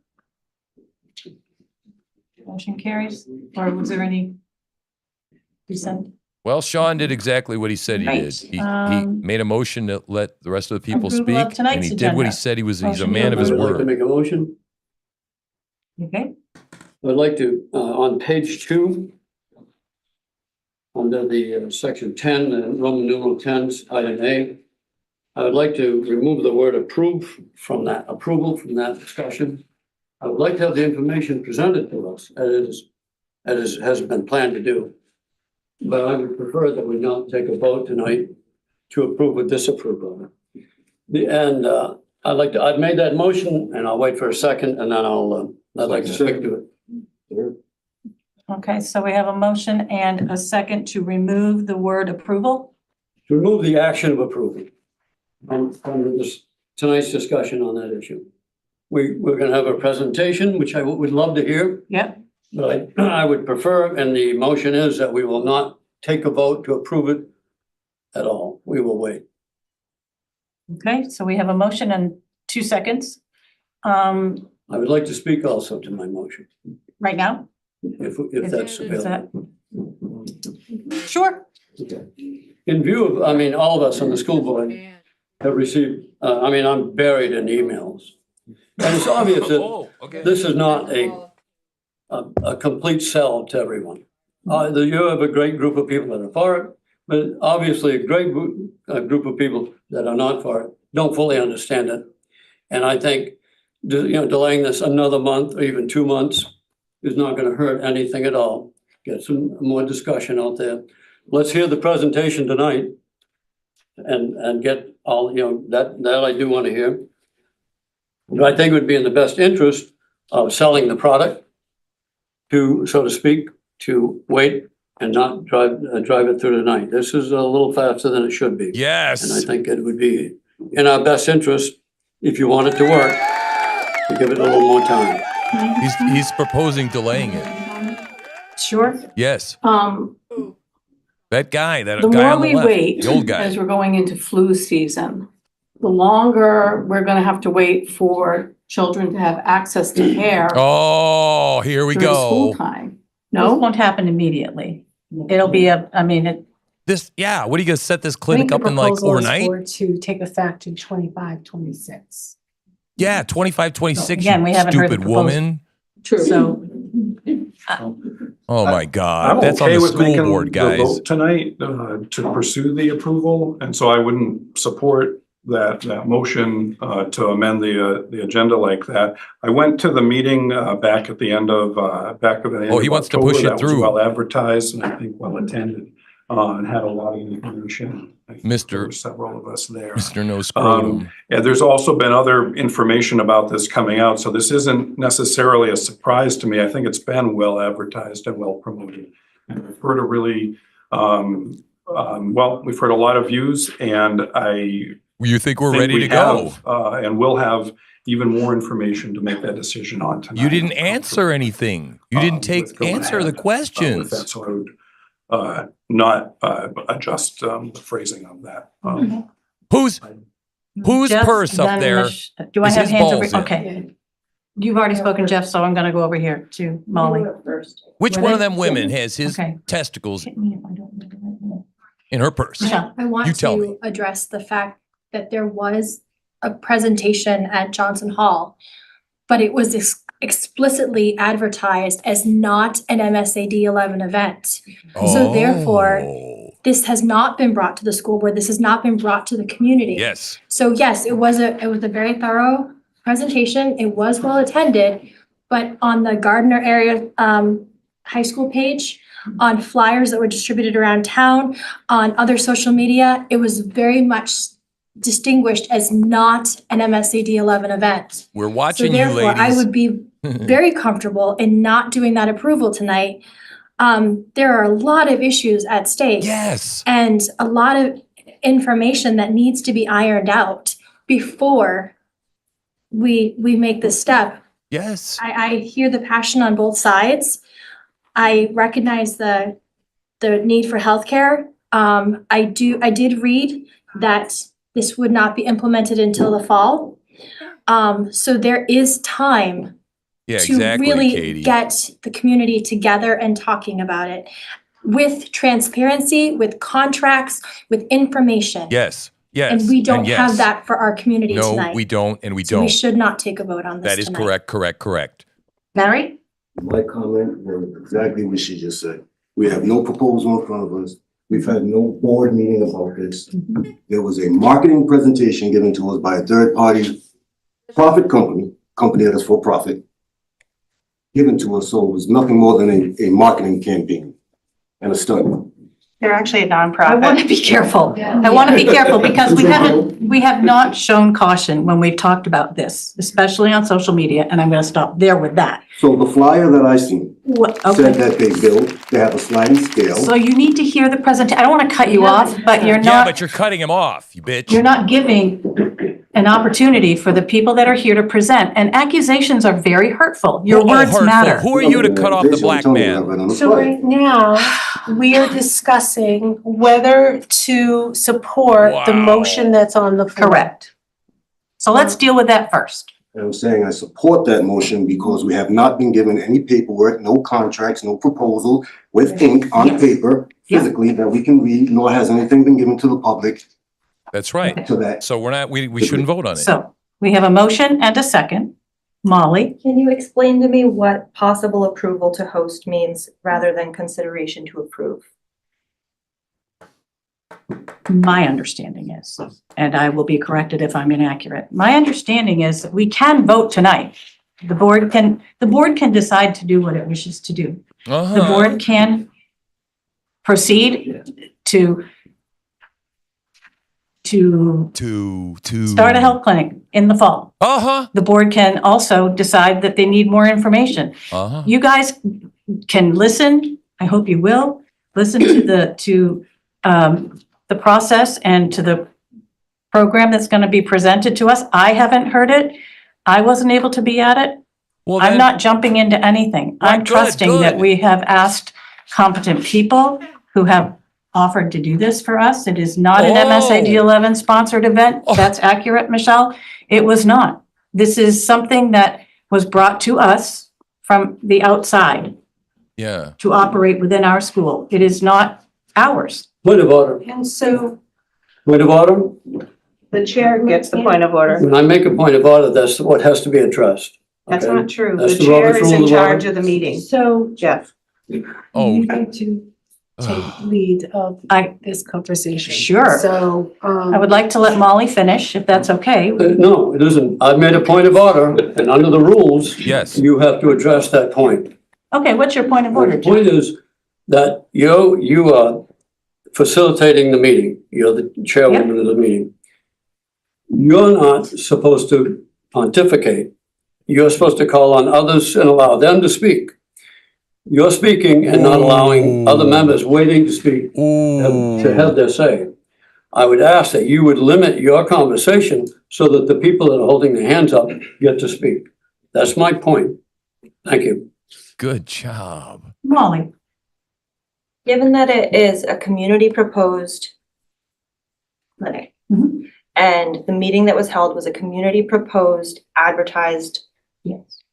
Motion carries, or was there any dissent? Well, Sean did exactly what he said he did. Right. He made a motion to let the rest of the people Approval of speak, tonight's and he did what he agenda. said he's a Motion man to of his I'd like to word. make a motion. Okay, I'd like to, on page 2, under the section 10, Roman numeral 10, item A, I would like to remove the word approve from that, approval from that discussion. I would like to have the information presented to us as has been planned to do. But I would prefer that we not take a vote tonight to approve or disapprove of it. And I've made that motion and I'll wait for a second and then I'd like to stick to it. okay, so we have a motion and a second to remove the word approval. To remove the action of approval from tonight's discussion on that issue. We're gonna have a presentation, which I would love to hear. Yep. But I would prefer, and the motion is that we will not take a vote to approve it at all. We will wait. Okay, so we have a motion and 2 seconds. I would like to speak also to my motion, Right now? if that's Is that- available. Sure. Okay. In view of, I mean, all of us on the school board have received, I'm buried in emails. And it's obvious that this is not a complete sell to everyone. You have a great group of people that are for it, but obviously a great group of people that are not for it don't fully understand it. And I think, delaying this another month or even 2 months is not gonna hurt anything at all. Get some more discussion out there. Let's hear the presentation tonight and get all, that I do wanna hear. But I think it would be in the best interest of selling the product to, so to speak, to wait and not drive it through the night. This is a little faster than it should be. Yes. And I think it would be in our best interest, if you want it to work, to give it a little more time. He's proposing delaying it. Sure. Yes. That guy The on more the we left, wait, the old guy. as we're going into flu season, the longer we're gonna have to wait for children to have access to care. Oh, here we during school go. time. This No, won't happen immediately. It'll be what are you gonna set this clinic up in like overnight? To take effect in 25, 26. Yeah, 25, 26, Again, we haven't heard the stupid proposal. woman. true. So, Oh my God, I'm that's on okay the with school making board, the guys. vote tonight to pursue the approval, and so I wouldn't support that motion to amend the agenda like that. I went to the meeting back at the end of Oh, he wants to push it That was through. well advertised and I think well attended and had a lot of information. I think there were several of us there. Mr. No Scrotum. Yeah, there's also been other information about this coming out, so this isn't necessarily a surprise to me. I think it's been well advertised and well promoted. And we've heard we've heard a lot of views, and You think we're ready to go? And we'll have even more information to make that decision on tonight. You didn't answer anything. You didn't answer the questions. With that, so I would not adjust the phrasing of that. Whose Jeff, purse up then there? Do I is have his hands balls over? in? Okay. You've already spoken, Jeff, so I'm gonna go over here to Molly. Which Were one they- of them women has his Okay. testicles in her purse? Michelle. I want You tell me. to address the fact that there was a presentation at Johnson Hall, but it was explicitly advertised as not an MSAD11 event. So therefore, this has not been brought to the school board. This has not been brought to the community. Yes. So yes, it was a very thorough presentation. It was well attended, but on the Gardner area high school page, on flyers that were distributed around town, on other social media, it was very much distinguished as not an MSAD11 event. We're So watching you, therefore, I ladies. would be very comfortable in not doing that approval tonight. There are a lot of issues at stake. Yes. And a lot of information that needs to be ironed out before we make this step. Yes. I hear the passion on both sides. I recognize the need for healthcare. I did read that this would not be implemented until the fall. So there is time Yeah, to exactly, really Katie. get the community together and talking about it. with transparency, with contracts, with information. Yes, yes. And we don't yes. have that for our community No, tonight. we don't, and we So we don't. should not take a vote on this That is tonight. correct. Mary? My comment was exactly what she just said. We have no proposal in front of us. We've had no board meeting about this. There was a marketing presentation given to us by a third-party profit company that is for profit, given to us, so it was nothing more than a marketing campaign and a stunt. They're actually a nonprofit. I want to be careful. I want to be careful because we have not shown caution when we've talked about this, especially on social media, and I'm going to stop there with that. So the flyer that I seen said that they have a sliding scale. So you need to hear the presentation. I don't want to cut you off, but you're Yeah, not, but you're cutting him off, you bitch. you're not giving an opportunity for the people that are here to present. And accusations are very hurtful. Your words hurtful. matter. Who are you to cut off the black man? So right now, we are discussing whether to support the motion that's on the floor. Correct. So let's deal with that first. I'm saying I support that motion because we have not been given any paperwork, no contracts, no proposal with ink on paper physically that we can read, nor has anything been given to the public. That's right. To that. So we shouldn't vote on it. So we have a motion and a second. Molly? Can you explain to me what possible approval to host means rather than consideration to approve? My understanding is, and I will be corrected if I'm inaccurate, my understanding is that we can vote tonight. The board can decide to do what it wishes to do. The board can proceed to start a health clinic in the fall. The board can also decide that they need more information. You guys can listen, I hope you will, listen to the process and to the program that's going to be presented to us. I haven't heard it. I wasn't able to be at it. I'm not jumping into anything. I'm trusting that we have asked competent people who have offered to do this for us. It is not an MSAD11 sponsored event. That's accurate, Michelle. It was not. This is something that was brought to us from the outside to operate within our school. It is not ours. Point of order. And so Point of order. the chair gets the point of order. When I make a point of order, that's what has to be addressed. That's okay? not true. That's The the chair Robert's is Rule in of charge Order. of the meeting. So Jeff. you need to take lead of this conversation. Sure. So, I would like to let Molly finish, if that's okay. No, it isn't. I've made a point of order, and under the rules, you have to address that point. Okay, what's your point of order, The point is that you are facilitating the meeting. You're the chairwoman of the meeting. You're not supposed to pontificate. You're supposed to call on others and allow them to speak. You're speaking and not allowing other members waiting to speak to have their say. I would ask that you would limit your conversation so that the people that are holding their hands up get to speak. That's my point. Thank you. Good job. Molly. Given that it is a community proposed clinic, and the meeting that was held was a community proposed advertised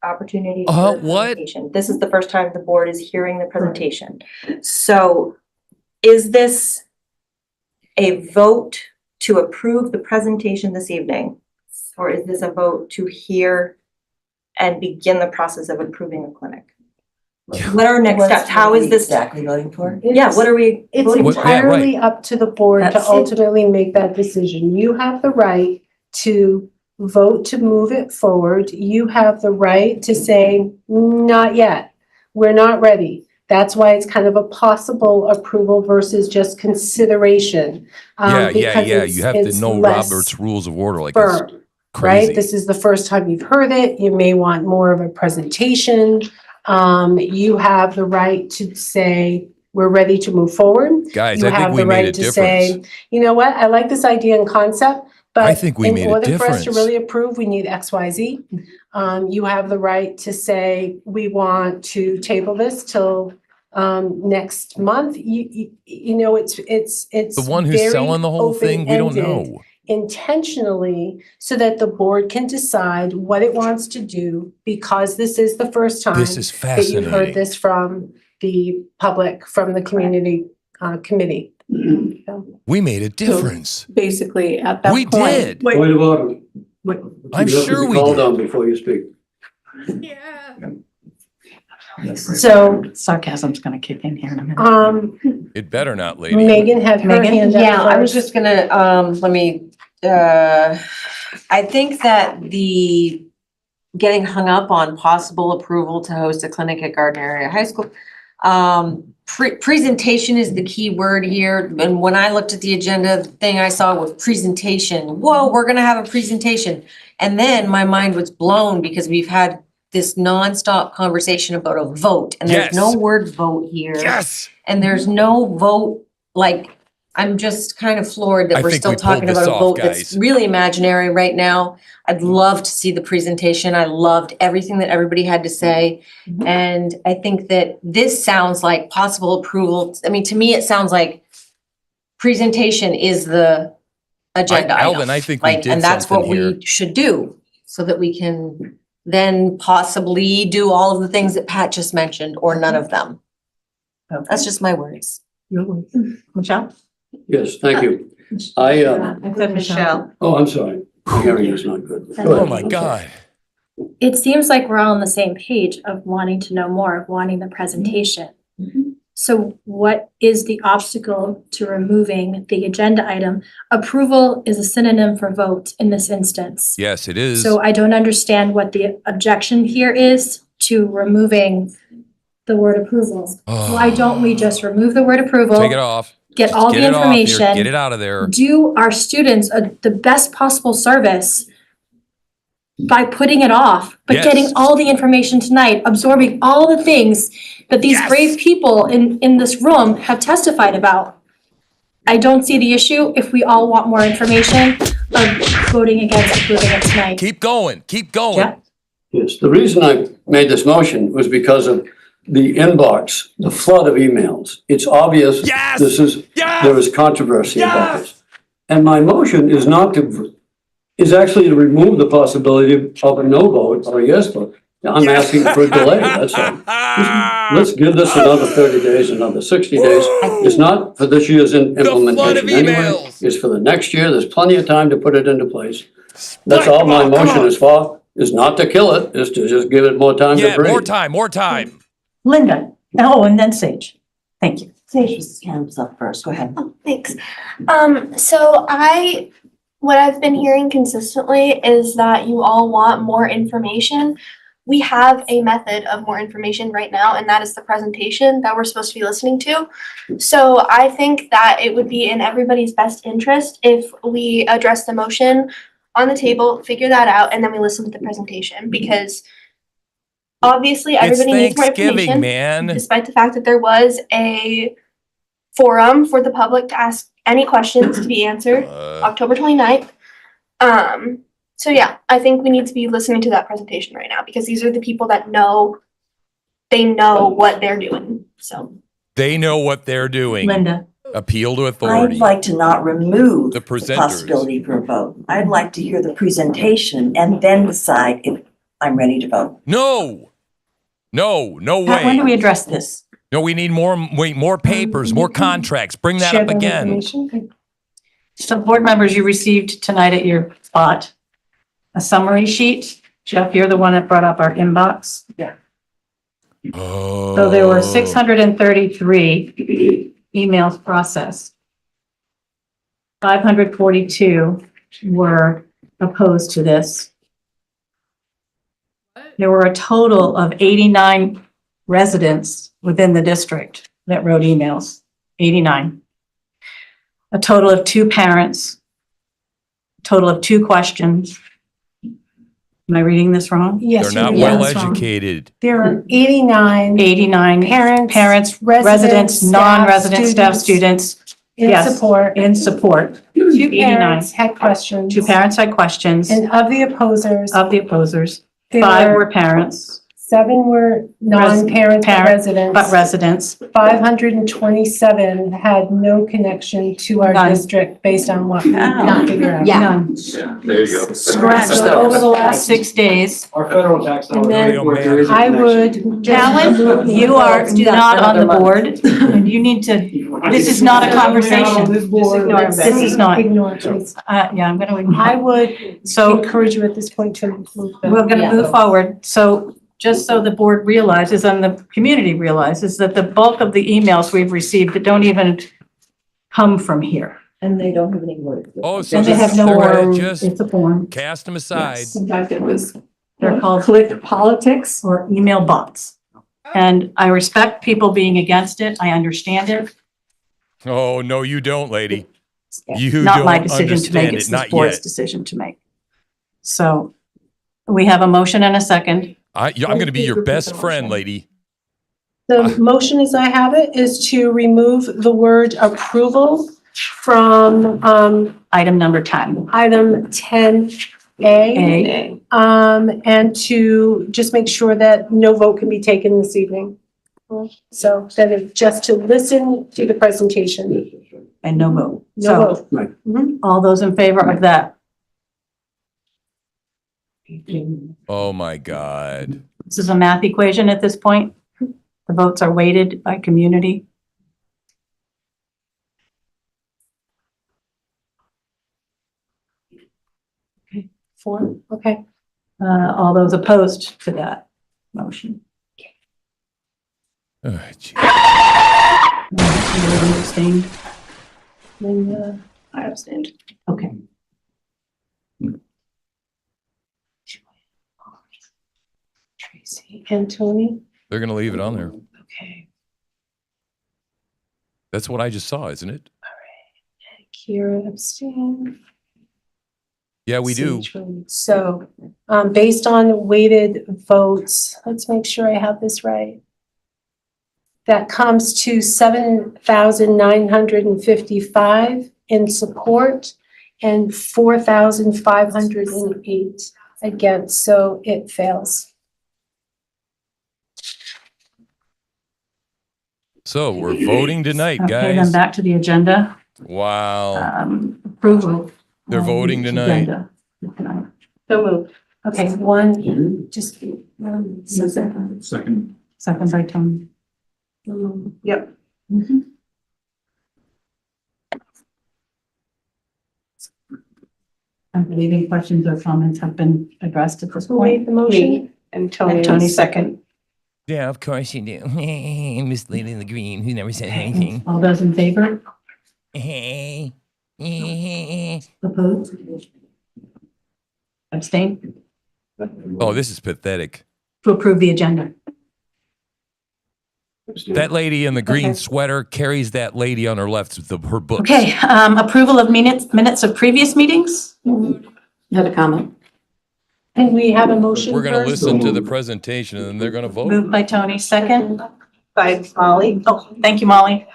opportunity for presentation. This is the first time the board is hearing the presentation. So is this a vote to approve the presentation this evening? Or is this a vote to hear and begin the process of approving the clinic? What are our next steps? How is this exactly voting for? Yeah, what are we? it's voting for? entirely up to the board to That's it. ultimately make that decision. You have the right to vote to move it forward. You have the right to say, not yet. We're not ready. That's why it's kind of a possible approval versus just consideration. Because You have to it's know less Robert's Rules of Order like firm, it's crazy. right? This is the first time you've heard it. You may want more of a presentation. You have the right to say, we're ready to move forward. Guys, You I think have we the made right a to say, difference. you know what, I like this idea and concept, but I think we made a in order for us to difference. really approve, we need X, Y, Z. You have the right to say, we want to table this till next month. You know, it's The one who's very selling the whole thing, we don't open-ended, know. intentionally, so that the board can decide what it wants to do, because this is the first time This is that you've heard fascinating. this from the public from the community committee. We made a difference. Basically, at that We point. did. Point of order. I'm You have to sure be we called did. on before you speak. So sarcasm's gonna kick in here in a minute. It better not, lady. Megan had her Megan? hand up Yeah, I was first. just gonna, I think that the getting hung up on possible approval to host a clinic at Gardner Area High School. Presentation is the key word here. And when I looked at the agenda, the thing I saw was presentation. Whoa, we're gonna have a presentation. And then my mind was blown because we've had this nonstop conversation about a vote and there's no Yes. word vote here. Yes. And there's no vote, like, I'm just kind of floored I that we're think still we pulled talking this about a off, vote that's guys. really imaginary right now. I'd love to see the presentation. I loved everything that everybody had to say. And I think that this sounds like possible approval. I mean, to me, it sounds like presentation is the agenda item. Alvin, I think we Like, did and that's what something here. we should do so that we can then possibly do all of the things that Pat just mentioned or none of them. That's just my words. Michelle? Yes, thank you. I said Michelle. oh, I'm sorry. My hearing is not good. Go Oh ahead. my I'm sorry. God. It seems like we're all on the same page of wanting to know more, of wanting the presentation. So what is the obstacle to removing the agenda item? Approval is a synonym for vote in this instance. Yes, it is. So I don't understand what the objection here is to removing the word approval. Why don't we just remove the word approval? Take it off. Get all the Get it off here. information. Get it out of there. Do our students the best possible service by putting it off, but Yes. getting all the information tonight, absorbing all the things that these Yes. brave people in this room have testified about. I don't see the issue if we all want more information of voting against approving it tonight. Keep going. Keep going. Yeah. Yes, the reason I made this motion was because of the inbox, the flood of emails. It's obvious Yes! this is, Yes! there is controversy about Yes! this. And my motion is not to, is actually to remove the possibility of a no vote or a yes vote. I'm asking for a delay, that's all. Let's give this another 30 days, another 60 days. It's not for this year's flood of implementation anyway. emails. It's for the next year. There's plenty of time to put it into place. That's all my come motion on. is for, is not to kill it, is to just give it more time to Yeah, breathe. more time. More time. Linda. Oh, and then Sage. Thank you. Sage was hands up first, go ahead. Oh, thanks. So what I've been hearing consistently is that you all want more information. We have a method of more information right now, and that is the presentation that we're supposed to be listening to. So I think that it would be in everybody's best interest if we address the motion on the table, figure that out, and then we listen to the presentation, because obviously everybody needs more Thanksgiving, information. man. Despite the fact that there was a forum for the public to ask any questions to be answered, October 29th. So yeah, I think we need to be listening to that presentation right now, because these are the people that know what they're doing, so. They know what they're doing. Linda. Appeal to authority. I'd like to not remove The the presenters. possibility for a vote. I'd like to hear the presentation and then decide if I'm ready to vote. No. No Pat, when do we way. address this? No, we need more papers, more contracts. Bring that Share up that again. information. So board members, you received tonight at your spot a summary sheet. Jeff, you're the one that brought up our inbox. Yeah. Oh. So there were 633 emails processed. 542 were opposed to this. There were a total of 89 residents within the district that wrote emails, 89. A total of 2 parents, a total of 2 questions. Am I reading this wrong? Yes, They're not you're well reading this wrong. educated. There are 89 parents, residents, non-resident staff, students. in Yes, support. in support. 2 89. parents had questions. 2 parents had questions. And of the opposers, Of the opposers, there 5 were were parents. 7 were non-parents but residents. But residents. 527 had no connection to our None. district based on what we can figure out. None. Yeah, there you go. Scratch over the last 6 days. Our federal tax And dollars. then I would just. Alan, you are not on the board, and you need to, this is not a conversation. This ignore him. This is not. Ignore, please. Yeah, I'm gonna ignore. I would encourage you at this point to move. We're gonna move forward. So just so the board realizes and the community realizes that the bulk of the emails we've received that don't even come from here. And they don't have any words. Oh, so And they have no they're gonna words. just It's a form. cast them aside. In fact, it was They're called click politics or email bots. And I respect people being against it. I understand it. Oh, no, you don't, lady. You Not don't my decision to make, understand it's it, the not board's yet. decision to make. So we have a motion and a second. I'm going to be your best friend, lady. The motion as I have it is to remove the word approval from, Item number 10. item 10A. And to just make sure that no vote can be taken this evening. So that is just to listen to the presentation. And no vote. No So, vote. all those in favor of that? Oh, my God. This is a math equation at this point. The votes are weighted by community. Okay, 4, okay. All those opposed to that motion? Oh, gee. Anyone abstained? Then, I abstained. Okay. Tracy and Tony. They're going to leave it on there. Okay. That's what I just saw, isn't it? Kira abstained. Yeah, we do. So, based on weighted votes, let's make sure I have this right. That comes to 7,955 in support and 4,508 against, so it fails. So we're voting tonight, Okay, then guys. back to the agenda. Wow. Approval. They're of voting the tonight. agenda. So moved. Okay, one, just. Second. Second by Tony. Yep. I believe any questions or comments have been addressed at this Who made point. the motion? And Tony. And Tony second. Yeah, of course you do. Miss Lady in the Green, who never said anything. All those in favor? Hey. Opposed? Abstain? Oh, this is pathetic. To approve the agenda. That lady in the green Okay. sweater carries that lady on her left with her books. Okay, approval of minutes of previous meetings? Had a comment. And we have a motion We're going to first? listen to the presentation and then they're going to vote. Moved by Tony, second. By Molly. Oh, thank you, Molly.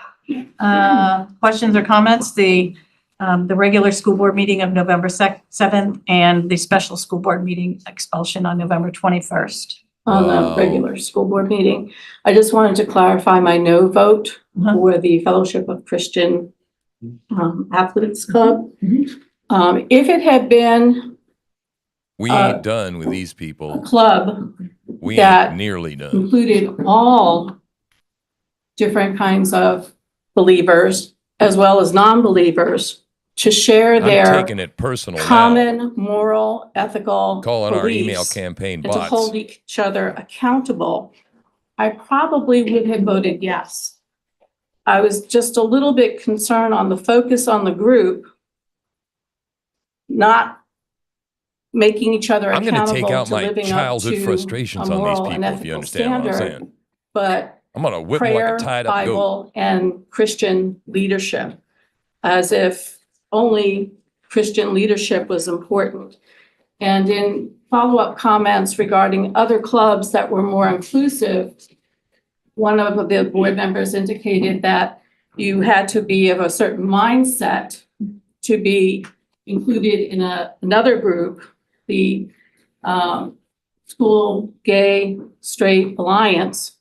Questions or comments? The regular school board meeting of November 7th and the special school board meeting expulsion on November 21st. On Wow. the regular school board meeting. I just wanted to clarify my no vote for the Fellowship of Christian Athletes Club. If it had been We ain't done with these a people. club We that ain't nearly done. included all different kinds of believers as well as non-believers to share I'm their taking it personal now. common moral, ethical Calling our email beliefs campaign and to bots. hold each other accountable, I probably would have voted yes. I was just a little bit concerned on the focus on the group, not making each other I'm going to accountable take out to my living up childhood to frustrations a on these moral and people, if you ethical understand what I'm standard, saying. but I'm going to whip them like prayer, a tied up goat. Bible, and Christian leadership, as if only Christian leadership was important. And in follow-up comments regarding other clubs that were more inclusive, one of the board members indicated that you had to be of a certain mindset to be included in another group, the school gay straight alliance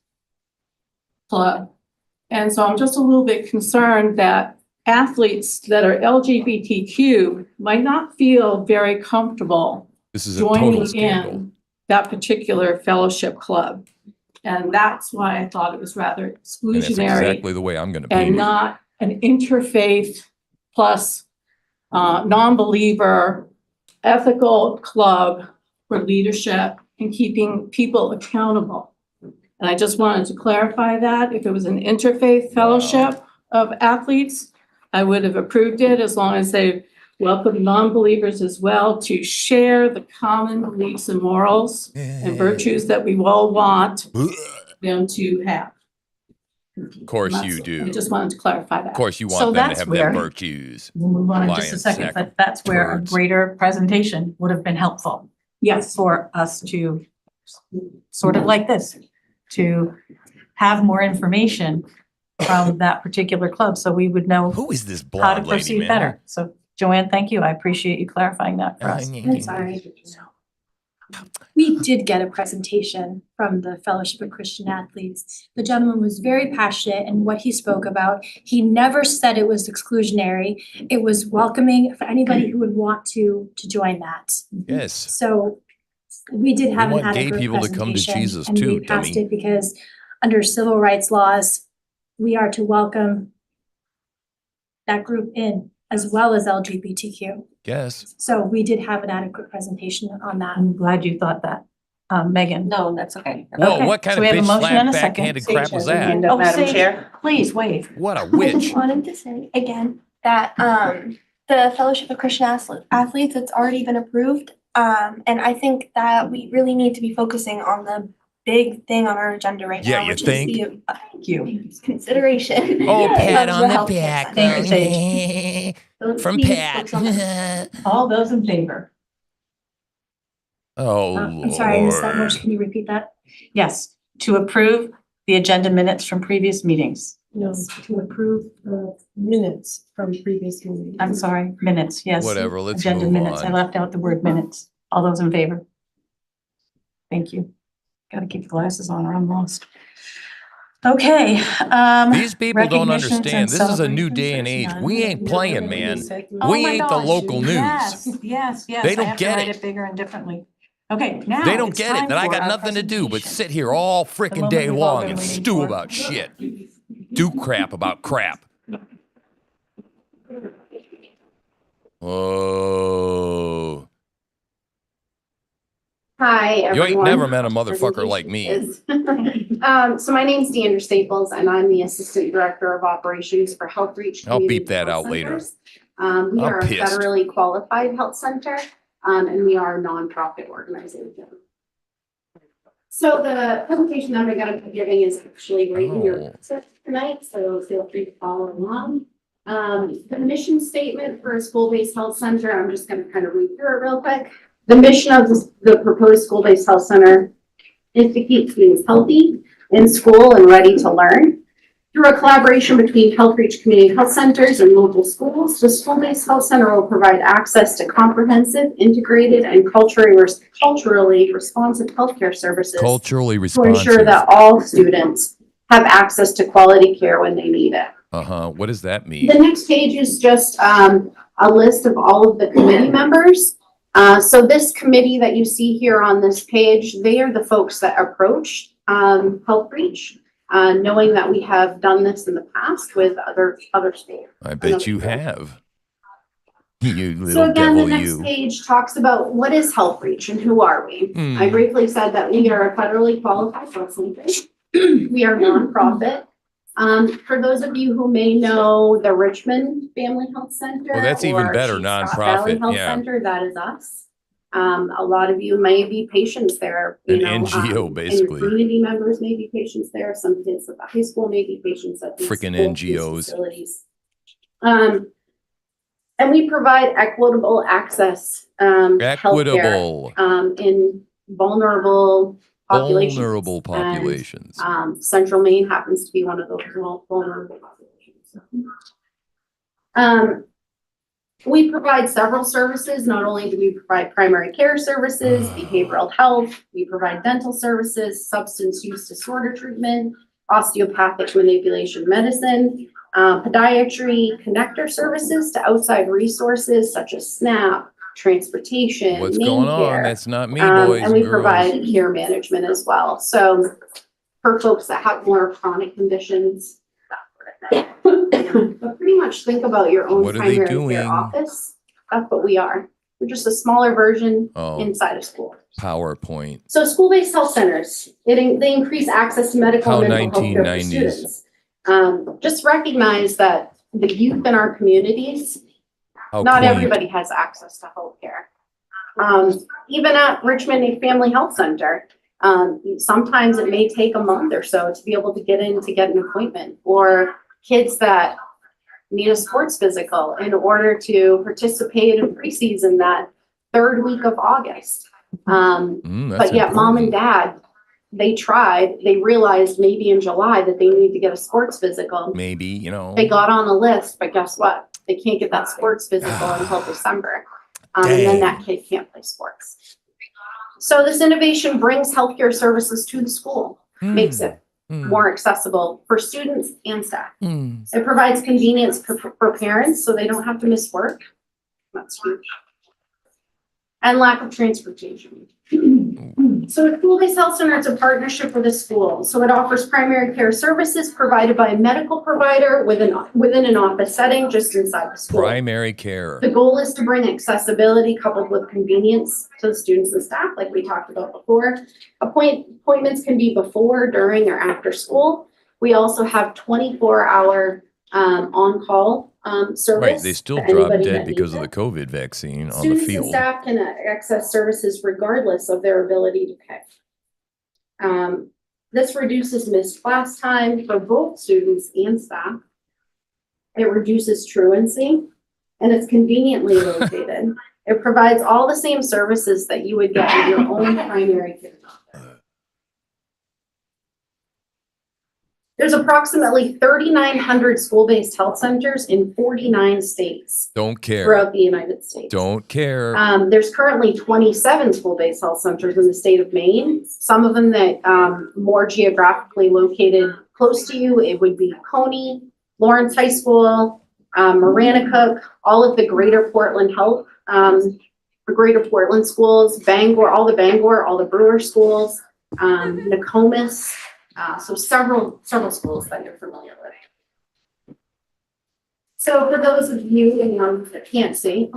club. And so I'm just a little bit concerned that athletes that are LGBTQ might not feel very comfortable This is a total joining scandal. in that particular fellowship club. And that's why I thought it was rather And that's exclusionary exactly the way I'm going to and be. not an interfaith plus non-believer ethical club for leadership and keeping people accountable. And I just wanted to clarify that. If it was an interfaith fellowship of athletes, I would have approved it as long as they welcome non-believers as well to share the common beliefs and morals and virtues that we all want them to have. Of course you do. I just wanted to clarify that. Of course you So want them to that's have where- their virtues. We'll move on in just a Lion second, sack but of that's where a turds. greater presentation would have been helpful. Yes. For us to, sort of like this, to have more information from that particular club, so we would know Who is this how to blonde lady, proceed man? better. So Joanne, thank you. I appreciate you clarifying that for us. I'm sorry. We did get a presentation from the Fellowship of Christian Athletes. The gentleman was very passionate in what he spoke about. He never said it was exclusionary. It was welcoming for anybody who would want to join that. Yes. So we did have We an want gay adequate people to come to presentation, Jesus and too, we passed dummy. it because under civil rights laws, we are to welcome that group in as well as LGBTQ. Yes. So we did have an adequate presentation on that. I'm glad you thought that. Megan? No, that's okay. Whoa, Okay, what kind so of we have a bitch motion slap and a second. backhanded crap was that? Hand up, Oh, Madam Sage, Chair. please wave. What a I witch. just wanted to say again that the Fellowship of Christian Athletes, it's already been approved. And I think that we really need to be focusing on the big thing on our agenda right Yeah, now, you which think? is the Thank you. consideration. Oh, pat of on the healthcare back. sector. Thank you, So From please Pat. focus on that. All those in favor? Oh, I'm sorry, I missed that Lord. motion. Can you repeat that? Yes, to approve the agenda minutes from previous meetings. No, to approve the minutes from previous meetings. I'm sorry, minutes, yes. Whatever, let's Agenda move minutes. I on. left out the word minutes. All those in favor? Thank you. Gotta keep the glasses on or I'm lost. Okay. These people don't recognitions understand. and This is a new day and celebrations, age. there's We none. ain't playing, man. Oh We my ain't the gosh, local news. Yes. They I don't have to get write it. it bigger and differently. Okay, now They don't it's get it time that I for got our nothing to do but presentation. sit here all The freaking moment day we've all long been and waiting stew for. about shit. Do crap about crap. Oh. Hi, everyone. You ain't never met a motherfucker like me. So my name's Deandra Staples, and I'm the Assistant Director of Operations for Health Reach. I'll beep Community that Health out later. Centers. We I'm are a pissed. federally qualified health center, and we are a nonprofit organization. So the presentation that I'm going to be giving is actually right in your set tonight, so feel free to follow along. The mission statement for a school-based health center, I'm just going to kind of read through it real quick. The mission of the proposed school-based health center is to keep students healthy in school and ready to learn. Through a collaboration between Health Reach Community Health Centers and local schools, the school-based health center will provide access to comprehensive, integrated, and culturally responsive healthcare services Culturally to responsive. ensure that all students have access to quality care when they need it. Uh-huh. What does that mean? The next page is just a list of all of the committee members. So this committee that you see here on this page, they are the folks that approached Health Reach, knowing that we have done this in the past with other states. I bet you have. You So little again, the devil, next you. page talks about what is Health Reach and who are we? Hmm. I briefly said that we are a federally qualified health center. We are nonprofit. For those of you who may know the Richmond Family Health Center. Well, that's even or better, Chief Scott Valley nonprofit, Health yeah. Center, that is us. A lot of you may be patients there. An NGO, And basically. your community members may be patients there. Some kids at the high school may be patients at these Freaking schools, these NGOs. facilities. And we provide equitable access, Equitable. healthcare, in vulnerable populations. Vulnerable populations. Central Maine happens to be one of those vulnerable populations. We provide several services. Not only do we provide primary care services, behavioral health, we provide dental services, substance use disorder treatment, osteopathic manipulation medicine, podiatry, connector services to outside resources such as SNAP, transportation, What's main going on? care. That's not me, boys And we and girls. provide care management as well. So for folks that have more chronic conditions, that sort of thing. But pretty much think about your own What are they primary care doing? office. That's what we are. We're just a smaller version Oh. inside of school. PowerPoint. So school-based health centers, they increase access to medical How and mental health care for 1990s. students. Just recognize that the youth in our communities, How not quaint. everybody has access to health care. Even at Richmond Family Health Center, sometimes it may take a month or so to be able to get in to get an appointment, or kids that need a sports physical in order to participate in preseason that third week of August. That's But yet mom and dad, they tried, they realized maybe in July that they need to get a sports physical. Maybe, you know. They got on the list, but guess what? They can't get that sports physical until December. And then that kid can't play sports. So this innovation brings healthcare services to the school, makes it more accessible for students and staff. It provides convenience for parents so they don't have to miss work. That's huge. And lack of transportation. So a school-based health center is a partnership with a school. So it offers primary care services provided by a medical provider within an office setting just inside the school. Primary care. The goal is to bring accessibility coupled with convenience to the students and staff, like we talked about before. Appointments can be before, during, or after school. We also have 24-hour on-call service. Right, they still for drop anybody dead that because needs of the it. COVID vaccine on the Students and field. staff can access services regardless of their ability to pay. This reduces missed class time for both students and staff. It reduces truancy, and it's conveniently located. It provides all the same services that you would get in your own primary care doctor. There's approximately 3,900 school-based health centers in 49 states Don't care. throughout the United States. Don't care. There's currently 27 school-based health centers in the state of Maine. Some of them that more geographically located close to you, it would be Coney, Lawrence High School, Maranacook, all of the Greater Portland Health, Greater Portland schools, Bangor, all the Brewer schools, Nokomis. So several schools that you're familiar with. So for those of you that can't see.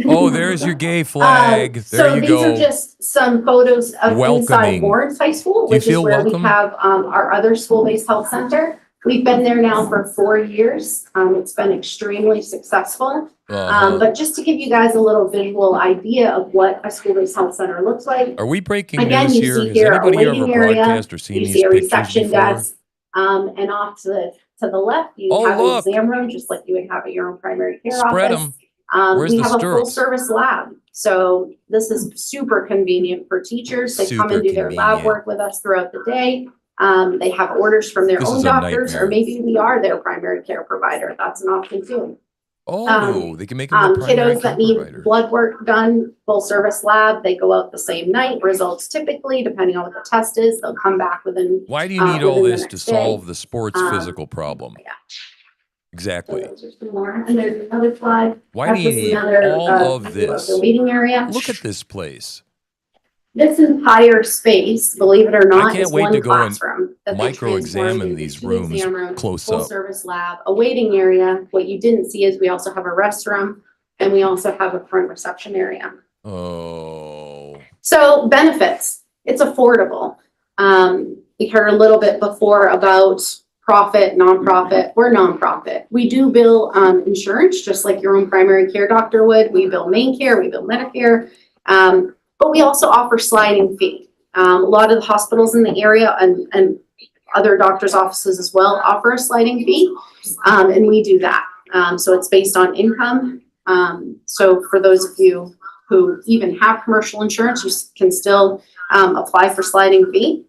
Oh, there's your gay flag. There you So go. these are just some photos of inside Welcoming. Lawrence High School, Do you which is feel where we welcome? have our other school-based health center. We've been there now for 4 years. It's been extremely successful. But just to give you guys a little visual idea of what a school-based health center looks like. Are we breaking Again, news you here? see Has here a anybody ever waiting area, broadcast or seen you these see a pictures reception before? desk, and off to the left, you Oh, have an look. exam room, just like you would have at your own primary care Spread office. 'em. Where's We the have a full stirrups? service lab. So this is super convenient for teachers. They come Super and do their lab convenient. work with us throughout the day. They have orders from their This own is a doctors, or nightmare. maybe we are their primary care provider. That's an option too. Oh, they can make them a primary Kiddos care that need provider. blood work done, full service lab, they go out the same night. Results typically, depending on what the test is, they'll come back within. Why do you need all within the this to next day. solve the sports Um, physical problem? Yeah. Exactly. Those are some more. And there's another slide. Why That's do you just need another, all of view this? The waiting area. Look at this place. This entire space, believe it or not, can't is wait one to go and classroom that they micro-examine transformed into these 2 rooms exam rooms, close full up. service lab, a waiting area. What you didn't see is we also have a restroom, and we also have a front reception area. Oh. So benefits, it's affordable. We heard a little bit before about profit, nonprofit. We're nonprofit. We do bill insurance just like your own primary care doctor would. We bill main care, we bill Medicare, but we also offer sliding fee. A lot of the hospitals in the area and other doctors' offices as well offer a sliding fee, and we do that. So it's based on income. So for those of you who even have commercial insurance, you can still apply for sliding fee,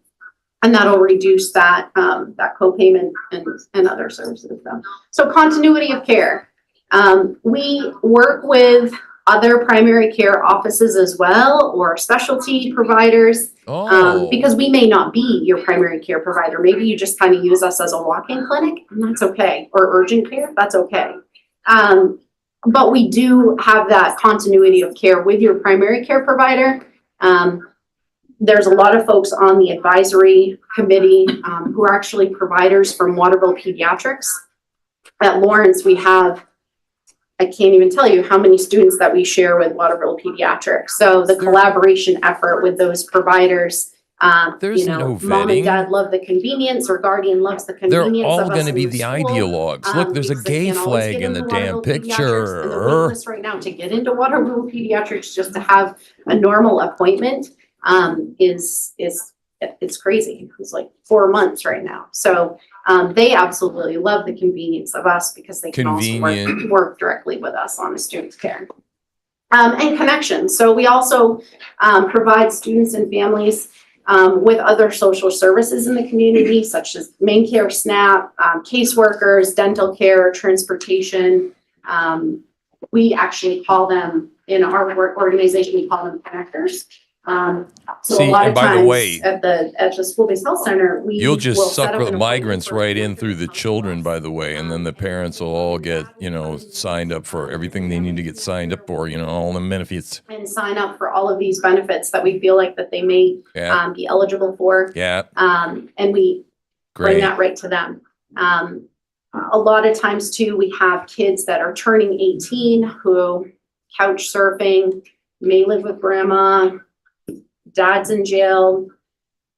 and that'll reduce that that copayment and other services. So continuity of care. We work with other primary care offices as well, or specialty providers. Because we may not be your primary care provider. Maybe you just kind of use us as a walk-in clinic, and that's okay. Or urgent care, that's okay. But we do have that continuity of care with your primary care provider. There's a lot of folks on the advisory committee who are actually providers from Waterville Pediatrics. At Lawrence, we have, I can't even tell you how many students that we share with Waterville Pediatrics. So the collaboration effort with those providers, There's no mom and vetting. dad love the convenience, or guardian loves the They're convenience all of us going to in be the the school. ideologues. Look, there's a Because they gay can't always flag get in the into damn Waterville Pediatrics, and the wait list right now to get into Waterville Pediatrics just to have a normal appointment it's crazy. It's like 4 months right now. So they absolutely love the convenience of us because they can also work directly with us on a student's care. And connections. So we also provide students and families with other social services in the community, such as main care, SNAP, caseworkers, dental care, transportation. We actually call them, in our organization, we call them connectors. So See, a lot and of by the times way, at the school-based health center, we you'll will just set suck up an the appointment migrants for right in through the children, by the way, and then the parents will all get, signed up for everything they need to get signed up for, all the benefits. and sign up for all of these benefits that we feel like that they may be eligible for. Yeah. And we bring that right to them. A lot of times too, we have kids that are turning 18 who couch surfing, may live with grandma, dad's in jail,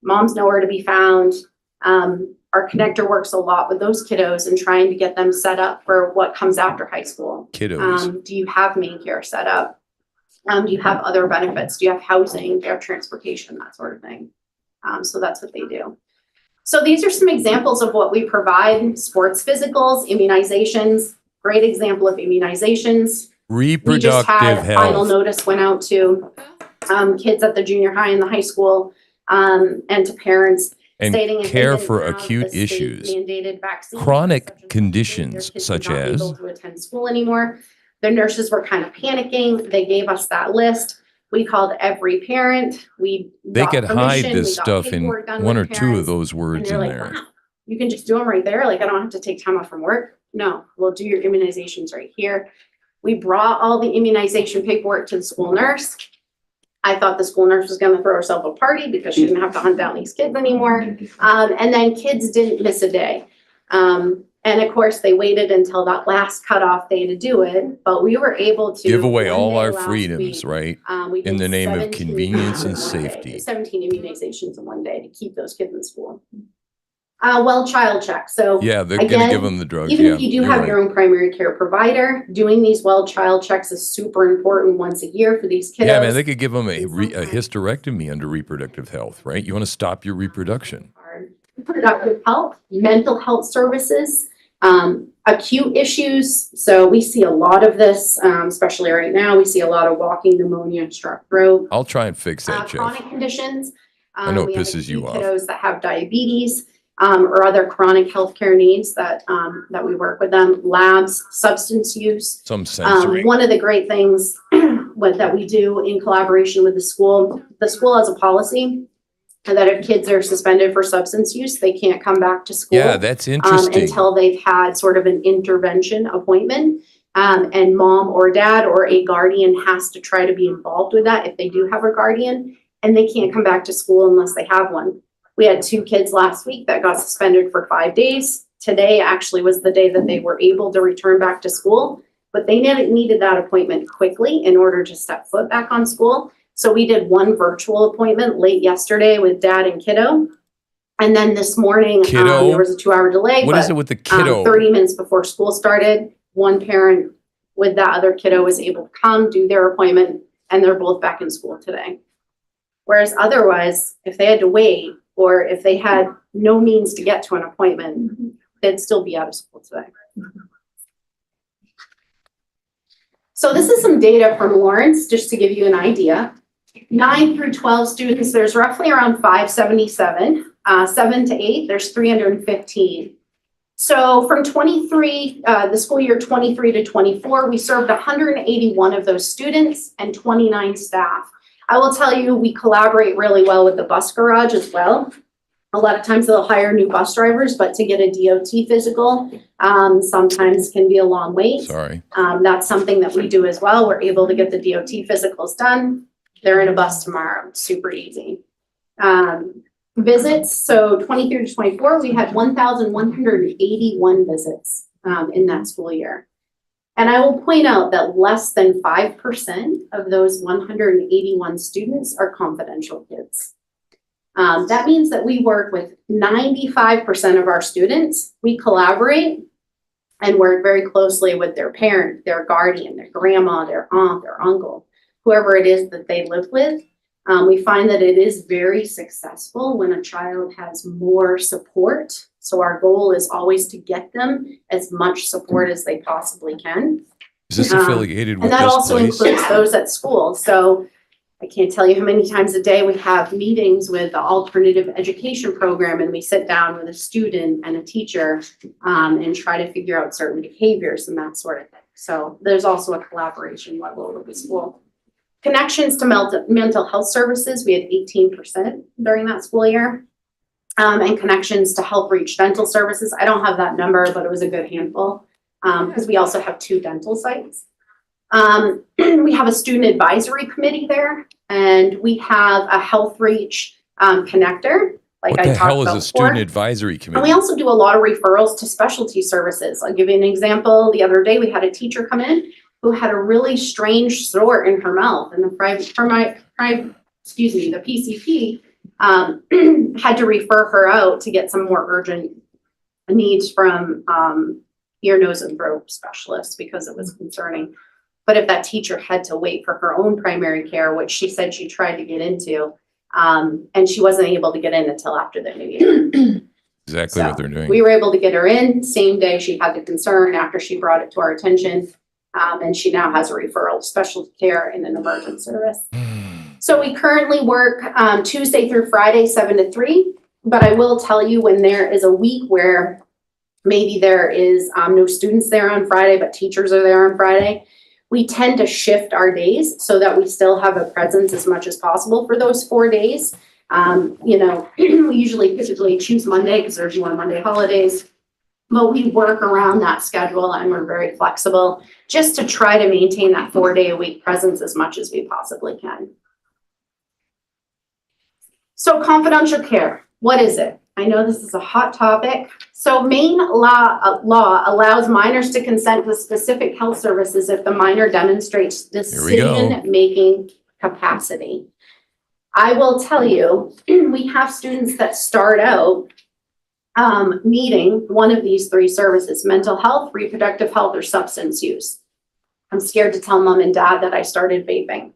mom's nowhere to be found. Our connector works a lot with those kiddos and trying to get them set up for what comes after high school. Kiddos. Do you have main care set up? Do you have other benefits? Do you have housing? Do you have transportation? That sort of thing. So that's what they do. So these are some examples of what we provide: sports physicals, immunizations. Great example of immunizations. We just had Reproductive final health. notice went out to kids at the junior high and the high school, and to parents And stating if they care didn't for have acute the issues. state-mandated vaccine, Chronic conditions kids such were not as able to attend school anymore. The nurses were kind of panicking. They gave us that list. We called every parent. We they got could hide permission. this We got stuff in paperwork done one or with two of parents, those and words they're in like, there. wow, you can just do them right there. Like, I don't have to take time off from work. No, we'll do your immunizations right here. We brought all the immunization paperwork to the school nurse. I thought the school nurse was going to throw herself a party because she didn't have to hunt down these kids anymore. And then kids didn't miss a day. And of course, they waited until that last cutoff day to do it. But we were able to Give away one all day our last freedoms, week, right? we In did the name of 17 convenience and in one day, safety. 17 immunizations in one day to keep those kids in school. Well, child check. So Yeah, they're again, going to give them the drugs. even Yeah, if you do you're have right. your own primary care provider, doing these well child checks is super important once a year for these kiddos. Yeah, man, they could give them a hysterectomy under reproductive health, right? You want to stop your reproduction. Reproductive health, mental health services, acute issues. So we see a lot of this, especially right now. We see a lot of walking pneumonia and strep throat. I'll try and fix that, Jeff. Chronic conditions. I know it we have pisses you acute off. kiddos that have diabetes or other chronic healthcare needs that we work with them. Labs, substance use. Some censoring. One of the great things that we do in collaboration with the school has a policy that if kids are suspended for substance use, they can't come back to school. Yeah, that's interesting. Until they've had sort of an intervention appointment. And mom or dad or a guardian has to try to be involved with that if they do have a guardian, and they can't come back to school unless they have one. We had 2 kids last week that got suspended for 5 days. Today actually was the day that they were able to return back to school, but they needed that appointment quickly in order to step foot back on school. So we did one virtual appointment late yesterday with dad and kiddo. And then this morning, there was a 2-hour delay. What is it with the kiddo? 30 minutes before school started, one parent with that other kiddo was able to come do their appointment, and they're both back in school today. Whereas otherwise, if they had to wait, or if they had no means to get to an appointment, they'd still be out of school today. So this is some data from Lawrence, just to give you an idea. 9 through 12 students, there's roughly around 577. 7 to 8, there's 315. So from the school year 23 to 24, we served 181 of those students and 29 staff. I will tell you, we collaborate really well with the bus garage as well. A lot of times they'll hire new bus drivers, but to get a DOT physical, sometimes can be a long wait. Sorry. That's something that we do as well. We're able to get the DOT physicals done. They're in a bus tomorrow, super easy. Visits, so 23 to 24, we had 1,181 visits in that school year. And I will point out that less than 5% of those 181 students are confidential kids. That means that we work with 95% of our students. We collaborate and work very closely with their parent, their guardian, their grandma, their aunt, their uncle, whoever it is that they live with. We find that it is very successful when a child has more support. So our goal is always to get them as much support as they possibly can. Is this affiliated with and that this also place? includes those at school. So I can't tell you how many times a day we have meetings with the alternative education program, and we sit down with a student and a teacher and try to figure out certain behaviors and that sort of thing. So there's also a collaboration level with the school. Connections to mental health services, we had 18% during that school year. And connections to Help Reach dental services. I don't have that number, but it was a good handful because we also have 2 dental sites. We have a student advisory committee there, and we have a Health Reach connector. Like What I the talked hell is about a student before. advisory And committee? we also do a lot of referrals to specialty services. I'll give you an example. The other day, we had a teacher come in who had a really strange sore in her mouth, and the the PCP had to refer her out to get some more urgent needs from ear, nose, and throat specialists because it was concerning. But if that teacher had to wait for her own primary care, which she said she tried to get into, and she wasn't able to get in until after the new year. Exactly what they're doing. We were able to get her in, same day she had the concern after she brought it to our attention. And she now has a referral to specialty care in an emergent service. So we currently work Tuesday through Friday, 7 to 3. But I will tell you, when there is a week where maybe there is no students there on Friday, but teachers are there on Friday, we tend to shift our days so that we still have a presence as much as possible for those 4 days. We usually typically choose Monday because there's more Monday holidays. But we work around that schedule and we're very flexible just to try to maintain that 4-day-a-week presence as much as we possibly can. So confidential care, what is it? I know this is a hot topic. So Maine law allows minors to consent to specific health services if the minor demonstrates decision-making capacity. I will tell you, we have students that start out needing one of these 3 services: mental health, reproductive health, or substance use. I'm scared to tell mom and dad that I started vaping.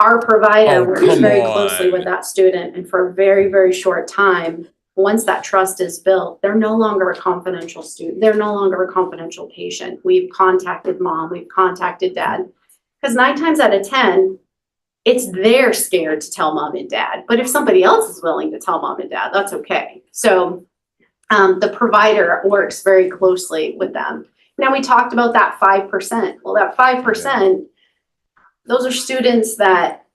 Our provider works very closely with that student, and for a very, very short time, once that trust is built, they're no longer a confidential student. They're no longer a confidential patient. We've contacted mom, we've contacted dad, because 9 times out of 10, it's they're scared to tell mom and dad. But if somebody else is willing to tell mom and dad, that's okay. So the provider works very closely with them. Now, we talked about that 5%. Well, that 5%, those are students that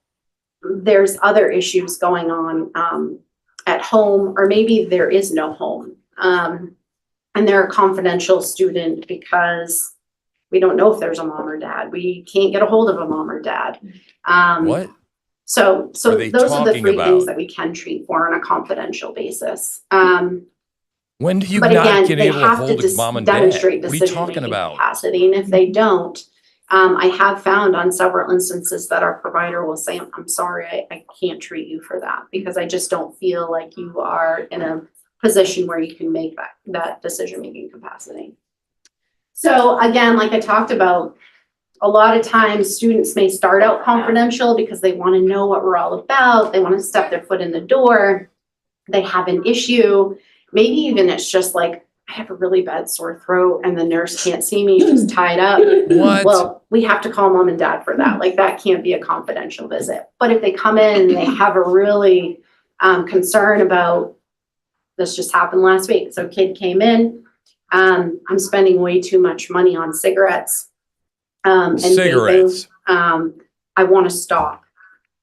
there's other issues going on at home, or maybe there is no home. And they're a confidential student because we don't know if there's a mom or dad. We can't get a hold of a mom or dad. What? So are they those are the talking 3 about? things that we can treat for on a confidential basis. When do you But not again, get they able to have hold to mom and dad? demonstrate What are you talking decision-making about? capacity, and if they don't, I have found on several instances that our provider will say, "I'm sorry, I can't treat you for that because I just don't feel like you are in a position where you can make that decision-making capacity." So again, like I talked about, a lot of times students may start out confidential because they want to know what we're all about. They want to step their foot in the door. They have an issue. Maybe even it's just like, I have a really bad sore throat and the nurse can't see me, she's tied up. What? Well, we have to call mom and dad for that. Like, that can't be a confidential visit. But if they come in and they have a really concern about this just happened last week. So kid came in, I'm spending way too much money on cigarettes. And Cigarettes. vaping. I want to stop,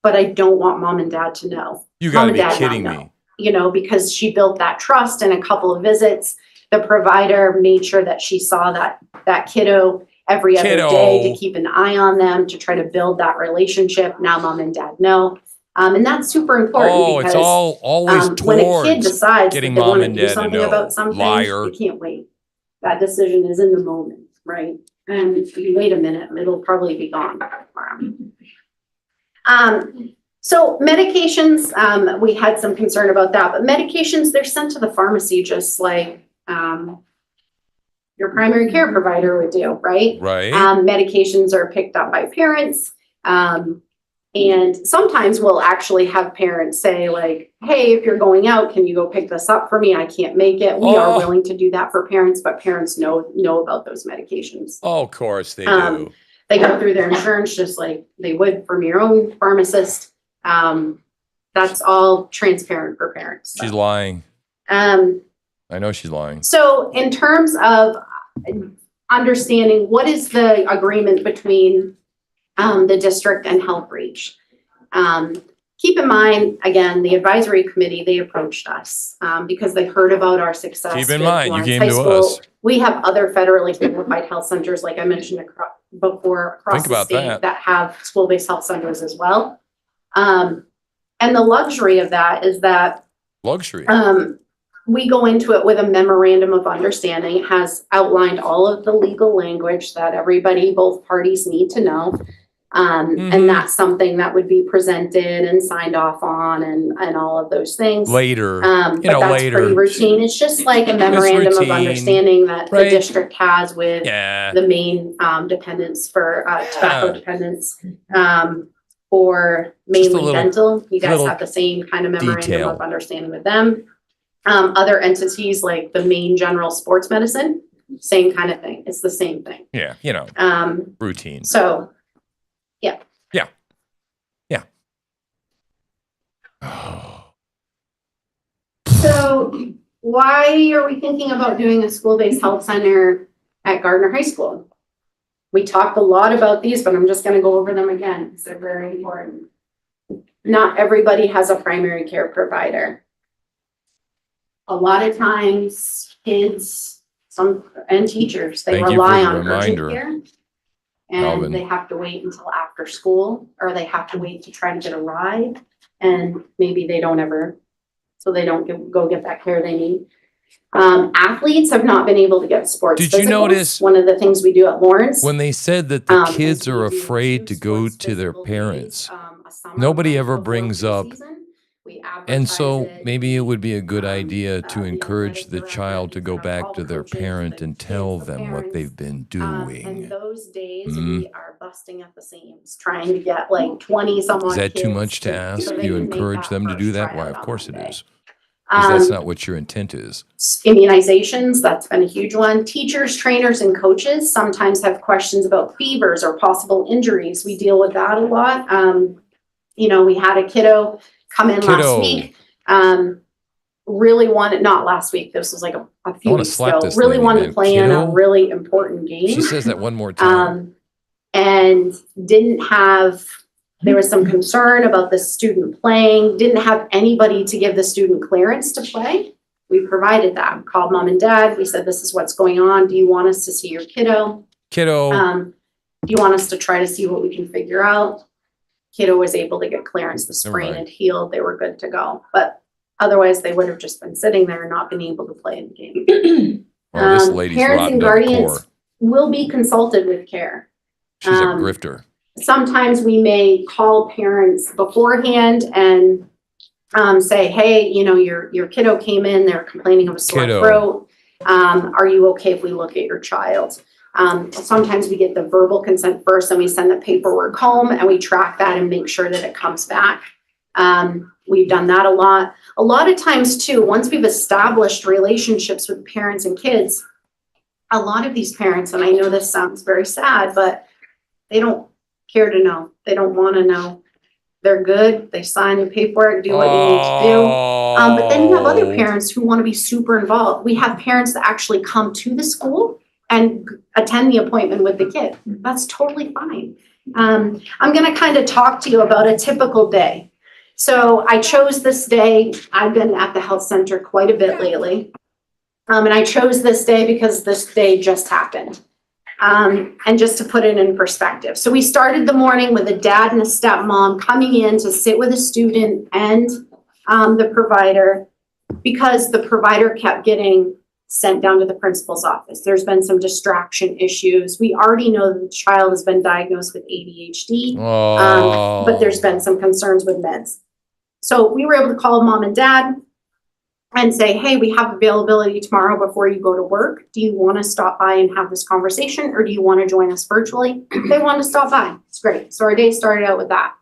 but I don't want mom and dad to know. You Mom gotta and be dad not kidding know, me. You know, because she built that trust in a couple of visits. The provider made sure that she saw that kiddo every other day to keep an eye on them, to try to build that relationship. Now mom and dad know. And that's super important Oh, because it's all always when a kid towards decides that getting they mom want to and do dad to something know. about something, Liar. you can't wait. That decision is in the moment, right? And if you wait a minute, it'll probably be gone tomorrow. So medications, we had some concern about that, but medications, they're sent to the pharmacy just like your primary care provider would do, right? Right. Medications are picked up by parents. And sometimes we'll actually have parents say like, hey, if you're going out, can you go pick this up for me? I can't make it. We are willing to do that for parents, but parents know about those medications. Oh, of course they do. They go through their insurance just like they would from your own pharmacist. That's all transparent for parents. She's lying. I know she's lying. So in terms of understanding what is the agreement between the district and Health Reach. Keep in mind, again, the advisory committee, they approached us because they heard about our success. Keep in with mind, you Lawrence came High to School. us. We have other federally certified health centers, like I mentioned before, across Think the about state that. have school-based health centers as well. And the luxury of that is that Luxury. we go into it with a memorandum of understanding. It has outlined all of the legal language that everybody, both parties need to know. And that's something that would be presented and signed off on and all of those things. Later. But that's later. pretty routine. It's just like a memorandum of routine, understanding that right? the district has with Yeah. the main dependents for tobacco dependents. Or mainly little- dental. You guys little have the same kind of memorandum detail. of understanding with them. Other entities like the main general sports medicine, same kind of thing. It's the same thing. Yeah, routine. So, yeah. Yeah. Yeah. So why are we thinking about doing a school-based health center at Gardner High School? We talked a lot about these, but I'm just gonna go over them again because they're very important. Not everybody has a primary care provider. A lot of times, kids, and teachers, they Thank you for rely the on urgent reminder, care. Alvin. And they have to wait until after school, or they have to wait to try to get a ride. And maybe they don't go get that care they need. Athletes have not been able to get sports Did you physicals. notice- One of the things we do at Lawrence. When they said that the is kids we are do afraid to go to their parents, nobody ever brings up. And so maybe it would be a good idea to encourage the child to go back to their parent and tell them what they've been And doing. those days we are busting at the seams, trying to get like 20 some odd Is that too kids much to ask? so they You can make encourage that them to do first that? Why, tryout of on course it Monday. is. Because that's Um, not what your intent is. Immunizations, that's been a huge one. Teachers, trainers, and coaches sometimes have questions about fevers or possible injuries. We deal with that a lot. We had a kiddo come in last Kiddo. week. Really wanted, not last week, this was like a few wanna weeks slap ago, this really lady, wanted man. to play in a Kiddo? really important game. She says that one more time. And didn't have, there was some concern about the student playing, didn't have anybody to give the student clearance to play. We provided that, called mom and dad. We said, this is what's going on. Do you want us to see your kiddo? Kiddo. Do you want us to try to see what we can figure out? Kiddo was able to get clearance. The sprain Right. had healed. They were good to go. But otherwise, they would have just been sitting there and not been able to play in the game. Well, this lady's Parents rotten and to the guardians core. will be consulted with care. She's a grifter. Sometimes we may call parents beforehand and say, hey, your kiddo came in, they're complaining of a sore Kiddo. throat. Are you okay if we look at your child? Sometimes we get the verbal consent first and we send the paperwork home and we track that and make sure that it comes back. We've done that a lot. A lot of times too, once we've established relationships with parents and kids, a lot of these parents, and I know this sounds very sad, but they don't care to know. They don't want to know. they're good, they sign the paperwork, do what you need to do. But then you have other parents who want to be super involved. We have parents that actually come to the school and attend the appointment with the kid. That's totally fine. I'm gonna kind of talk to you about a typical day. So I chose this day. I've been at the health center quite a bit lately. And I chose this day because this day just happened. And just to put it in perspective. So we started the morning with a dad and a stepmom coming in to sit with a student and the provider, because the provider kept getting sent down to the principal's office. There's been some distraction issues. We already know that the child has been diagnosed with ADHD, but there's been some concerns with meds. So we were able to call mom and dad and say, hey, we have availability tomorrow before you go to work. Do you want to stop by and have this conversation, or do you want to join us virtually? They wanted to stop by. It's great. So our day started out with that.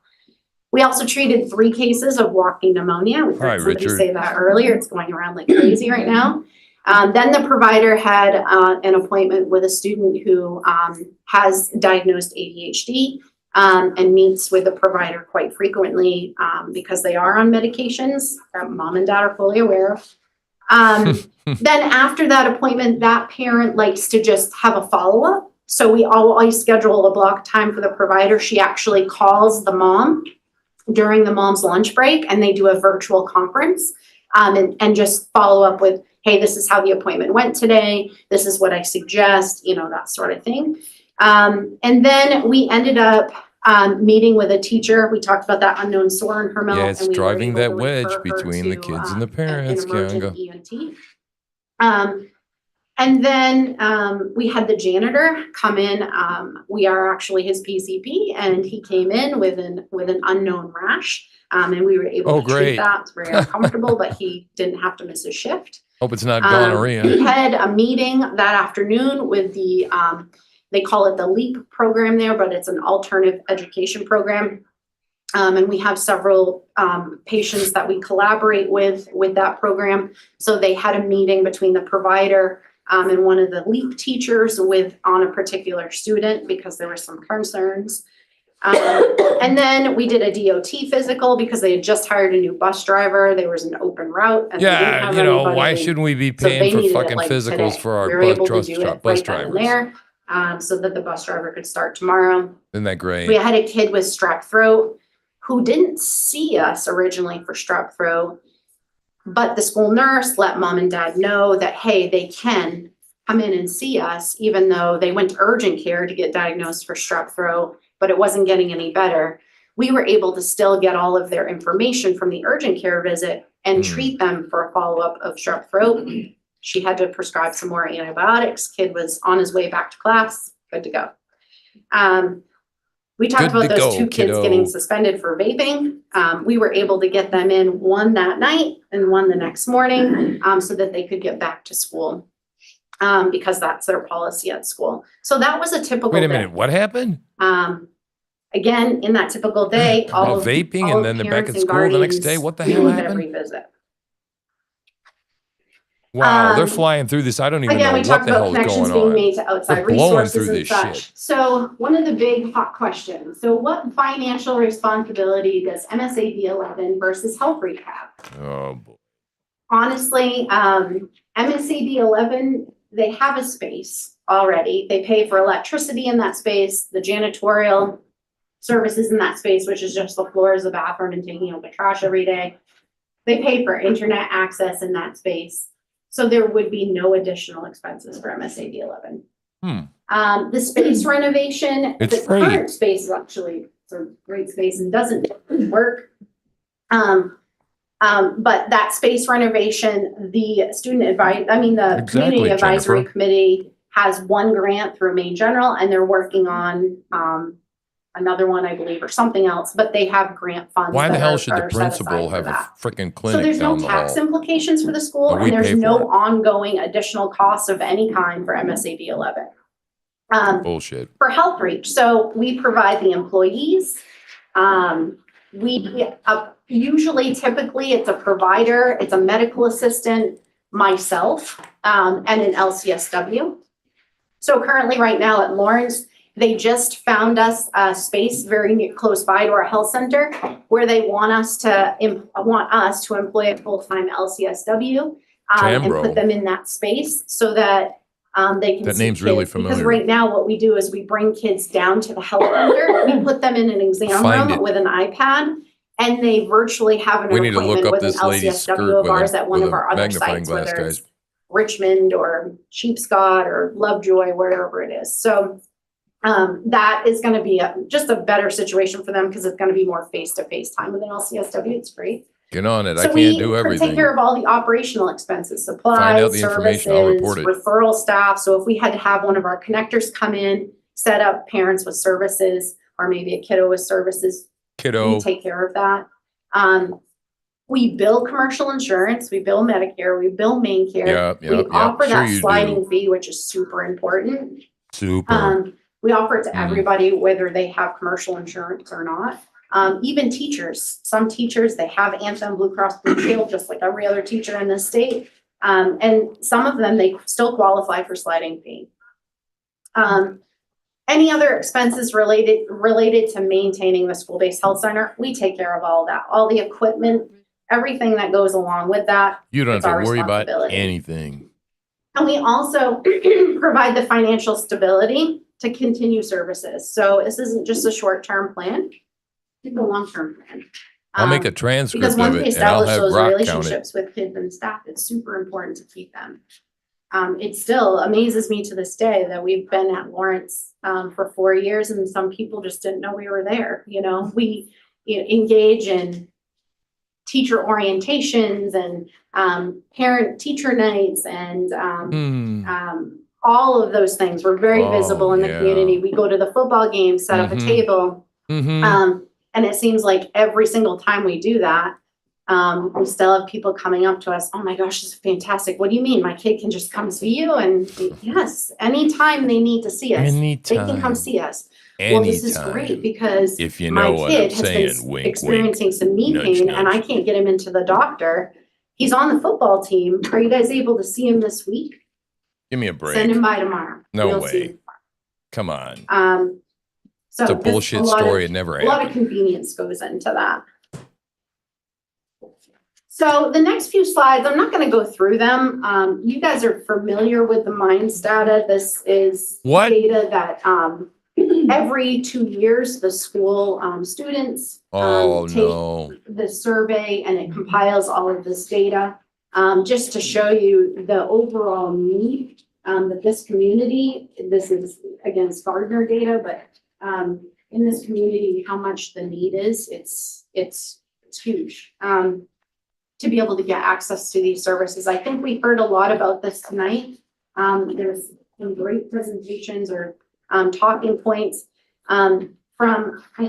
We also treated 3 cases of walking pneumonia. We heard somebody say that earlier. It's going around like crazy right now. Then the provider had an appointment with a student who has diagnosed ADHD and meets with the provider quite frequently because they are on medications that mom and dad are fully aware of. Then after that appointment, that parent likes to just have a follow-up. So we always schedule a block time for the provider. She actually calls the mom during the mom's lunch break, and they do a virtual conference and just follow up with, hey, this is how the appointment went today. This is what I suggest, you know, that sort of thing. And then we ended up meeting with a teacher. We talked about that unknown sore in her mouth. Yeah, it's and we were driving able that to wedge refer her between the to, kids and the parents, an emergent Kianga. ENT. And then we had the janitor come in. We are actually his PCP, and he came in with an unknown rash. And we were able to treat that. It's very uncomfortable, but he didn't have to miss his shift. Hope it's not gonorrhea. We had a meeting that afternoon with the, they call it the LEAP program there, but it's an alternative education program. And we have several patients that we collaborate with that program. So they had a meeting between the provider and one of the LEAP teachers on a particular student because there were some concerns. And then we did a DOT physical because they had just hired a new bus driver. There was an open route. And they didn't Yeah, have you know, anybody. why shouldn't we be So paying they for needed it, fucking like, physicals today. for our We were able to bus do it bus right then and drivers? there, so that the bus driver could start tomorrow. Isn't that great? We had a kid with strep throat who didn't see us originally for strep throat, but the school nurse let mom and dad know that, hey, they can come in and see us, even though they went to urgent care to get diagnosed for strep throat, but it wasn't getting any better. We were able to still get all of their information from the urgent care visit and treat them for a follow-up of strep throat. She had to prescribe some more antibiotics. Kid was on his way back to class, good to go. We talked about those 2 kids getting suspended for vaping. We were able to get them in, one that night and one the next morning, so that they could get back to school. Because that's their policy at school. So that was a typical day. Wait a minute, what happened? Again, in that typical day, all of vaping, all and then they're back parents at and school the next guardians day. What the meet hell with happened? every visit. Wow, they're flying through this. I don't even Again, know we what talked the about hell is connections going being on. made to outside They're blowing resources through and this such. shit. So one of the big hot questions. So what financial responsibility does MSAD11 versus Health Reach have? Oh boy. Honestly, MSAD11, they have a space already. They pay for electricity in that space, the janitorial services in that space, which is just the floors, the bathroom, and taking out the trash every day. They pay for internet access in that space. So there would be no additional expenses for MSAD11. The space renovation, It's the free. current space is actually a great space and doesn't work. But that space renovation, the community advisory Jennifer. committee has one grant through Maine General, and they're working on another one, I believe, or something else, but they have grant funds. Why the that hell are- should the are set aside principal for have a that. freaking So clinic there's no down the tax hall? implications for the school, But we and there's pay for no it. ongoing additional costs of any kind for MSAD11. Bullshit. For Health Reach, so we provide the employees. We usually, typically, it's a provider, it's a medical assistant, myself, and an LCSW. So currently, right now at Lawrence, They just found us a space close by to our health center where they want us to employ a full-time LCSW and Chambro. put them in that space so that they can That see name's really kids. Because familiar. right now what we do is we bring kids down to the health center, we put them in an exam Find room it. with an iPad, and they virtually have an We need to look appointment up with an this lady's LCSW skirt of with ours at one with of a our other magnifying sites, glass, whether guys. it's Richmond or Sheepscott or Lovejoy, wherever it is. So that is going to be just a better situation for them because it's going to be more face-to-face time with an LCSW. It's great. Get on it. I So can't we do everything. take care of all the operational expenses, Find supplies, out the information. I'll report services, it. referral staff. So if we had to have one of our connectors come in, set up parents with services, or maybe a kiddo with services, Kiddo. we take care of that. We bill commercial insurance, we bill Medicare, we bill main care. Yep, We yep, yep. offer Sure that you sliding do. fee, which is super important. Super. We offer it to Mhm. everybody, whether they have commercial insurance or not. Even teachers, some teachers, they have Anthem, Blue Cross Blue Shield, just like every other teacher in this state. And some of them, they still qualify for sliding fee. Any other expenses related to maintaining the school-based health center, we take care of all that, all the equipment, everything that goes along with that. You don't it's have our to worry about responsibility. anything. And we also provide the financial stability to continue services. So this isn't just a short-term plan, it's a long-term plan. I'll make a Because transcript once of we it and I'll establish have those Rock count it. relationships with kids and staff, it's super important to keep them. It still amazes me to this day that we've been at Lawrence for 4 years and some people just didn't know we were there. You know, we engage in teacher orientations and parent teacher nights and all of those things. We're very visible in the community. We go to the football game, set up a table. And it seems like every single time we do that, we still have people coming up to us. Oh my gosh, this is fantastic. What do you mean? My kid can just come see you? And yes, anytime they need to see us, they can come see us. Well, this is great because If you my know what kid I'm has been saying, wink, experiencing some knee nudge, pain nudge. and I can't get him into the doctor. He's on the football team. Are you guys able to see him this week? Give me a break. Send him by tomorrow. No You'll see way. him. Come on. So It's a just bullshit lot of- story. It never A lot of happened. convenience goes into that. So the next few slides, I'm not going to go through them. You guys are familiar with the MINDS data. This is What? data that every 2 years the school students take the survey and it compiles all of this data just to show you the overall need that this community, this is against Gardner data, but in this community, how much the need is, it's huge. To be able to get access to these services. I think we heard a lot about this tonight. There's some great presentations or talking points I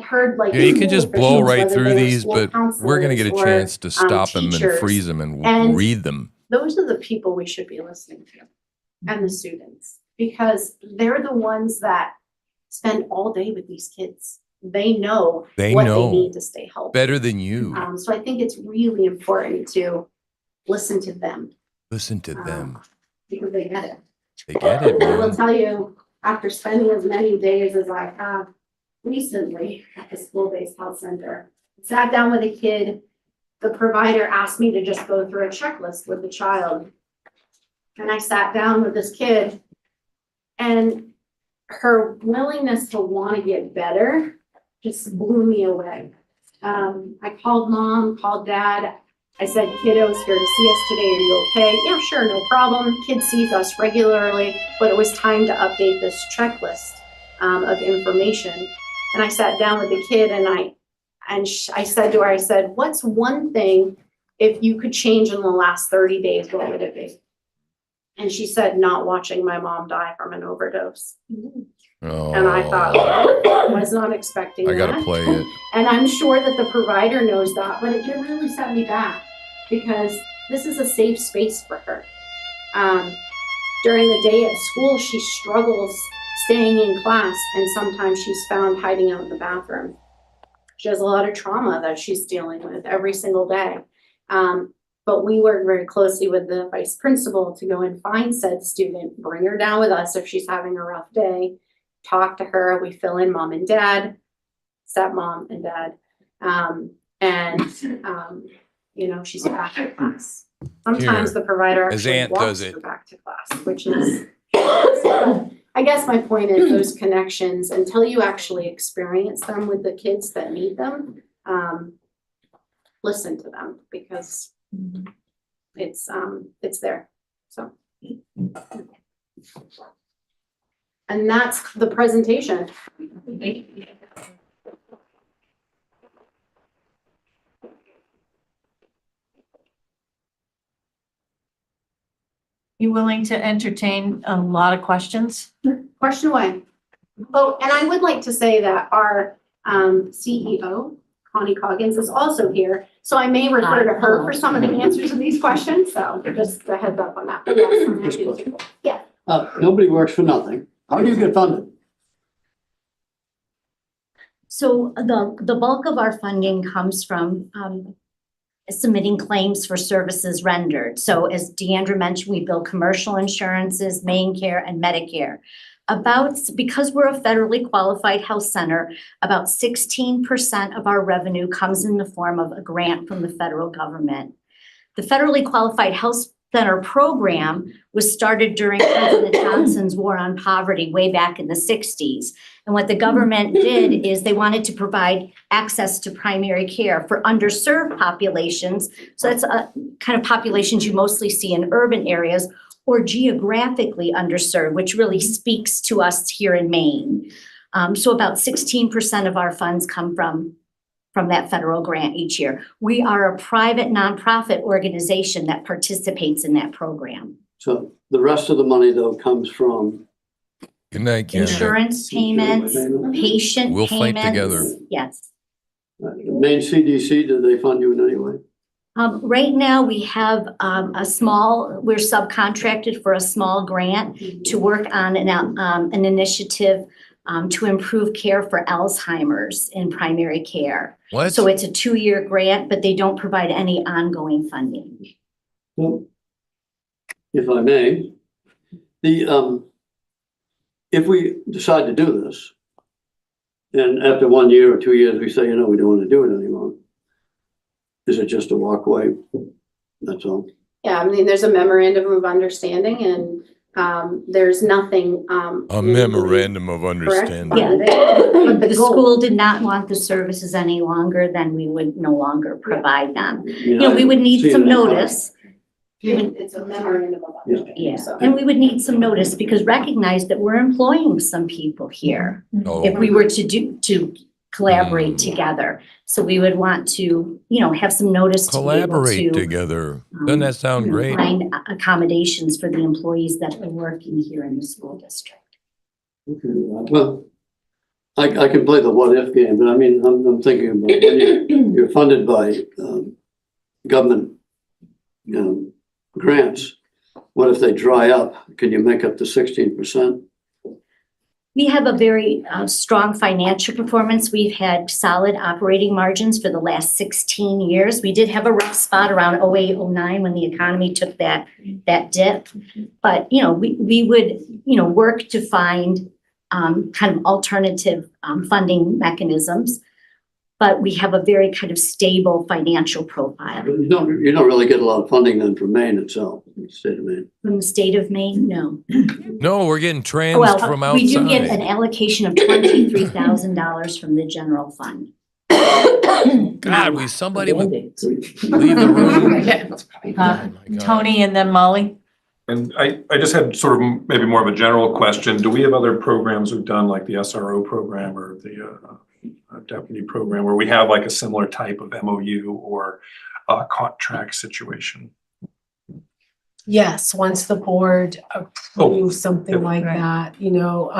heard like. Yeah, you can just blow officials, right whether through they were these, school but we're going to get a counselors or, chance to stop them and teachers. freeze them and And read them. Those are the people we should be listening to and the students, because they're the ones that spend all day with these kids. They know They what know they need to stay healthy. better than you. So I think it's really important to listen to them Listen to them. because they get it. They get it, I will man. tell you, after spending as many days as I have recently at the school-based health center, sat down with a kid, the provider asked me to just go through a checklist with the child. And I sat down with this kid and her willingness to want to get better just blew me away. I called mom, called dad. I said, kiddo's here to see us today. Are you okay? Yeah, sure, no problem. Kid sees us regularly, but it was time to update this checklist of information. And I sat down with the kid and I said to her, I said, what's one thing if you could change in the last 30 days, what would it be? And she said, not watching my mom die from an overdose. Oh, And I thought, I was not expecting I that. got to play it. And I'm sure that the provider knows that, but it really set me back because this is a safe space for her. During the day at school, she struggles staying in class, and sometimes she's found hiding out in the bathroom. She has a lot of trauma that she's dealing with every single day. But we work very closely with the vice principal to go and find said student, bring her down with us if she's having a rough day, talk to her, we fill in mom and dad, stepmom and dad. You know, she's back to class. Sometimes Here, the provider his actually aunt walks does it. her back to class, which is, I guess my point is those connections, until you actually experience them with the kids that need them, listen to them because it's there, so. And that's the presentation. You willing to entertain a lot of questions? Question away. Oh, and I would like to say that our CEO, Connie Coggins, is also here. So I may refer to her for some of the answers to these questions. So just a heads up on that. But yes, yeah. Nobody works for nothing. How do you get funded? So the bulk of our funding comes from submitting claims for services rendered. So as Deandra mentioned, we bill commercial insurances, main care, and Medicare. Because we're a federally qualified health center, about 16% of our revenue comes in the form of a grant from the federal government. The federally qualified health center program was started during President Johnson's war on poverty way back in the 60s. And what the government did is they wanted to provide access to primary care for underserved populations. So that's kind of populations you mostly see in urban areas or geographically underserved, which really speaks to us here in Maine. So about 16% of our funds come from that federal grant each year. We are a private nonprofit organization that participates in that program. So the rest of the money though comes from? Good night, Ken. Insurance payments, patient We'll payments. fight together. Yes. Maine CDC, do they fund you in any way? Right now, we have we're subcontracted for a small grant to work on an initiative to improve care for Alzheimer's in primary care. What? So it's a 2-year grant, but they don't provide any ongoing funding. Well, if I may, if we decide to do this, and after 1 year or 2 years, we say, you know, we don't want to do it anymore, is it just a walkway? That's all. Yeah, I mean, there's a memorandum of understanding and there's nothing. A memorandum of understanding. Yeah, if the school did not want the services any longer, then we would no longer provide them. You know, we would need some notice. It's a memorandum of understanding. Yeah, and we would need some notice because recognize that we're employing some people here. Oh. If we were to collaborate together. So we would want to, you know, have some notice to be able Collaborate to together. Doesn't that sound great? find accommodations for the employees that are working here in the school district. Okay, well, I can play the what if game, but I mean, I'm thinking about when you're funded by government, you know, grants. What if they dry up? Can you make up the 16%? We have a very strong financial performance. We've had solid operating margins for the last 16 years. We did have a rough spot around 08, 09 when the economy took that dip. But, you know, we would, you know, work to find kind of alternative funding mechanisms. But we have a very kind of stable financial profile. You don't really get a lot of funding then from Maine itself, the state of Maine. From the state of Maine, no. No, we're getting trans Well, from outside. we do get an allocation of $23,000 from the general fund. God, somebody would leave the room. Tony and then Molly. And I just had sort of maybe more of a general question. Do we have other programs we've done like the SRO program or the deputy program where we have like a similar type of MOU or contract situation? Yes, once the board approves something like that, you know,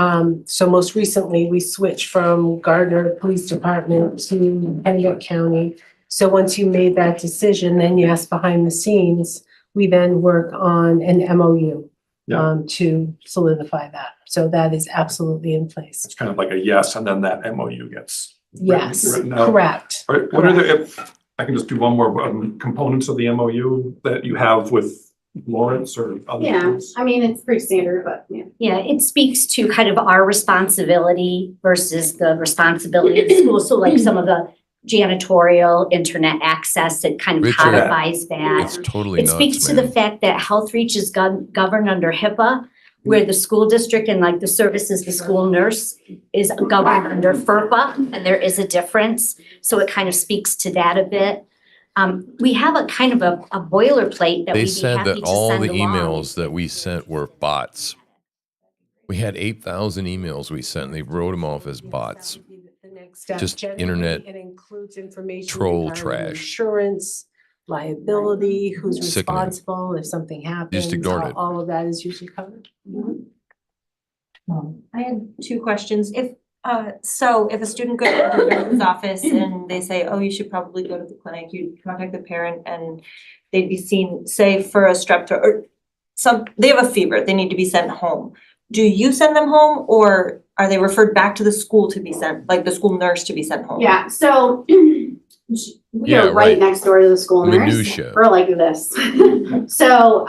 so most recently we switched from Gardner Police Department to Henry County. So once you made that decision, then yes, behind the scenes, we then work on an MOU to solidify that. So that is absolutely in place. It's kind of like a yes, and then that MOU gets Yes, written out. correct. What are the, if I can just do one more, components of the MOU that you have with Lawrence or other Yeah, schools? I mean, it's pretty standard, but yeah. Yeah, it speaks to kind of our responsibility versus the responsibility of the school. So like some of the janitorial, internet access, it kind of Richard, codifies that. It's totally It speaks nuts, to the man. fact that health reach is governed under HIPAA, where the school district and like the services, the school nurse is governed under FERPA, and there is a difference. So it kind of speaks to that a bit. We have a kind of a boilerplate that They we'd be said happy that to all send the along. emails that we sent were bots. We had 8,000 emails we sent, and they wrote them off as bots. The next step, Just generally, internet it includes information troll regarding trash. insurance, liability, who's Sickening. responsible if something happens. ignored all- it. All of that is usually covered. I had two questions. So if a student goes to the nurse's office and they say, oh, you should probably go to the clinic, you contact the parent and they'd be seen, say for a strep throat, or they have a fever, they need to be sent home. Do you send them home or are they referred back to the school to be sent, like the school nurse to be sent home? Yeah, so we Yeah, are right right. next door to the school nurse. Minutia. We're like this. So,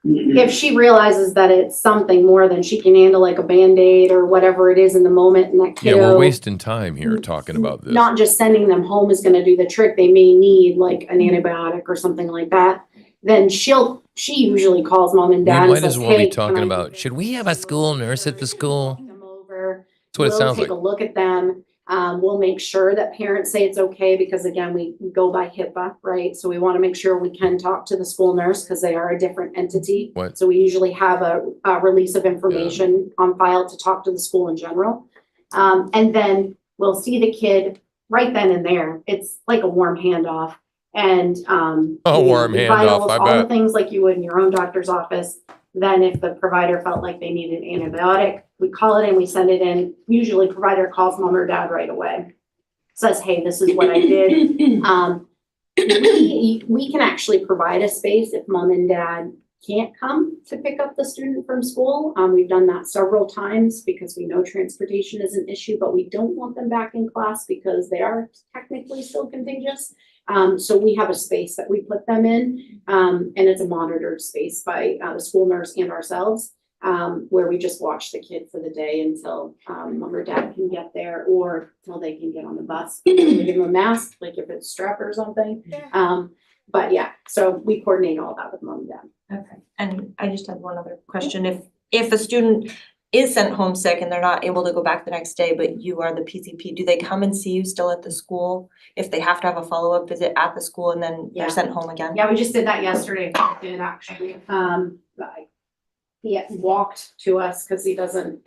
if she realizes that it's something more than she can handle, like a Band-Aid or whatever it is in the moment, and that Yeah, kiddo. we're wasting time here talking about this. Not just sending them home is gonna do the trick. They may need like an antibiotic or something like that. Then she usually calls mom and We dad and might says, as well be hey, can talking I about, should we have a school nurse at the school? come over? That's what it We'll sounds take like. a look at them. We'll make sure that parents say it's okay because again, we go by HIPAA, right? So we want to make sure we can talk to the school nurse because they are a different entity. What? So we usually have a release of information on file to talk to the school in general. And then we'll see the kid right then and there. It's like a warm handoff. And A warm the handoff, vitals, I all the bet. things like you would in your own doctor's office. Then if the provider felt like they needed an antibiotic, we call it in, we send it in. Usually provider calls mom or dad right away. Says, hey, this is what I did. We can actually provide a space if mom and dad can't come to pick up the student from school. We've done that several times because we know transportation is an issue, but we don't want them back in class because they are technically still contagious. So we have a space that we put them in, and it's a monitored space by the school nurse and ourselves, where we just watch the kid for the day until mom or dad can get there or until they can get on the bus. We give them a mask, like if it's strep or something. But yeah, so we coordinate all that with mom and dad. Okay, and I just had one other question. If a student is sent home sick and they're not able to go back the next day, but you are the PCP, do they come and see you still at the school? If they have to have a follow-up visit at the school and then Yeah. they're sent home again? Yeah, we just did that yesterday. We did actually. He walked to us because he doesn't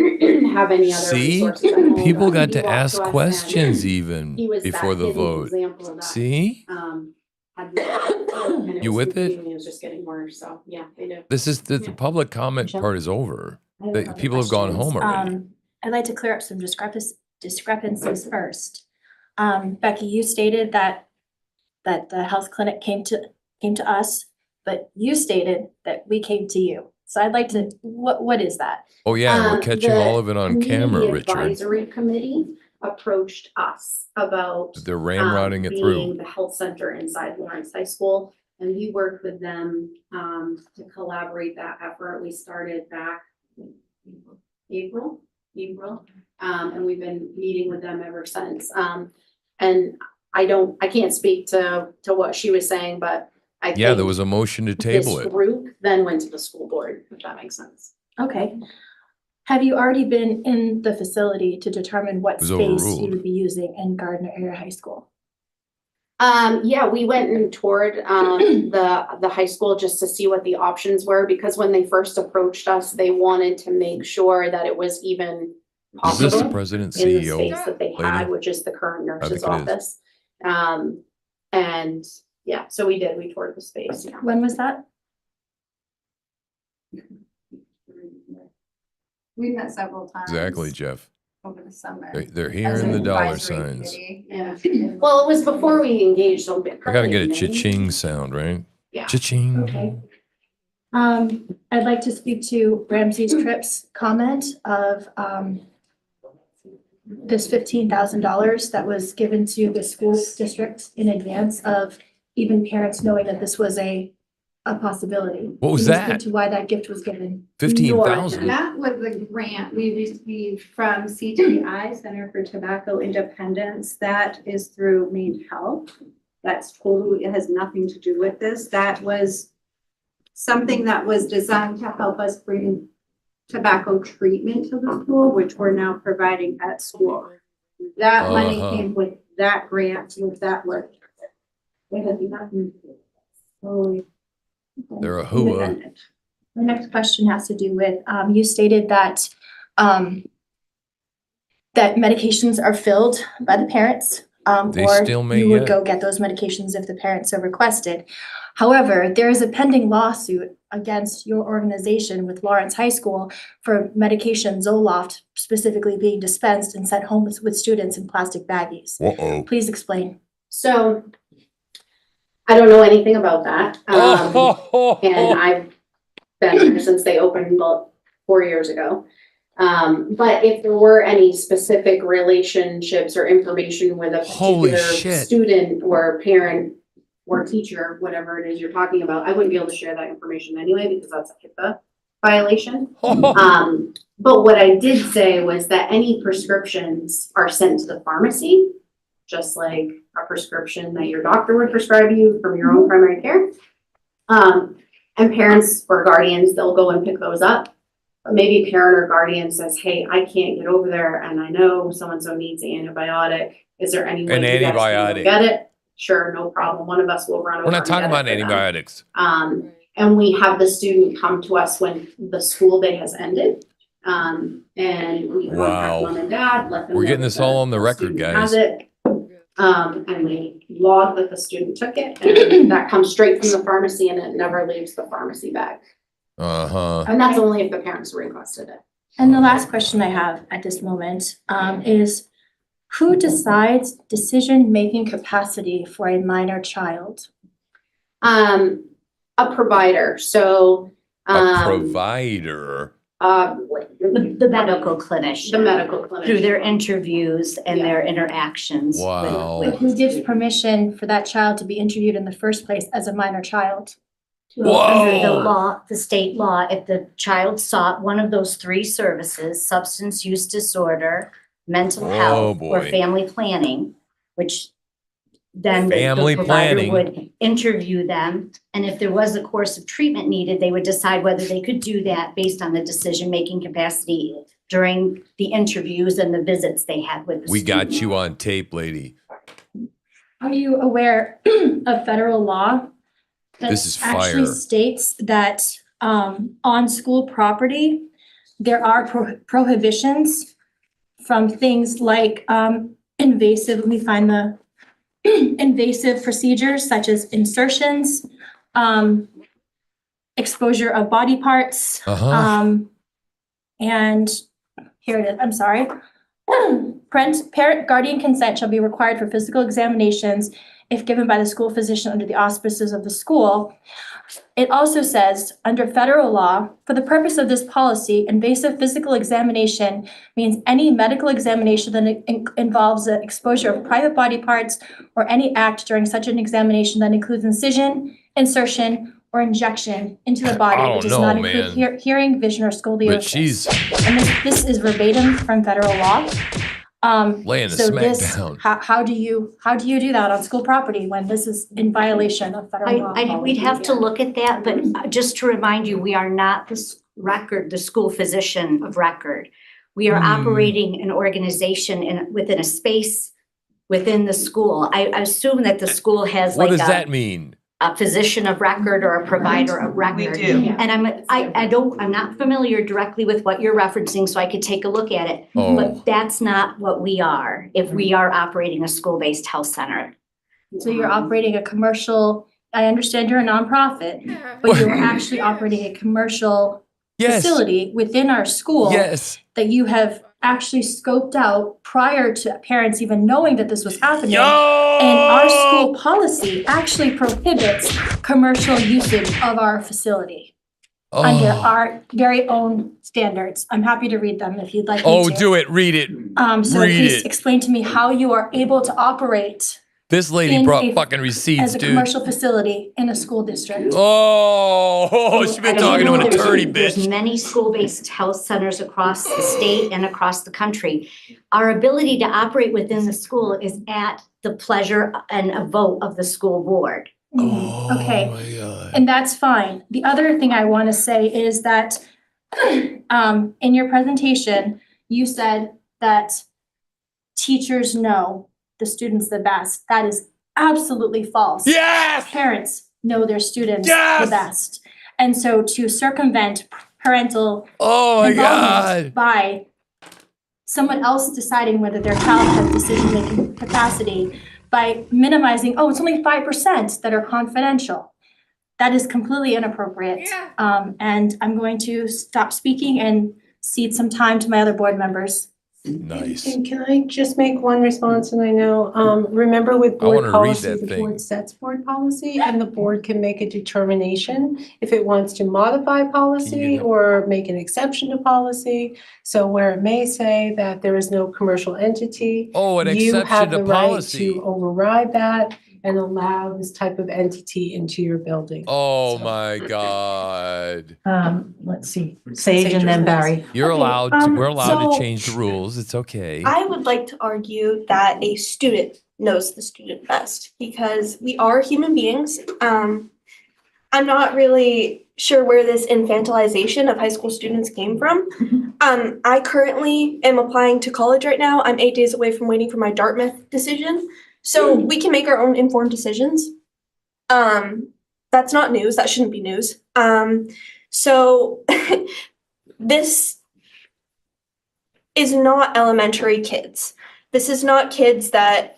have any other See? resources at home. People got He to walked ask us questions and even he was before that the hidden vote. example of that, See? had and it You was with it? continuing, It was just getting worse, so yeah, they do. This is the public comment part is over. People have gone home already. I'd like to clear up some discrepancies first. Becky, you stated that the health clinic came to us, but you stated that we came to you. So I'd like to, what is that? Oh yeah, we're catching all of it on camera, The Richard. advisory committee approached us about They're ramrodding it being through. the health center inside Lawrence High School. And we worked with them to collaborate that effort. We started back April. And we've been meeting with them ever since. And I can't speak to what she was saying, but I think Yeah, there was a motion to table this it. group then went to the school board, if that makes sense. Okay. Have you already been in the facility to determine what It was space you overruled. would be using in Gardner Area High School? Yeah, we went and toured the high school just to see what the options were, because when they first approached us, they wanted to make sure that it was even Is this the possible president, in the CEO space that they had, lady? which is the current nurse's think it is. office. And yeah, so we toured the space. Yeah. When was that? We met several times. Exactly, Jeff. Over the summer. They're As hearing an the dollar advisory signs. committee. Yeah. Well, it was before we engaged a bit. I gotta get a probably in May. cha-ching sound, right? Yeah. Cha-ching. Okay. I'd like to speak to Ramsey's Tripp's comment of, this $15,000 that was given to the school district in advance of even parents knowing that this was a a possibility. What was Can you that? speak to why that gift was given? 15,000. That was a grant we received from CTI, Center for Tobacco Independence. That is through Maine Health. That's totally, it has nothing to do with this. That was something that was designed to help us bring tobacco treatment to the school, which we're now providing at school. That money came with that grant, with that work. It has nothing to do with this. Totally They're a hooah. independent. The next question has to do with, you stated that, that medications are filled by the parents, They or still may you would yet. go get those medications if the parents so requested. However, there is a pending lawsuit against your organization with Lawrence High School for medication Zoloft specifically being dispensed and sent home with students in plastic baggies. Uh-oh. Please explain. So I don't know anything about that. And I've been here since they opened about 4 years ago. But if there were any specific relationships or information with a Holy particular shit. student or parent or teacher, whatever it is you're talking about, I wouldn't be able to share that information anyway because that's a HIPAA violation. But what I did say was that any prescriptions are sent to the pharmacy, just like a prescription that your doctor would prescribe you from your own primary care. And parents or guardians, they'll go and pick those up. But maybe a parent or guardian says, hey, I can't get over there and I know so-and-so needs an antibiotic. Is there any way An you guys can antibiotic. go get it? Sure, no problem. One of us will run over. We're not and talking get it about for them. antibiotics. And we have the student come to us when the school day has ended. And we contact Wow. mom and dad, let them We're know getting this that all on the record, student has guys. it. And we log that the student took it, and that comes straight from the pharmacy and it never leaves the pharmacy bag. Uh-huh. And that's only if the parents requested it. And the last question I have at this moment, is who decides decision-making capacity for a minor child? A provider, so. A provider. The medical clinician. The medical clinician. Through their interviews and their interactions. Wow. But who gives permission for that child to be interviewed in the first place as a minor child? Under the law, the state law, if the child sought one of those 3 services, substance use disorder, mental health, or boy. family planning, which then the Family provider planning. would interview them. And if there was a course of treatment needed, they would decide whether they could do that based on the decision-making capacity during the interviews and the visits they had with the We got student. you on tape, lady. Are you aware of federal law that This is actually fire. states that on school property, there are prohibitions from things like invasive, let me find the invasive procedures such as insertions, exposure of body parts, and here it is, I'm sorry. Parent guardian consent shall be required for physical examinations if given by the school physician under the auspices of the school. It also says, under federal law, for the purpose of this policy, invasive physical examination means any medical examination that involves the exposure of private body parts or any act during such an examination that includes incision, insertion, or injection into the body, I which does don't not know, include man. hearing, vision, or scoliosis. But she's And this is verbatim from federal law. laying the So smack this, down. how do you do that on school property when this is in violation of federal law? We'd have to look at that, but just to remind you, we are not the school physician of record. We are operating an organization within a space within the school. I assume that the school has What like does that mean? a physician of record or a provider of record. We do. And I'm not familiar directly with what you're referencing, so I could take a look at it. Oh. But that's not what we are, if we are operating a school-based health center. So you're operating a commercial, I understand you're a nonprofit, but you're actually operating a commercial Yes. facility within our school Yes. that you have actually scoped out prior to parents even knowing that this was happening. And our school policy actually prohibits commercial usage of our facility under our very own standards. I'm happy to read them if you'd like me to. Oh, do it. Read it. So Read please it. explain to me how you are able to operate This lady in brought a- fucking receipts, as a dude. commercial facility in a school district. Oh, she's been talking to an attorney, There's bitch. many school-based health centers across the state and across the country. Our ability to operate within the school is at the pleasure and a vote of the school board. Okay, and that's fine. The other thing I want to say is that in your presentation, you said that teachers know the students the best. That is absolutely false. Yes! Parents know their students Yes! the best. And so to circumvent parental Oh my involvement God. by someone else deciding whether their child has decision-making capacity by minimizing, oh, it's only 5% that are confidential. That is completely inappropriate. And I'm going to stop speaking and cede some time to my other board members. Nice. And can I just make one response? And I know, remember with I wanna board read policy, that the thing. board sets board policy and the board can make a determination if it wants to modify policy that? or make an exception to policy. So where it may say that there is no commercial entity, Oh, an you exception have to the right policy. to override that and allow this type of entity into your building. Oh my God. Let's see, Sage and then Barry. You're Okay, allowed to, we're allowed to so- change the rules. It's okay. I would like to argue that a student knows the student best because we are human beings. I'm not really sure where this infantilization of high school students came from. I currently am applying to college right now. I'm 8 days away from waiting for my Dartmouth decision. So we can make our own informed decisions. That's not news. That shouldn't be news. So this is not elementary kids. This is not kids that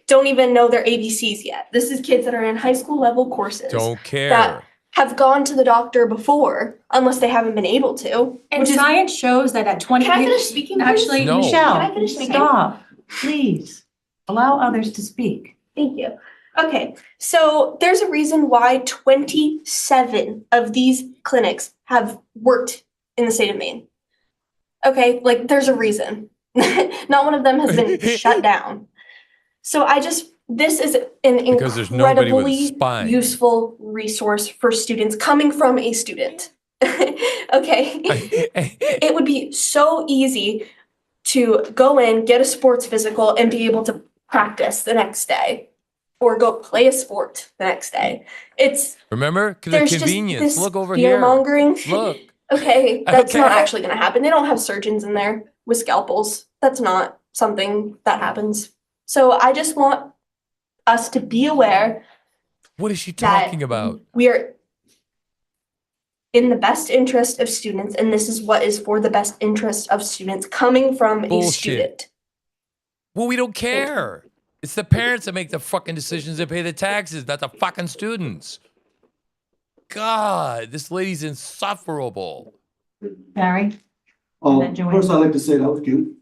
don't even know their ABCs yet. This is kids that are in high school level courses. Don't care. That have gone to the doctor before, unless they haven't been able to. And which is- science shows that at 20. Can I finish speaking, please? Actually, No. Michelle, Can I finish speaking? stop, please. Allow others to speak. Thank you. Okay, so there's a reason why 27 of these clinics have worked in the state of Maine. Okay, like there's a reason. Not one of them has been shut down. So this is an Because there's nobody with a incredibly spine. useful resource for students coming from a student. Okay, it would be so easy to go in, get a sports physical, and be able to practice the next day or go play a sport the next day. Remember? The There's just convenience. this Look over here. fear-mongering. Look. Okay, that's not Okay. actually gonna happen. They don't have surgeons in there with scalpels. That's not something that happens. So I just want us to be aware What is she that talking about? we are in the best interest of students, and this is what is for the best interest of students coming from a Bullshit. student. Well, we don't care. It's the parents that make the fucking decisions that pay the taxes, not the fucking students. God, this lady's insufferable. Barry? then Joanne. First, I'd like to say that was cute,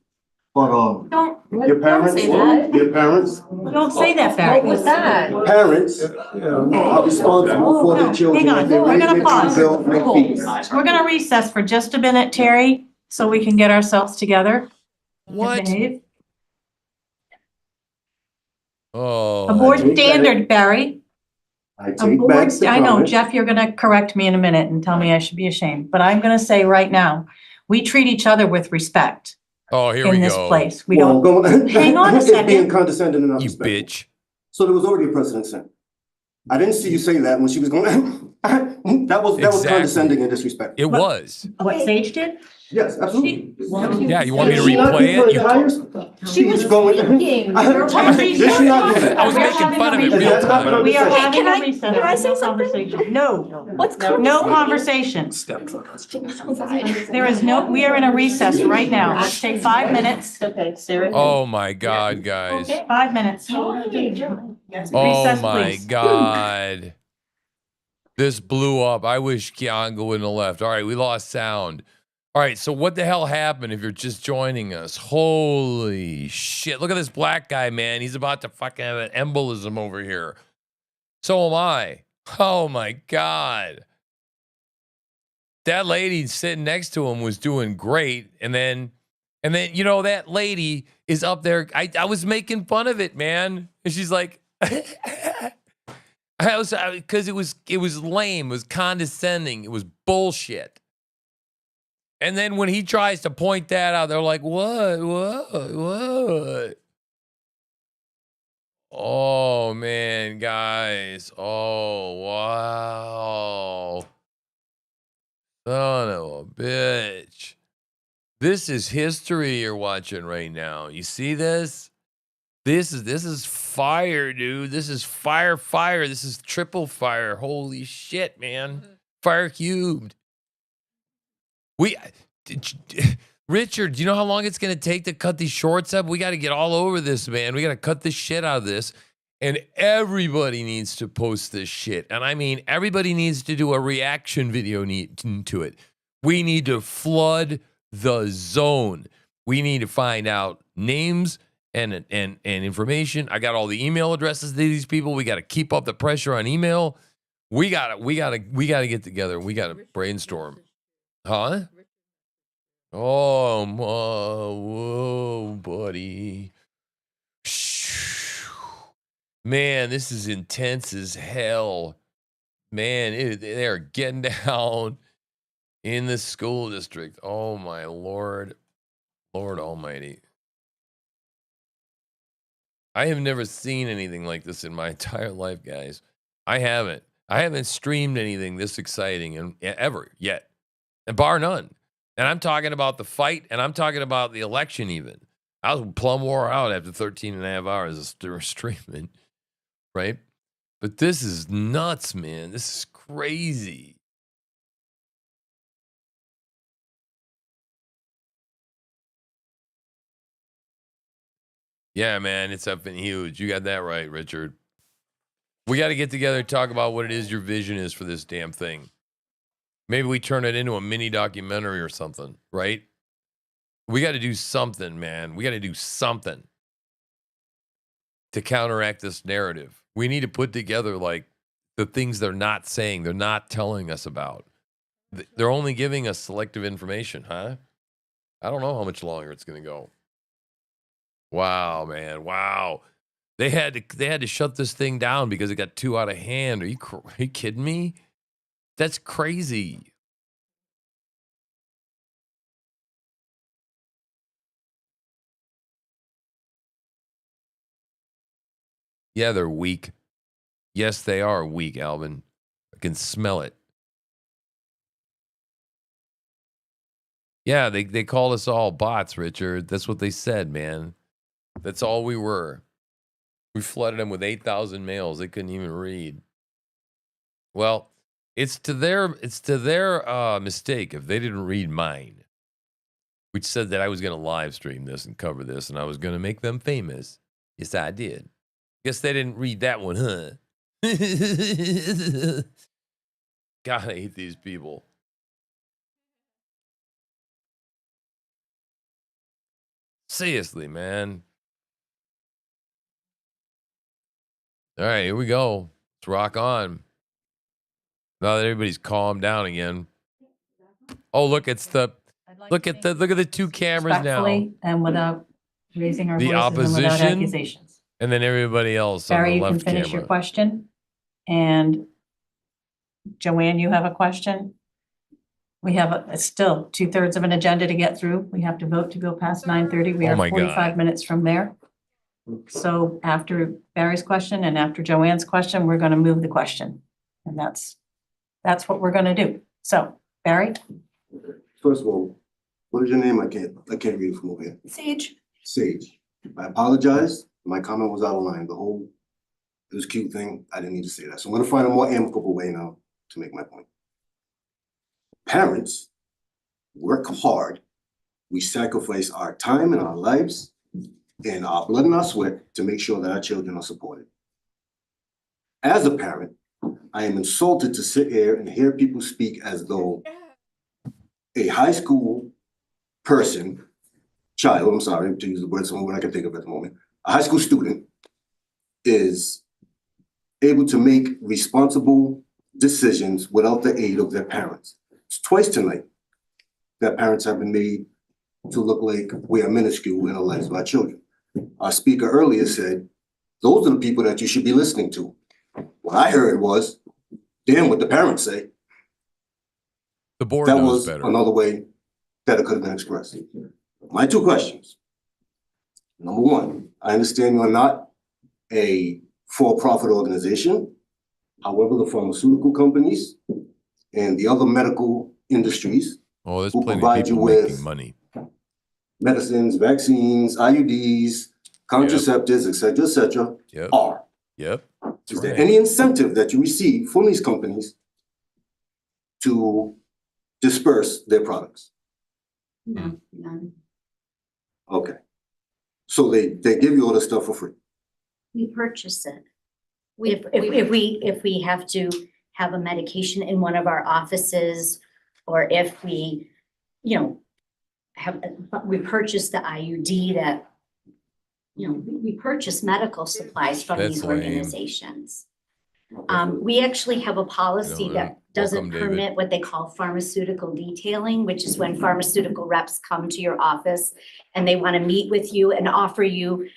but, your Don't parents, say that. your parents, Don't say that, Barry. What was that? parents are responsible for their children. Hang on, They we're gonna make pause. bills, make fees. We're gonna recess for just a minute, Terry, so we can get ourselves together. and What? behave. Oh. A board take that- standard, Barry. I A take board, back the I know, comment. Jeff, you're gonna correct me in a minute and tell me I should be ashamed, but I'm gonna say right now, we treat each other with respect Oh, here we in this go. place. We Well, don't, hang on a it's being second. condescending and not You respectful. bitch. So there was already a precedent set. I didn't see you say that when she was going, that was Exactly. condescending and disrespectful. It was. What Sage did? Yes, absolutely. Yeah, you want me to Did she not replay give her it? the highest? She was going. Did she not do that? I was making fun of it real That's not what time. I'm We are saying. having Can a I- recess. can I say No something? conversation. No, What's no conversation. There is no, we are in a recess right now. Let's take 5 minutes. Okay, Sarah. Oh my God, guys. 5 minutes. Oh Recess, my please. God. This blew up. I wish Kianga wouldn't have left. All right, we lost sound. All right, so what the hell happened if you're just joining us? Holy shit. Look at this black guy, man. He's about to fucking have an embolism over here. So am I. Oh my God. That lady sitting next to him was doing great. And then And then, that lady is up there. I was making fun of it, man. And she's like, because it was lame. It was condescending. It was bullshit. And then when he tries to point that out, they're like, what? Oh, man, guys. Oh, wow. Son of a bitch. This is history you're watching right now. You see this? This is fire, dude. This is fire. This is triple fire. Holy shit, man. Fire cubed. Richard, do you know how long it's going to take to cut these shorts up? We got to get all over this, man. We got to cut this shit out of this. And everybody needs to post this shit. And I mean, everybody needs to do a reaction video to it. We need to flood the zone. We need to find out names and information. I got all the email addresses of these people. We got to keep up the pressure on email. We got to get together. We got to brainstorm. Huh? Oh, whoa, buddy. Man, this is intense as hell. Man, they're getting down in the school district. Oh, my Lord. Lord Almighty. I have never seen anything like this in my entire life, guys. I haven't streamed anything this exciting ever yet, and bar none. And I'm talking about the fight, and I'm talking about the election even. I was plumb wore out after 13 and a half hours of streaming, right? But this is nuts, man. This is crazy. Yeah, man, it's up and huge. You got that right, Richard. We got to get together and talk about what it is your vision is for this damn thing. Maybe we turn it into a mini documentary or something, right? We got to do something, man. We got to do something to counteract this narrative. We need to put together like the things they're not saying, they're not telling us about. They're only giving us selective information, huh? I don't know how much longer it's going to go. Wow, man. Wow. They had to shut this thing down because it got too out of hand. Are you kidding me? That's crazy. Yeah, they're weak. Yes, they are weak, Alvin. I can smell it. Yeah, they called us all bots, Richard. That's what they said, man. That's all we were. We flooded them with 8,000 mails. They couldn't even read. Well, it's to their mistake if they didn't read mine, which said that I was going to live stream this and cover this, and I was going to make them famous. Yes, I did. Guess they didn't read that one, huh? God, I hate these people. Seriously, man. All right, here we go. Let's rock on. Now that everybody's calmed down again. Oh, look, it's look at the two cameras now. Respectfully and without raising our The voices and without opposition, accusations. and then everybody else Barry, on you the can left finish camera. your question. And Joanne, you have a question? We have it's still 2/3 of an agenda to get through. We have to vote to go past 9:30. We Oh are my 45 God. minutes from there. So after Barry's question and after Joanne's question, we're going to move the question. And that's what we're going to do. So, Barry? First of all, what is your name? I can't read it from over here. Sage. Sage. I apologize. My comment was out of line. It was a cute thing. I didn't need to say that. So I'm gonna find a more amicable way now to make my point. Parents work hard. We sacrifice our time and our lives and our blood and our sweat to make sure that our children are supported. As a parent, I am insulted to sit here and hear people speak as though a high school child, I'm sorry to use the word, someone I can think of at the moment, a high school student is able to make responsible decisions without the aid of their parents. It's twice tonight that parents have been made to look like we are minuscule in the lives of our children. Our speaker earlier said, those are the people that you should be listening to. What I heard was, damn what the parents say. The board That knows was better. another way that it could have been expressed. My two questions. Number one, I understand you are not a for-profit organization. However, the pharmaceutical companies and the other medical industries Oh, there's who plenty of provide you people with making money. medicines, vaccines, IUDs, contraceptives, et cetera, Yep. are. Yep. Is there any incentive that you receive from these companies to disperse their products? No, none. Okay. So they give you all the stuff for free. We purchase it. If we have to have a medication in one of our offices, or if we, we purchase the IUD that, we purchase medical supplies from That's these lame. organizations. We actually have a policy that doesn't Welcome, David. permit what they call pharmaceutical detailing, which is when pharmaceutical reps come to your office and they want to meet with you and offer you,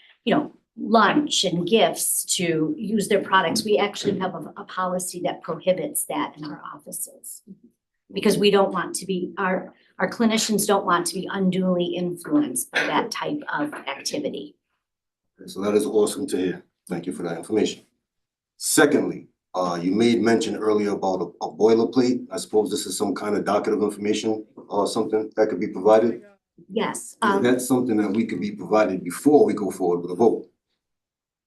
lunch and gifts to use their products. We actually have a policy that prohibits that in our offices. Because we don't want to be, our clinicians don't want to be unduly influenced by that type of activity. Okay, so that is awesome to hear. Thank you for that information. Secondly, you made mention earlier about a boilerplate. I suppose this is some kind of docket of information or something that could be provided. Yes. Is that something that we could be provided before we go forward with a vote?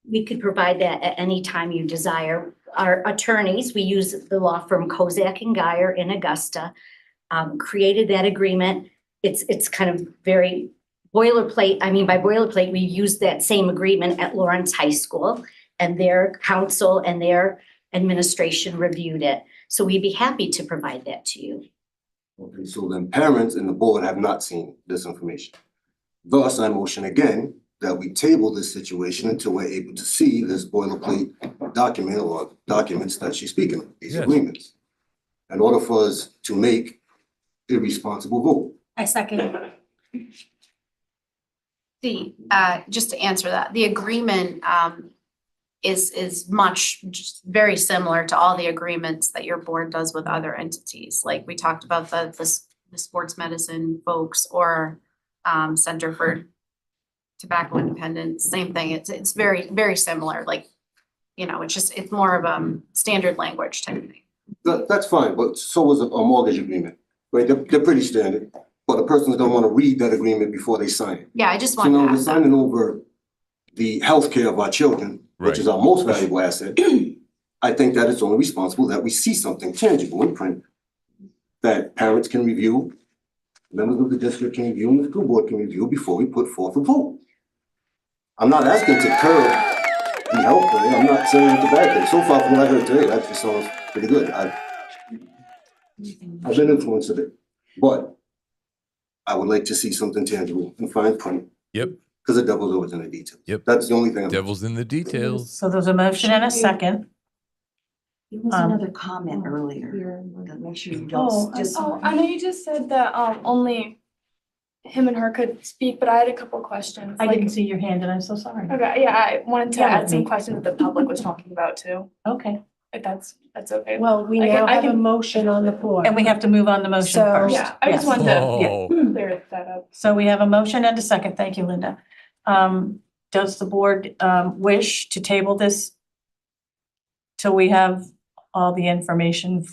We could provide that at any time you desire. Our attorneys, we use the law firm Kozak and Geyer in Augusta, created that agreement. It's kind of very boilerplate. I mean, by boilerplate, we used that same agreement at Lawrence High School, and their counsel and their administration reviewed it. So we'd be happy to provide that to you. Okay, so then parents and the board have not seen this information. Thus, I motion again that we table this situation until we're able to see this boilerplate document or documents that she's speaking of, these agreements, in order for us to make a responsible vote. I second. Just to answer that, the agreement is very similar to all the agreements that your board does with other entities. Like we talked about the sports medicine folks or Center for Tobacco Independence, same thing. It's very, very similar. Like, it's more of standard language type of thing. That's fine, but so is a mortgage agreement, right? They're pretty standard, but the person's gonna wanna read that agreement before they sign it. Yeah, I just So want now to we're add that. signing over the healthcare of our children, which is our most valuable asset. I think that it's only responsible that we see something tangible in print that parents can review, members of the district can review, and the school board can review before we put forth a vote. I'm not asking to curb the healthcare. I'm not saying it's a bad thing. So far from what I heard today, that just sounds pretty good. I've been influenced a bit, but I would like to see something tangible and fine print. Yep. Because the devil's always in the details. Yep. That's the only thing. Devil's in the details. So there's a motion and a second. There was another comment earlier, to make sure you Oh, don't just. I know you just said that only him and her could speak, but I had a couple questions. I didn't see your hand and I'm so sorry. Okay, yeah, I wanted to Yeah, add some me. questions that the public was talking about too. Okay. If that's okay. Well, we I can- now I have a can- motion on the floor. And we have to move on the motion So- first. Yeah, I just Yes. wanted to Oh. clear that up. So we have a motion and a second. Thank you, Linda. Does the board wish to table this till we have all the information?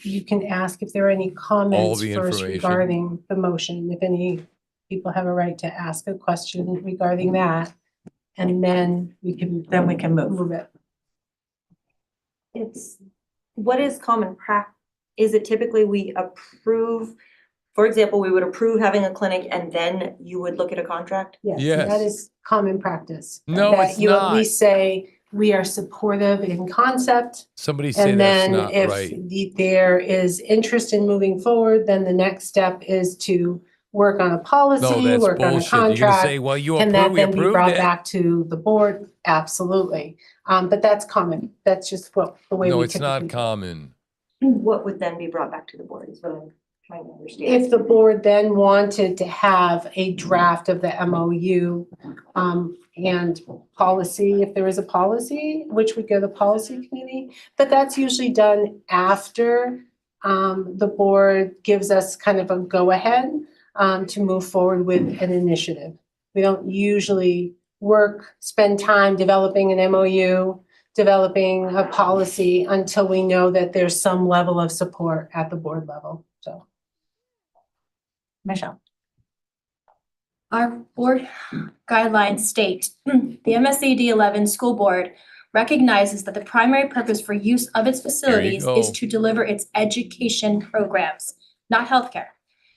You can ask if there are any comments the first information. regarding the motion, if any people have a right to ask a question regarding that. And then we can move it. What is common is it typically we approve, for example, we would approve having a clinic and then you would look at a contract? Yes, that is common practice. No, That it's you at not. least say, we are supportive in concept. Somebody say And that's then not if right. there is interest in moving forward, then the next step is to work on a policy, No, that's work on a bullshit. You're gonna contract. say, well, you Can approve, that we then be approved brought it. back to the board? Absolutely. But that's common. That's just the way we No, typically. it's not common. What would then be brought back to the board is what I'm trying to understand. If the board then wanted to have a draft of the MOU, and policy, if there is a policy, which would go to policy committee, but that's usually done after the board gives us kind of a go-ahead to move forward with an initiative. We don't usually spend time developing an MOU, developing a policy until we know that there's some level of support at the board level, so. Michelle. Our board guidelines state, the MSAD11 school board recognizes that the primary purpose for use of its facilities is to deliver its education programs, not healthcare.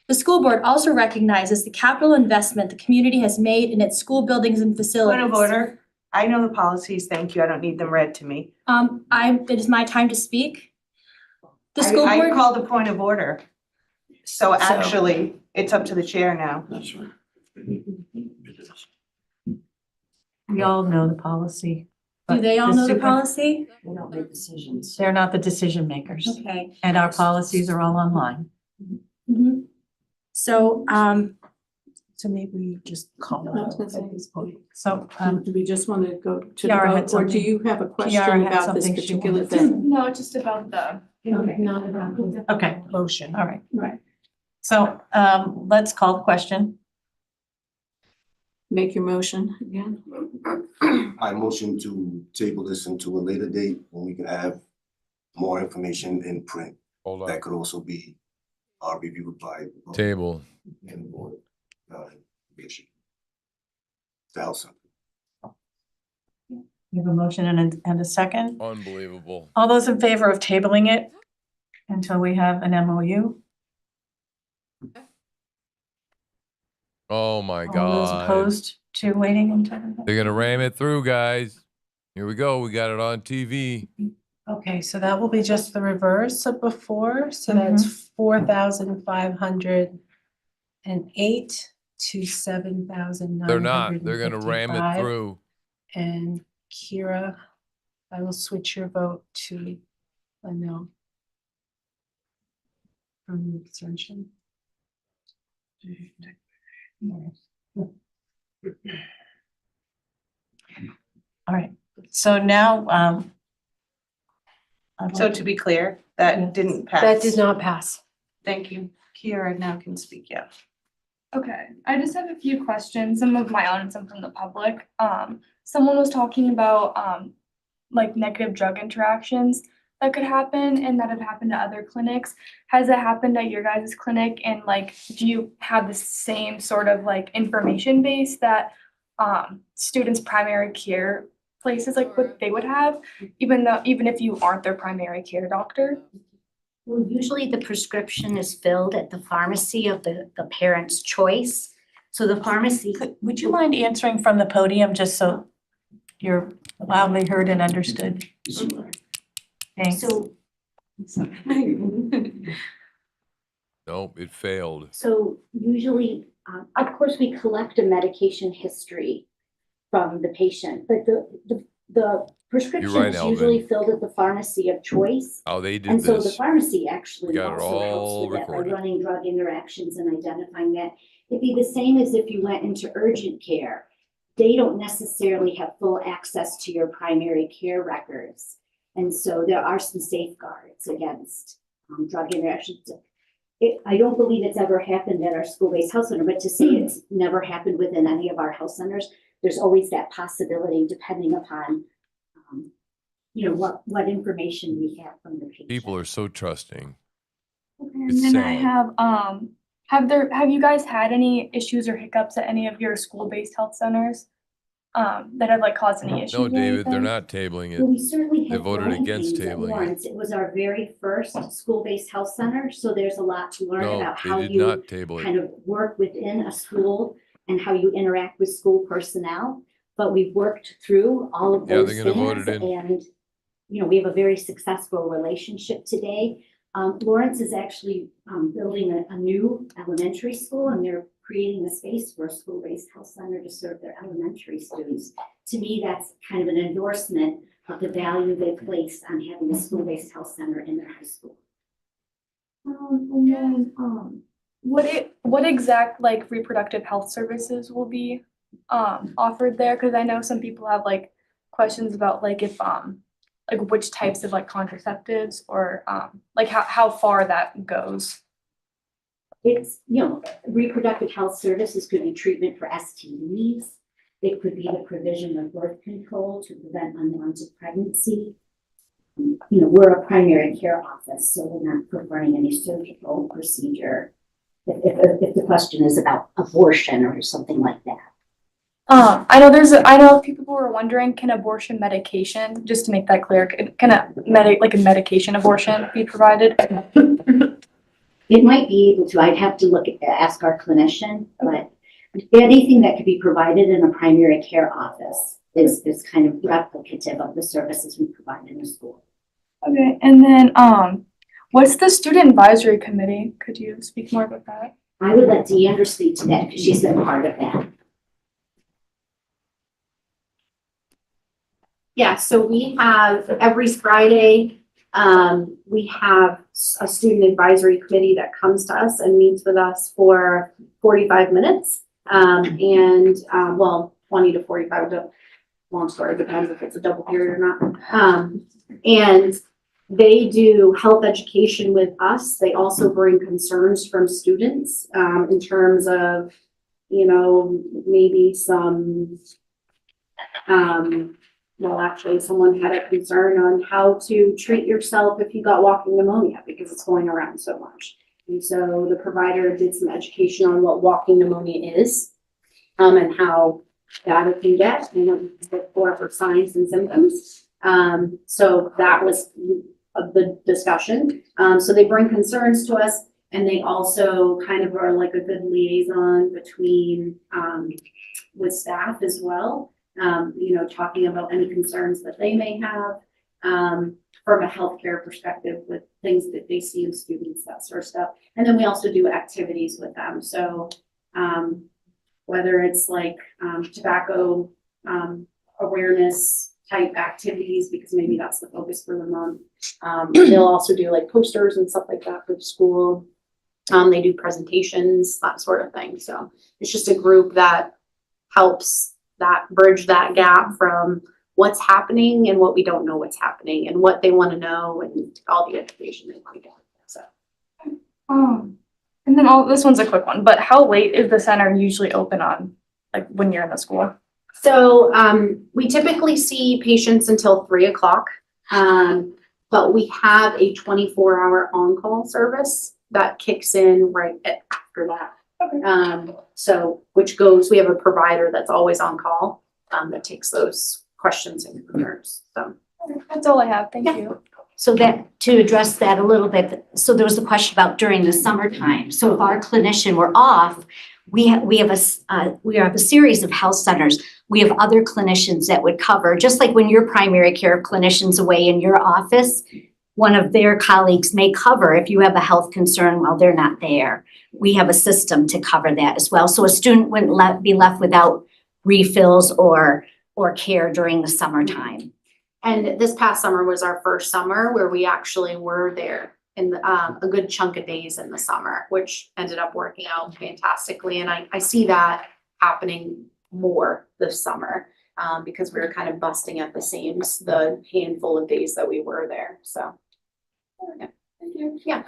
The school board also recognizes the capital investment the community has made in its school buildings and facilities. Point of order. I know the policies, thank you. I don't need them read to me. It is my time to speak. The school I board. called a point of order. So actually, it's up to the chair now. That's right. We all know the policy. Do they all know the policy? We don't make decisions. They're not the decision makers. Okay. And our policies are all online. Mhm. So, So maybe we just call it out at this point. So, Do we just want to go to the Kiara had vote, or do something. you have a Kiara question had about this something she particular wanted to thing? No, just about the. not about. Okay, Motion. all right. Right. So, let's call the question. Make your motion again. I motion to table this into a later date when we can have more information in print. Hold on. That could also be reviewed by. Table. And the board. Issue. The health center. We have a motion and a second. Unbelievable. All those in favor of tabling it until we have an MOU? Oh my All those God. opposed to waiting until? They're gonna ram it through, guys. Here we go. We got it on TV. Okay, so that will be just the reverse of before, so that's 4,508 to 7,955. They're not. They're gonna ram it through. And Kira, I will switch your vote to a no. From the extension. All right, so now, So to be clear, that didn't pass. That did not pass. Thank you. Kiara now can speak, yeah. Okay, I just have a few questions, some of my own and some from the public. Someone was talking about like negative drug interactions that could happen and that have happened to other clinics. Has it happened at your guys' clinic, and like do you have the same sort of like information base that students' primary care places like what they would have, even if you aren't their primary care doctor? Well, usually the prescription is filled at the pharmacy of the parent's choice. So the pharmacy. Would you mind answering from the podium just so you're loudly heard and understood? Sure. Thanks. So. Nope, it failed. So usually, of course, we collect a medication history from the patient, but the prescription You're right, is usually Alvin. filled at the pharmacy of choice. Oh, they did And so the this. pharmacy actually We got it also all helps with that by recorded. running drug interactions and identifying that. It'd be the same as if you went into urgent care. They don't necessarily have full access to your primary care records. And so there are some safeguards against drug interactions. I don't believe it's ever happened at our school-based health center, but to say it's never happened within any of our health centers, there's always that possibility depending upon, what information we have from the patient. People are so trusting. Okay, It's and then I sad. have you guys had any issues or hiccups at any of your school-based health centers that have like caused any issues? No, or David, they're anything? not tabling Well, we it. certainly They have voted growing against pains at tabling it. Lawrence. It was our very first school-based health center, so there's a lot to learn No, about they how did you not table kind it. of work within a school and how you interact with school personnel. But we've worked through all of Yeah, those they're gonna vote things, it in. and we have a very successful relationship today. Lawrence is actually building a new elementary school, and they're creating a space for a school-based health center to serve their elementary students. To me, that's kind of an endorsement of the value they place on having a school-based health center in their high school. And then, what exact like reproductive health services will be offered there? Because I know some people have like questions about like if like which types of like contraceptives or like how far that goes. It's, reproductive health services could be treatment for STDs. It could be the provision of birth control to prevent unwanted pregnancy. We're a primary care office, so we're not performing any surgical procedure. If the question is about abortion or something like that. I know people were wondering, can abortion medication, just to make that clear, can a medication abortion be provided? It might be able to. I'd have to ask our clinician, but anything that could be provided in a primary care office is kind of replicative of the services we provide in the school. Okay, and then what's the student advisory committee? Could you speak more about that? I would let Deandra speak to that because she's been part of that. Yeah, so we have every Friday, we have a student advisory committee that comes to us and meets with us for 45 minutes. Well, 20 to 45, long story, depends if it's a double period or not. And they do health education with us. They also bring concerns from students in terms of, maybe some, well, actually, someone had a concern on how to treat yourself if you got walking pneumonia because it's going around so much. And so the provider did some education on what walking pneumonia is and how bad it can get and what you can look for signs and symptoms. So that was the discussion. So they bring concerns to us and they also kind of are like a good liaison between with staff as well. Talking about any concerns that they may have from a healthcare perspective with things that they see in students, that sort of stuff. And then we also do activities with them. So whether it's like tobacco awareness type activities, because maybe that's the focus for the month. They'll also do like posters and stuff like that for the school. They do presentations, that sort of thing. So it's just a group that helps bridge that gap from what's happening and what we don't know what's happening and what they want to know and all the education they want to get. So, and then this one's a quick one, but how late is the center usually open on, like when you're in the school? So we typically see patients until 3 o'clock, but we have a 24-hour on-call service that kicks in right after that. Okay. So we have a provider that's always on call that takes those questions and concerns. So that's all I have. Thank you. So to address that a little bit, so there was a question about during the summertime. So if our clinician were off, we have a series of health centers. We have other clinicians that would cover, just like when your primary care clinician's away in your office, one of their colleagues may cover if you have a health concern while they're not there. We have a system to cover that as well. So a student wouldn't be left without refills or care during the summertime. And this past summer was our first summer where we actually were there in a good chunk of days in the summer, which ended up working out fantastically. And I see that happening more this summer because we were kind of busting at the seams the handful of days that we were there. So, yeah. Thank you. Yeah.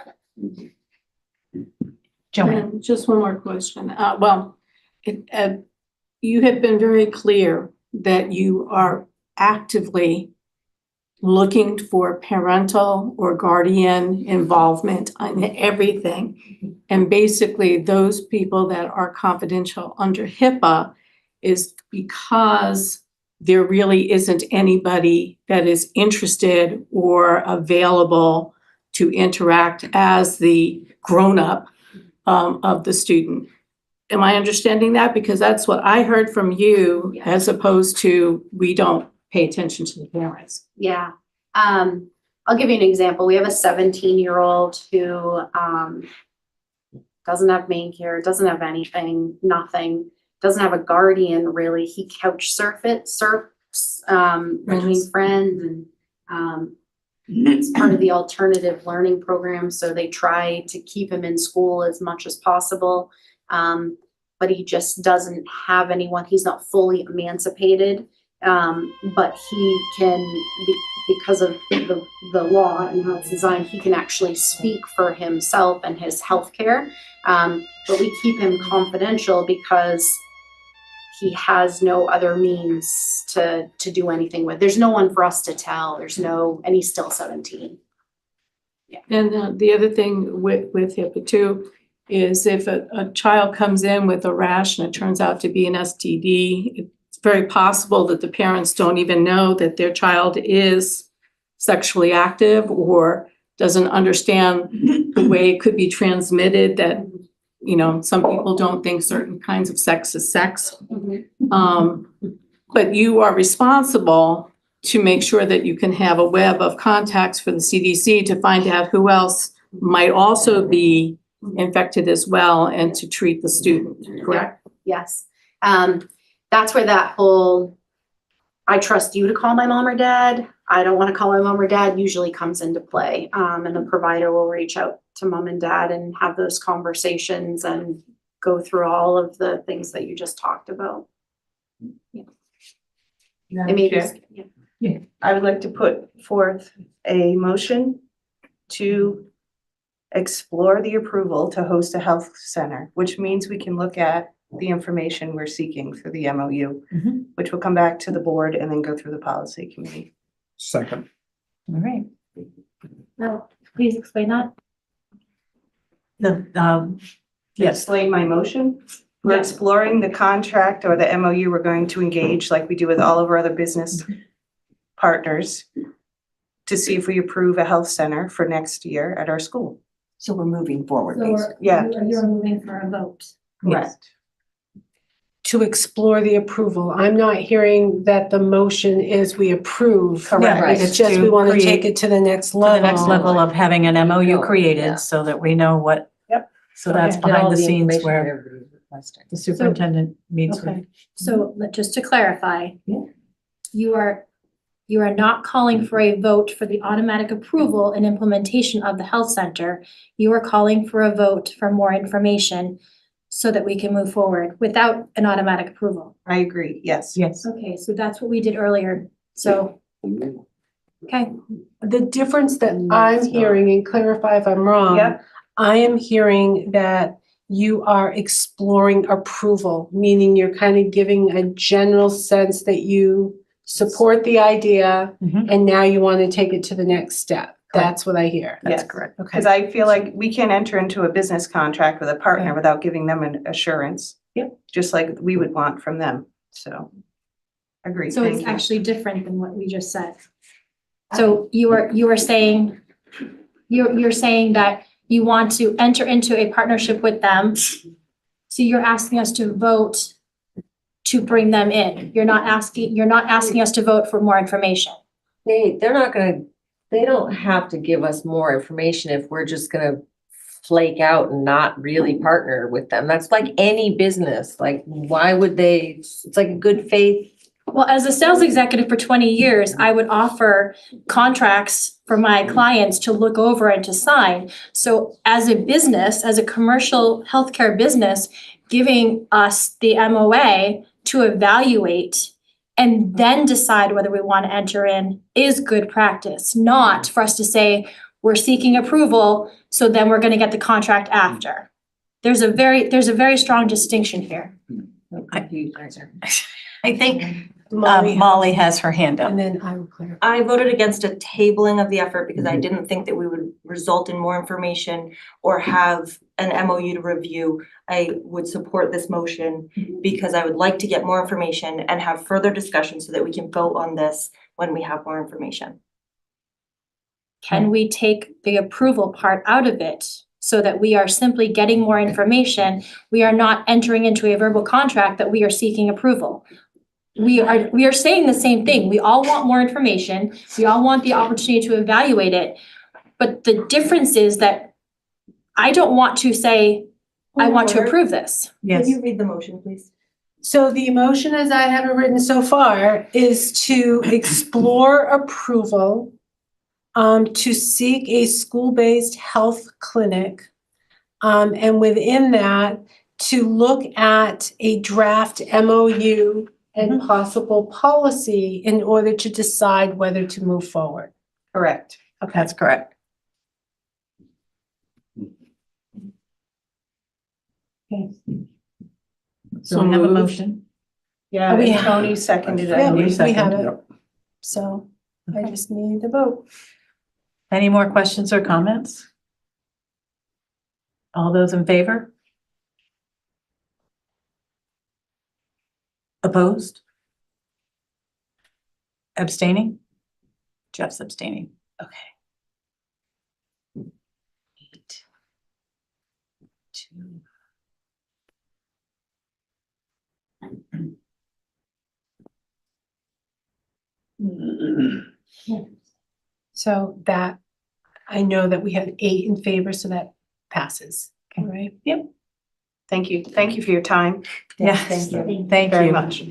Joanne, just one more question. You have been very clear that you are actively looking for parental or guardian involvement on everything. And basically those people that are confidential under HIPAA is because there really isn't anybody that is interested or available to interact as the grown-up of the student. Am I understanding that? Because that's what I heard from you, as opposed to we don't pay attention to the parents. Yeah. I'll give you an example. We have a 17-year-old who doesn't have main care, doesn't have anything, nothing, doesn't have a guardian really. He couch surfs between friends and It's part of the alternative learning program, so they try to keep him in school as much as possible. But he just doesn't have anyone, he's not fully emancipated. But he can, because of the law and how it's designed, he can actually speak for himself and his healthcare. But we keep him confidential because he has no other means to do anything with. There's no one for us to tell. And he's still 17. Yeah. And the other thing with HIPAA too is if a child comes in with a rash and it turns out to be an STD, it's very possible that the parents don't even know that their child is sexually active or doesn't understand the way it could be transmitted, that, you know, some people don't think certain kinds of sex is sex. But you are responsible to make sure that you can have a web of contacts for the CDC to find out who else might also be infected as well and to treat the student, correct? Yes. That's where that whole, I trust you to call my mom or dad, I don't want to call my mom or dad, usually comes into play. And the provider will reach out to mom and dad and have those conversations and go through all of the things that you just talked about. Yeah. Madam Chair? Yeah. I would like to put forth a motion to explore the approval to host a health center, which means we can look at the information we're seeking for the MOU, which will come back to the board and then go through the policy committee. Second. All right. No, please explain that. To explain my motion, we're exploring the contract or the MOU we're going to engage, like we do with all of our other business partners, to see if we approve a health center for next year at our school. So we're moving forward, So basically. you're moving for a vote. Correct. To explore the approval. I'm not hearing that the motion is we approve. Correct. Right. It's just we want to take it to the next level. To the next level of having an MOU created so that we know what. Yep. So that's behind the scenes where the superintendent meets with. Okay, so just to clarify, you are not calling for a vote for the automatic approval and implementation of the health center. You are calling for a vote for more information so that we can move forward without an automatic approval. I agree, yes. Yes. Okay, so that's what we did earlier. So, okay. The difference that I'm hearing, and clarify if I'm wrong. Yep. I am hearing that you are exploring approval, meaning you're kind of giving a general sense that you support the idea and now you want to take it to the next step. That's what I hear. That's correct. Okay. Because I feel like we can't enter into a business contract with a partner Okay. without giving them an assurance. Yep. Just like we would want from them, so. Agree, So thank it's you. actually different than what we just said. So you are saying, you're saying that you want to enter into a partnership with them. So you're asking us to vote to bring them in. You're not asking us to vote for more information. They don't have to give us more information if we're just gonna flake out and not really partner with them. That's like any business. Like, why would they? It's like a good faith. Well, as a sales executive for 20 years, I would offer contracts for my clients to look over and to sign. So as a business, as a commercial healthcare business, giving us the MOA to evaluate and then decide whether we want to enter in is good practice, not for us to say, we're seeking approval, so then we're going to get the contract after. There's a very strong distinction here. I think Molly has her hand up. And then I will clarify. I voted against a tabling of the effort because I didn't think that we would result in more information or have an MOU to review. I would support this motion because I would like to get more information and have further discussion so that we can vote on this when we have more information. Can we take the approval part out of it so that we are simply getting more information? We are not entering into a verbal contract that we are seeking approval. We are saying the same thing. We all want more information. We all want the opportunity to evaluate it. But the difference is that I don't want to say, I want to approve this. Can you read the motion, please? So the motion as I have it written so far is to explore approval to seek a school-based health clinic. And within that, to look at a draft MOU and possible policy in order to decide whether to move forward. Correct. Okay. That's correct. So we have a moved. motion. Yeah, We and have- Tony seconded it. Yeah, Tony we have seconded. it. So I just need the vote. Any more questions or comments? All those in favor? Opposed? Abstaining? Jeff's abstaining. Okay. 8, 2. So that, I know that we have 8 in favor, so that passes. All right. Yep. Thank you. Thank you for your time. Yes, Thank you. thank Very you. much.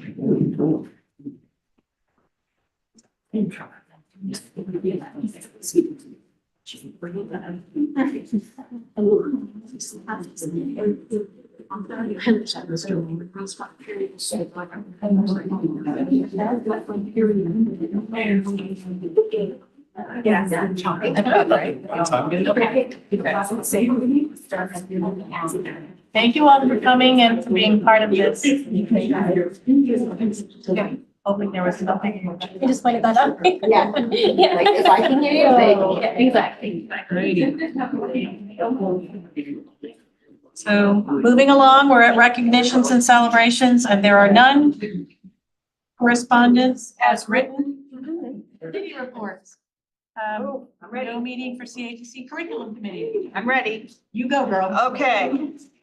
Thank you all for coming and for being part of this. Hoping there was nothing. I just pointed that out. Yeah. Yeah. Like, if I can hear you, Yeah, they- exactly. So moving along, we're at recognitions and celebrations, and there are none. Correspondence as written. Committee reports. I'm ready. No meeting for CATC Curriculum Committee. I'm ready. You go, girl. Okay,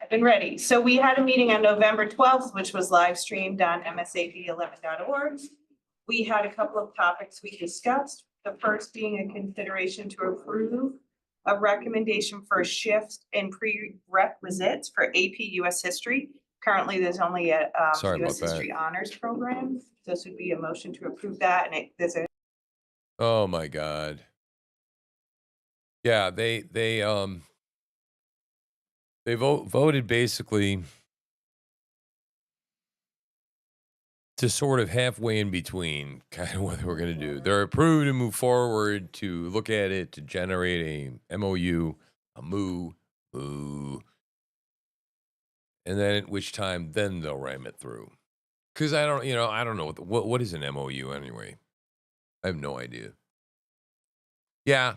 I've been ready. So we had a meeting on November 12th, which was live streamed on MSAD11.org. We had a couple of topics we discussed. The first being a consideration to approve a recommendation for a shift in prerequisites for AP US History. Currently, there's only a Sorry US about that. History Honors Program. This would be a motion to approve that, and there's a Oh my God. Yeah, they voted basically to sort of halfway in between kind of what they were going to do. They're approved to move forward, to look at it, to generate a MOU, a MOU, and then at which time then they'll ram it through. Because I don't know what is an MOU anyway. I have no idea. Yeah,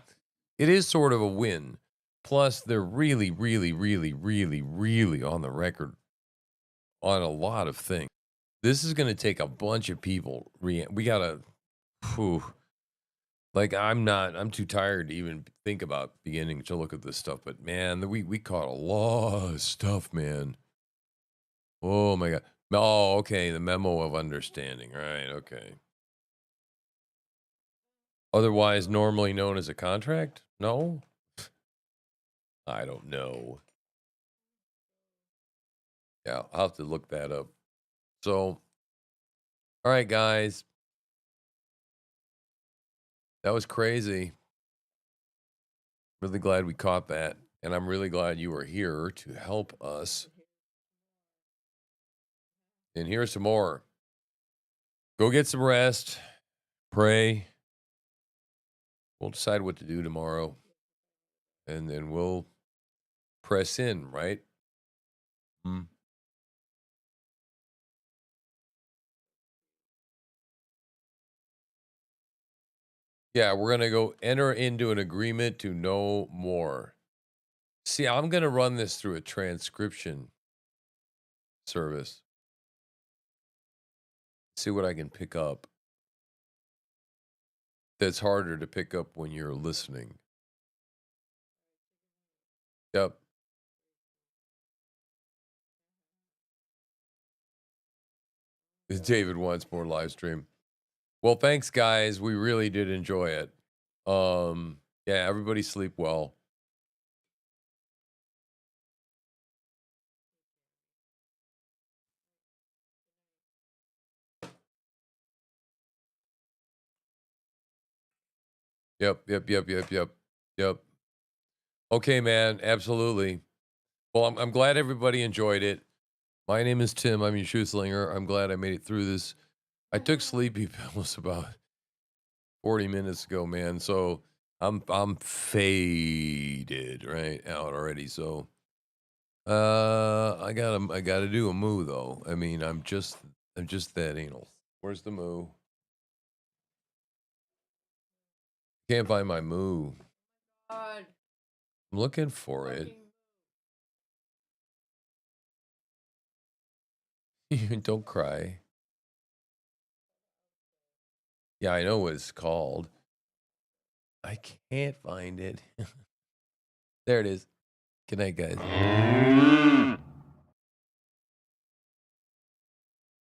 it is sort of a win. Plus, they're really, really, really, really, really on the record on a lot of things. This is going to take a bunch of people. We got to, I'm too tired to even think about beginning to look at this stuff. But man, we caught a lot of stuff, man. Oh my God. Oh, okay. The memo of understanding. Right. Okay. Otherwise normally known as a contract? No? I don't know. Yeah, I'll have to look that up. So, all right, guys. That was crazy. Really glad we caught that. And I'm really glad you were here to help us. And here's some more. Go get some rest. Pray. We'll decide what to do tomorrow. And then we'll press in, right? Yeah, we're going to go enter into an agreement to know more. See, I'm going to run this through a transcription service. See what I can pick up. That's harder to pick up when you're listening. Yep. David wants more live stream. Well, thanks, guys. We really did enjoy it. Yeah, everybody sleep well. Yep. Okay, man. Absolutely. Well, I'm glad everybody enjoyed it. My name is Tim. I'm your Schusslinger. I'm glad I made it through this. I took sleepy pills about 40 minutes ago, man. So I'm faded right out already. So I gotta do a moo though. I mean, I'm just that anal. Where's the moo? Can't find my moo. I'm looking for it. Don't cry. Yeah, I know what it's called. I can't find it. There it is. Good night, guys.